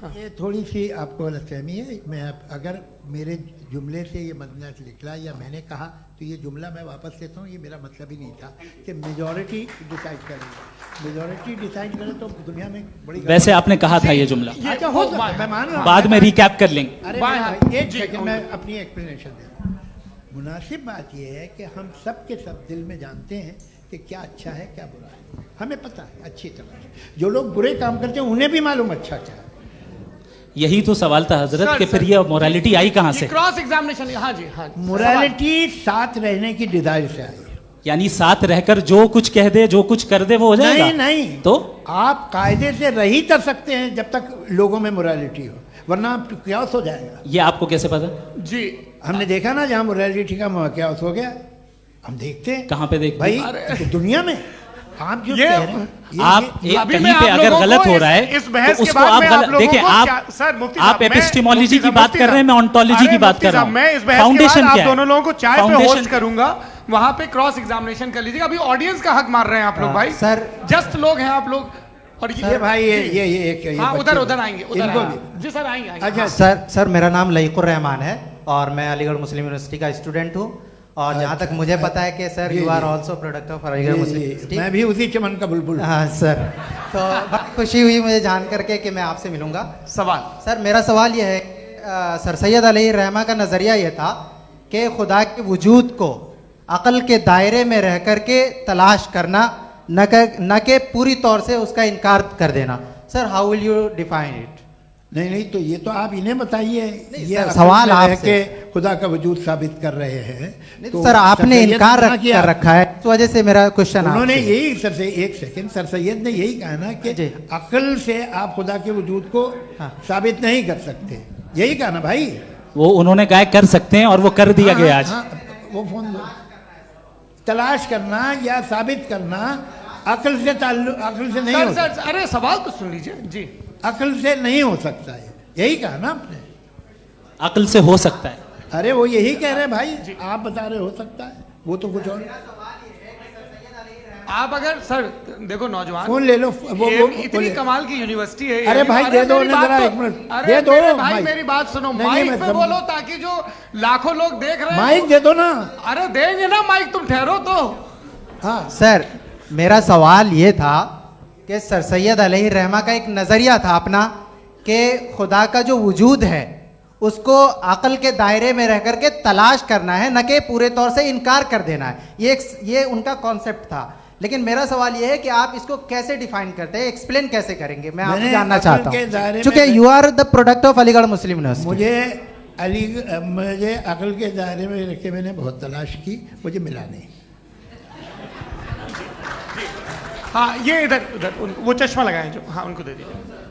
हाँ। ये थोड़ी सी आपको गलतफहमी है। मैं अगर मेरे जुमले से ये मदनत निकला या मैंने कहा तो ये जुमला मैं वापस लेता हूँ। ये मेरा मतलब ही नहीं था कि मेजॉरिटी डिसाइड करेगी। मेजॉरिटी डिसाइड करे तो दुनिया में बड़ी, वैसे आपने कहा था ये जुमला। अच्छा हो सकता है, मैं मान रहा हूँ, बाद में रिकैप कर लेंगे। अरे एक सेकंड मैं अपनी एक्सप्लेनेशन दे रहा हूँ। मुनासिब बात यह है कि हम सब के सब दिल में जानते हैं कि क्या अच्छा है क्या बुरा है, हमें पता है अच्छी तरह से। जो लोग बुरे काम करते हैं उन्हें भी मालूम अच्छा क्या है। यही तो सवाल था हजरत कि फिर ये मोरालिटी आई कहाँ से? Cross examination. हाँ जी हाँ। मोरालिटी साथ रहने की डिजायर से आई, यानी साथ रहकर जो कुछ कह दे जो कुछ कर दे वो हो जाएगा। नहीं नहीं, तो आप कायदे से रह ही कर सकते हैं जब तक लोगों में मोरालिटी हो, वरना क्यास हो जाएगा। ये आपको कैसे पता? जी हमने देखा ना, जहाँ मोरालिटी का क्यास हो गया, हम देखते हैं। कहाँ पे देखते भाई? तो दुनिया में आप जो कह रहे हैं, आप कहीं पे अगर गलत हो रहा है तो उसको आप गलत देखिए। आप एपिस्टेमोलॉजी की बात कर रहे हैं, मैं ऑन्टोलॉजी की बात कर रहा हूं। मैं इस बहस फाउंडेशन आप दोनों लोगों को चाय पे होस्ट करूंगा, वहां पे क्रॉस एग्जामिनेशन कर लीजिएगा। अभी ऑडियंस का हक मार रहे हैं आप लोग भाई, सर जस्ट लोग हैं आप लोग। और ये भाई ये हाँ उधर आएंगे जी सर आएंगे। अच्छा सर मेरा नाम लईकुर रहमान है और मैं अलीगढ़ मुस्लिम यूनिवर्सिटी का स्टूडेंट हूँ। और जहाँ तक मुझे पता है कि sir you are also product of Aligarh Muslim University. मैं भी उसी चमन का बुलबुल। हाँ सर, तो बहुत खुशी हुई मुझे जान करके कि मैं आपसे मिलूंगा। सवाल सर, मेरा सवाल यह है, सर सैयद अलैहि रहमा का नज़रिया ये था कि खुदा के वजूद को अक़ल के दायरे में रह कर के तलाश करना, न कि पूरी तौर से उसका इनकार कर देना। Sir how will you define it? नहीं तो ये तो आप इन्हें बताइए। ये सवाल आपसे खुदा का वजूद साबित कर रहे हैं तो सर आपने इनकार कर रखा है, इस वजह से मेरा क्वेश्चन उन्होंने यही सर एक सेकंड सर सैयद ने यही कहा ना कि अक्ल से आप खुदा के वजूद को साबित नहीं कर सकते, यही कहा ना भाई। वो उन्होंने कहा कर सकते हैं और वो कर दिया गया आज। वो फोन तलाश करना या साबित करना अक्ल से नहीं हो सकता। अरे सवाल तो सुन लीजिए जी। अक्ल से नहीं हो सकता है, यही कहा ना आपने। अक्ल से हो सकता है, अरे वो यही कह रहे हैं भाई, आप बता रहे हो सकता है, वो तो कुछ और। आप अगर सर देखो नौजवान फोन ले लो, वो इतनी कमाल की यूनिवर्सिटी है। अरे भाई दे दो जरा, एक मिनट दे दो भाई, मेरी बात सुनो, माइक पे बोलो ताकि जो लाखों लोग देख रहे हैं। माइक दे दो ना। अरे देंगे ना माइक, तुम ठहरो तो। हाँ सर, मेरा सवाल ये था कि सर सैयद अलैहि रहमा का एक नज़रिया था अपना कि खुदा का जो वजूद है उसको अक़ल के दायरे में रह करके तलाश करना है, न कि पूरे तौर से इनकार कर देना है। ये उनका कॉन्सेप्ट था। लेकिन मेरा सवाल ये है कि आप इसको कैसे डिफाइन करते हैं, एक्सप्लेन कैसे करेंगे, मैं आपसे जानना चाहता हूँ, क्योंकि you are the product of Aligarh Muslim University. मुझे अक़ल के दायरे में रख के मैंने बहुत तलाश की, मुझे मिला नहीं। हाँ ये इधर उधर वो चश्मा लगाए जो, हाँ उनको दे दीजिए।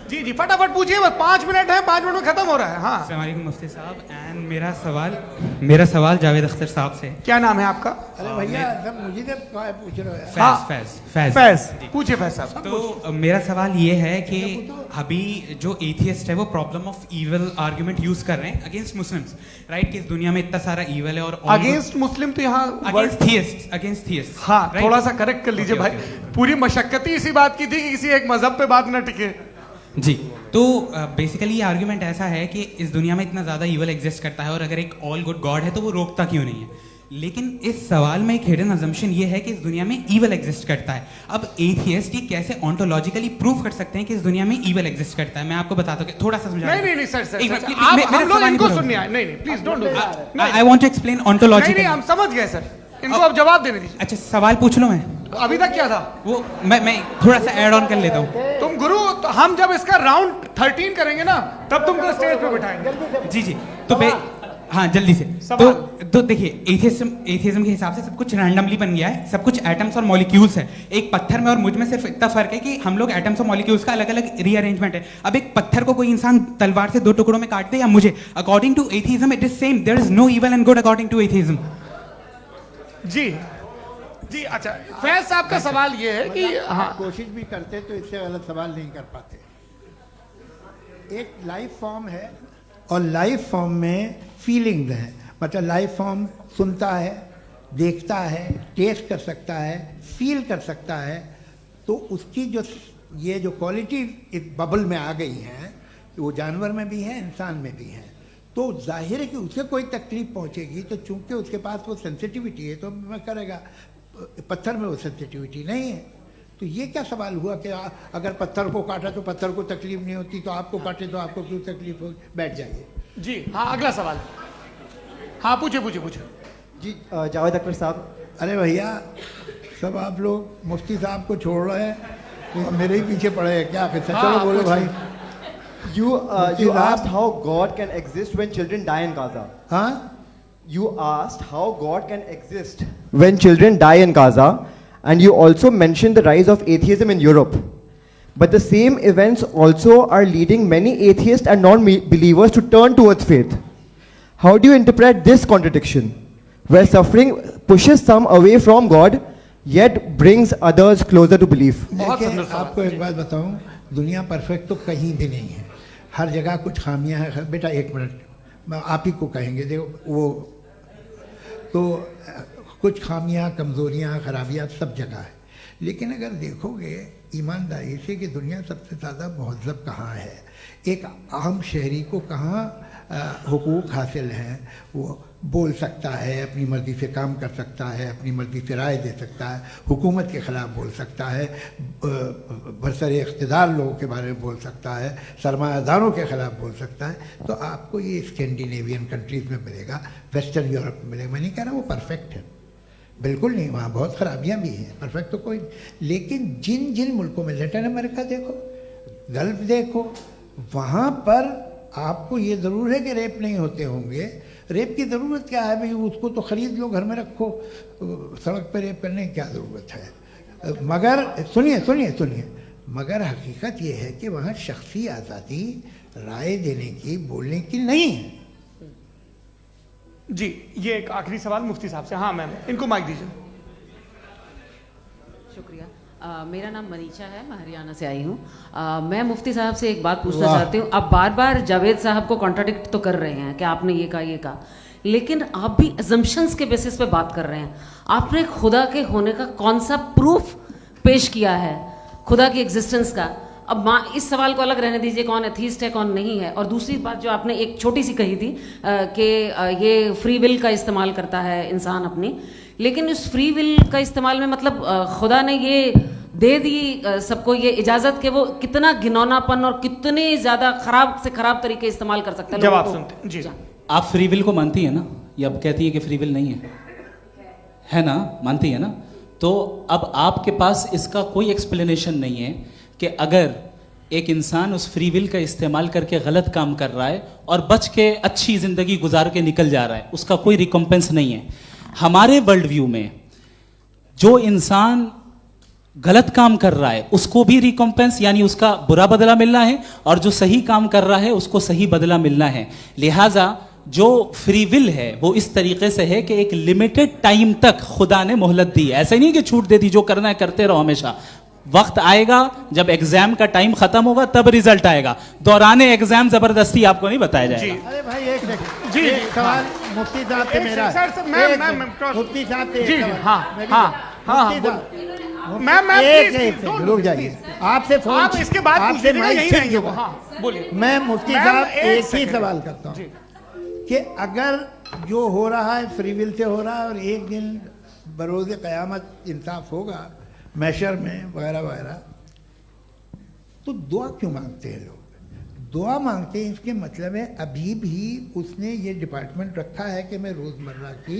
जी जी फटाफट पूछिए, बस 5 मिनट है, 5 मिनट में खत्म हो रहा है। हाँ अस्सलाम वालेकुम मुफ्ती साहब। एंड मेरा सवाल जावेद अख्तर साहब से। क्या नाम है आपका? अरे भैया सब मुझे पूछ रहे हो। फैज पूछिए फैज साहब। तो मेरा सवाल ये है कि अभी जो एथियस्ट है वो problem of evil argument use कर रहे हैं अगेंस्ट मुस्लिम्स, राइट? कि इस दुनिया में इतना सारा इविल है और अगेंस्ट मुस्लिम तो यहाँ अगेंस्ट थियस्ट। हाँ थोड़ा सा करेक्ट कर लीजिए भाई, पूरी मशक्कत ही इसी बात की थी कि किसी एक मजहब पे बात न टिके। जी, तो बेसिकली ये आर्ग्यूमेंट ऐसा है कि इस दुनिया में इतना ज़्यादा ईवल एग्जिस्ट करता है और अगर एक ऑल गुड गॉड है तो वो रोकता क्यों नहीं है? लेकिन इस सवाल में एक हिडन अजम्पशन ये है कि इस दुनिया में ईवल एग्जिस्ट करता है। अब एथियस्ट ये कैसे ऑन्टोलॉजिकली प्रूव कर सकते हैं कि इस दुनिया में ईवल एग्जिस्ट करता है? मैं आपको बताता हूँ, थोड़ा सा समझा। नहीं सर, हम लोग इनको सुनिए। नहीं please don't do that. I want to explain ontologically. नहीं हम समझ गए सर, इनको अब जवाब देने दीजिए। अच्छा सवाल पूछ लो। मैं अभी तक क्या था वो मैं थोड़ा सा ऐड ऑन कर लेता हूँ। तुम गुरु, तो हम जब इसका राउंड 13 करेंगे ना तब तुमको स्टेज पे बिठाएंगे। जी तो हाँ जल्दी से। तो देखिए एथियज्म के हिसाब से सब कुछ रैंडमली बन गया है, सब कुछ एटम्स और मॉलिक्यूल्स है। एक पत्थर में और मुझ में सिर्फ इतना फर्क है कि हम लोग एटम्स और मॉलिक्यूल्स का अलग अलग रीअरेंजमेंट है। अब एक पत्थर को कोई इंसान तलवार से 2 टुकड़ों में काट दे या मुझे, according to atheism it is same. There is no evil and good according to atheism. जी अच्छा, फैज साहब का सवाल ये है कि हाँ कोशिश भी करते तो इससे गलत सवाल नहीं कर पाते। एक लाइफ फॉर्म है और लाइफ फॉर्म में फीलिंग्स हैं, मतलब लाइफ फॉर्म सुनता है, देखता है, टेस्ट कर सकता है, फील कर सकता है। तो उसकी ये जो क्वालिटी इस बबल में आ गई हैं वो जानवर में भी है, इंसान में भी है। तो जाहिर है कि उसे कोई तकलीफ पहुंचेगी, तो चूंकि उसके पास वो सेंसिटिविटी है तो मैं करेगा। पत्थर में वो सेंसिटिविटी नहीं है। तो ये क्या सवाल हुआ कि अगर पत्थर को काटा तो पत्थर को तकलीफ नहीं होती, तो आपको काटे तो आपको क्यों तकलीफ हो? बैठ जाइए। जी हाँ अगला सवाल। हाँ पूछिए। जी जावेद अख्तर साहब। अरे भैया सब आप लोग मुफ्ती साहब को छोड़ रहे हैं, मेरे ही पीछे पड़े हैं क्या? फिर चलो बोलो भाई। You asked how God can exist when children die in Gaza. Huh? You asked how God can exist when children die in Gaza, and you also mentioned the rise of atheism in Europe. But the same events also are leading many atheists and non-believers to turn towards faith. How do you interpret this contradiction, where suffering pushes some away from God, yet brings others closer to belief? देखिए आपको एक बात बताऊं, दुनिया perfect तो कहीं भी नहीं है, हर जगह कुछ खामियां हैं। बेटा 1 मिनट आप ही को कहेंगे, देखो वो तो कुछ खामियां, कमज़ोरियां, खराबियां सब जगह है। लेकिन अगर देखोगे ईमानदारी से कि दुनिया सबसे ज़्यादा महज़ब कहाँ है, एक आम शहरी को कहाँ हुकूक हासिल हैं, वो बोल सकता है, अपनी मर्ज़ी से काम कर सकता है, अपनी मर्ज़ी से राय दे सकता है, हुकूमत के ख़िलाफ़ बोल सकता है, बरसरे इक़्तिदार लोगों के बारे में बोल सकता है, सरमायादारों के ख़िलाफ़ बोल सकता है। तो आपको ये स्कैंडिनेवियन कंट्रीज़ में मिलेगा, वेस्टर्न यूरोप में मिलेगा। मैं नहीं कह रहा वो परफेक्ट है, बिल्कुल नहीं, वहाँ बहुत ख़राबियाँ भी हैं, परफेक्ट तो कोई नहीं। लेकिन जिन जिन मुल्कों में, लैटिन अमेरिका देखो, गल्फ देखो, वहाँ पर आपको ये ज़रूर है कि रेप नहीं होते होंगे। रेप की ज़रूरत क्या है भाई? उसको तो ख़रीद लो, घर में रखो, सड़क पर रेप करने की क्या ज़रूरत है? मगर सुनिए, मगर हकीकत ये है कि वहाँ शख्सी आज़ादी राय देने की, बोलने की नहीं है। जी ये एक आखिरी सवाल मुफ्ती साहब से। हाँ मैम इनको माइक दीजिए। शुक्रिया। मेरा नाम मनीषा है, मैं हरियाणा से आई हूँ। मैं मुफ्ती साहब से एक बात पूछना चाहती हूँ। आप बार बार जावेद साहब को कॉन्ट्राडिक्ट तो कर रहे हैं कि आपने ये कहा, लेकिन आप भी अजम्पशंस के बेसिस पे बात कर रहे हैं। आपने खुदा के होने का कौन सा प्रूफ पेश किया है, खुदा की एग्जिस्टेंस का? अब इस सवाल को अलग रहने दीजिए, कौन एथीस्ट है कौन नहीं है। और दूसरी बात जो आपने एक छोटी सी कही थी कि ये फ्री विल का इस्तेमाल करता है इंसान अपनी, लेकिन उस फ्री विल का इस्तेमाल में मतलब खुदा ने ये दे दी सबको ये इजाज़त कि वो कितना घिनौनापन और कितने ज़्यादा ख़राब से ख़राब तरीके इस्तेमाल कर सकता है। जवाब सुनते जी। आप फ्री विल को मानती है ना, या अब कहती है कि फ्री विल नहीं है ना? मानती है ना? तो अब आपके पास इसका कोई एक्सप्लेनेशन नहीं है कि अगर एक इंसान उस फ्री विल का इस्तेमाल करके गलत काम कर रहा है और बच के अच्छी ज़िंदगी गुजार के निकल जा रहा है, उसका कोई रिकम्पेंस नहीं है। हमारे वर्ल्ड व्यू में जो इंसान गलत काम कर रहा है उसको भी रिकॉम्पेंस यानी उसका बुरा बदला मिलना है, और जो सही काम कर रहा है उसको सही बदला मिलना है। लिहाजा जो फ्री विल है वो इस तरीके से है कि एक लिमिटेड टाइम तक खुदा ने मोहलत दी है। ऐसा नहीं कि छूट दे दी, जो करना है करते रहो हमेशा। वक्त आएगा जब एग्जाम का टाइम खत्म होगा तब रिजल्ट आएगा, दौराने एग्जाम जबरदस्ती आपको नहीं बताया जाएगा। अरे भाई एक सेकंड, जी सवाल मुफ्ती साहब से मेरा, मुफ्ती साहब से जी रुक जाइए, आपसे फोन, आप इसके बाद आपसे यही रहेंगे वो। हाँ बोलिए। मैं मुफ्ती साहब एक ही सवाल करता हूँ कि अगर जो हो रहा है फ्री विल से हो रहा है और एक दिन बरोज़ क़यामत इंसाफ होगा मैशर में वगैरह वगैरह, तो दुआ क्यों मांगते हैं लोग? दुआ मांगते हैं इसके मतलब है अभी भी उसने ये डिपार्टमेंट रखा है कि मैं रोजमर्रा की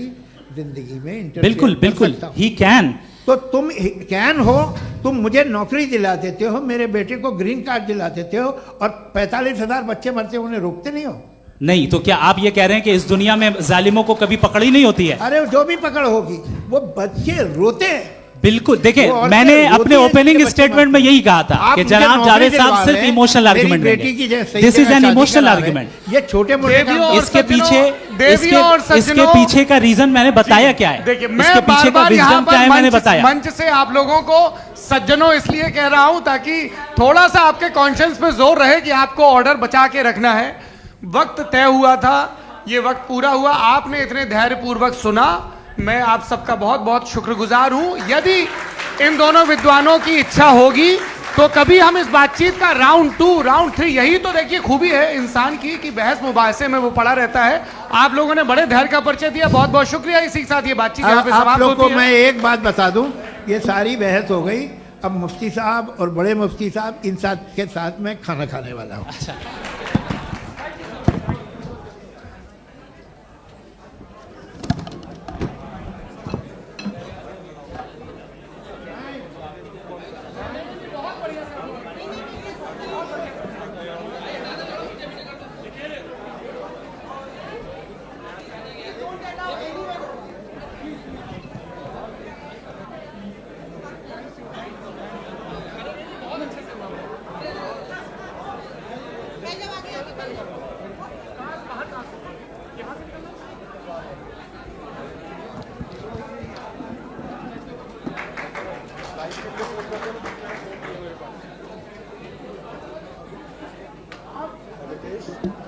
जिंदगी में बिल्कुल बिल्कुल ही कैन। तो तुम कैन हो, तुम मुझे नौकरी दिला देते हो, मेरे बेटे को ग्रीन कार्ड दिला देते हो, और 45,000 बच्चे मरते उन्हें रोकते नहीं हो। नहीं तो क्या आप ये कह रहे हैं कि इस दुनिया में जालिमों को कभी पकड़ ही नहीं होती है? अरे जो भी पकड़ होगी वो बच्चे रोते हैं। बिल्कुल, देखिए मैंने अपने ओपनिंग स्टेटमेंट में यही कहा था कि जनाब जावेद साहब सिर्फ इमोशनल आर्गुमेंट देंगे। This is an emotional argument. ये छोटे मोटे इसके पीछे का रीजन मैंने बताया क्या है, देखिए इसके पीछे का विजडम क्या है मैंने बताया। मंच से आप लोगों को सज्जनों इसलिए कह रहा हूं ताकि थोड़ा सा आपके कॉन्शियंस पे जोर रहे कि आपको ऑर्डर बचा के रखना है। वक्त तय हुआ था, ये वक्त पूरा हुआ, आपने इतने धैर्यपूर्वक सुना, मैं आप सबका बहुत बहुत शुक्रगुजार हूं। यदि इन दोनों विद्वानों की इच्छा होगी तो कभी हम इस बातचीत का राउंड 2, राउंड 3, यही तो देखिए खूबी है इंसान की कि बहस मुबाहसे में वो पड़ा रहता है। आप लोगों ने बड़े धैर्य का परिचय दिया, बहुत बहुत शुक्रिया। इसी के साथ ये बातचीत यहाँ पे समाप्त होती है। आप लोगों को मैं एक बात बता दूं, ये सारी बहस हो गई, अब मुफ्ती साहब और बड़े मुफ्ती साहब इन के साथ मैं खाना खाने वाला हूँ। अच्छा। Thank you.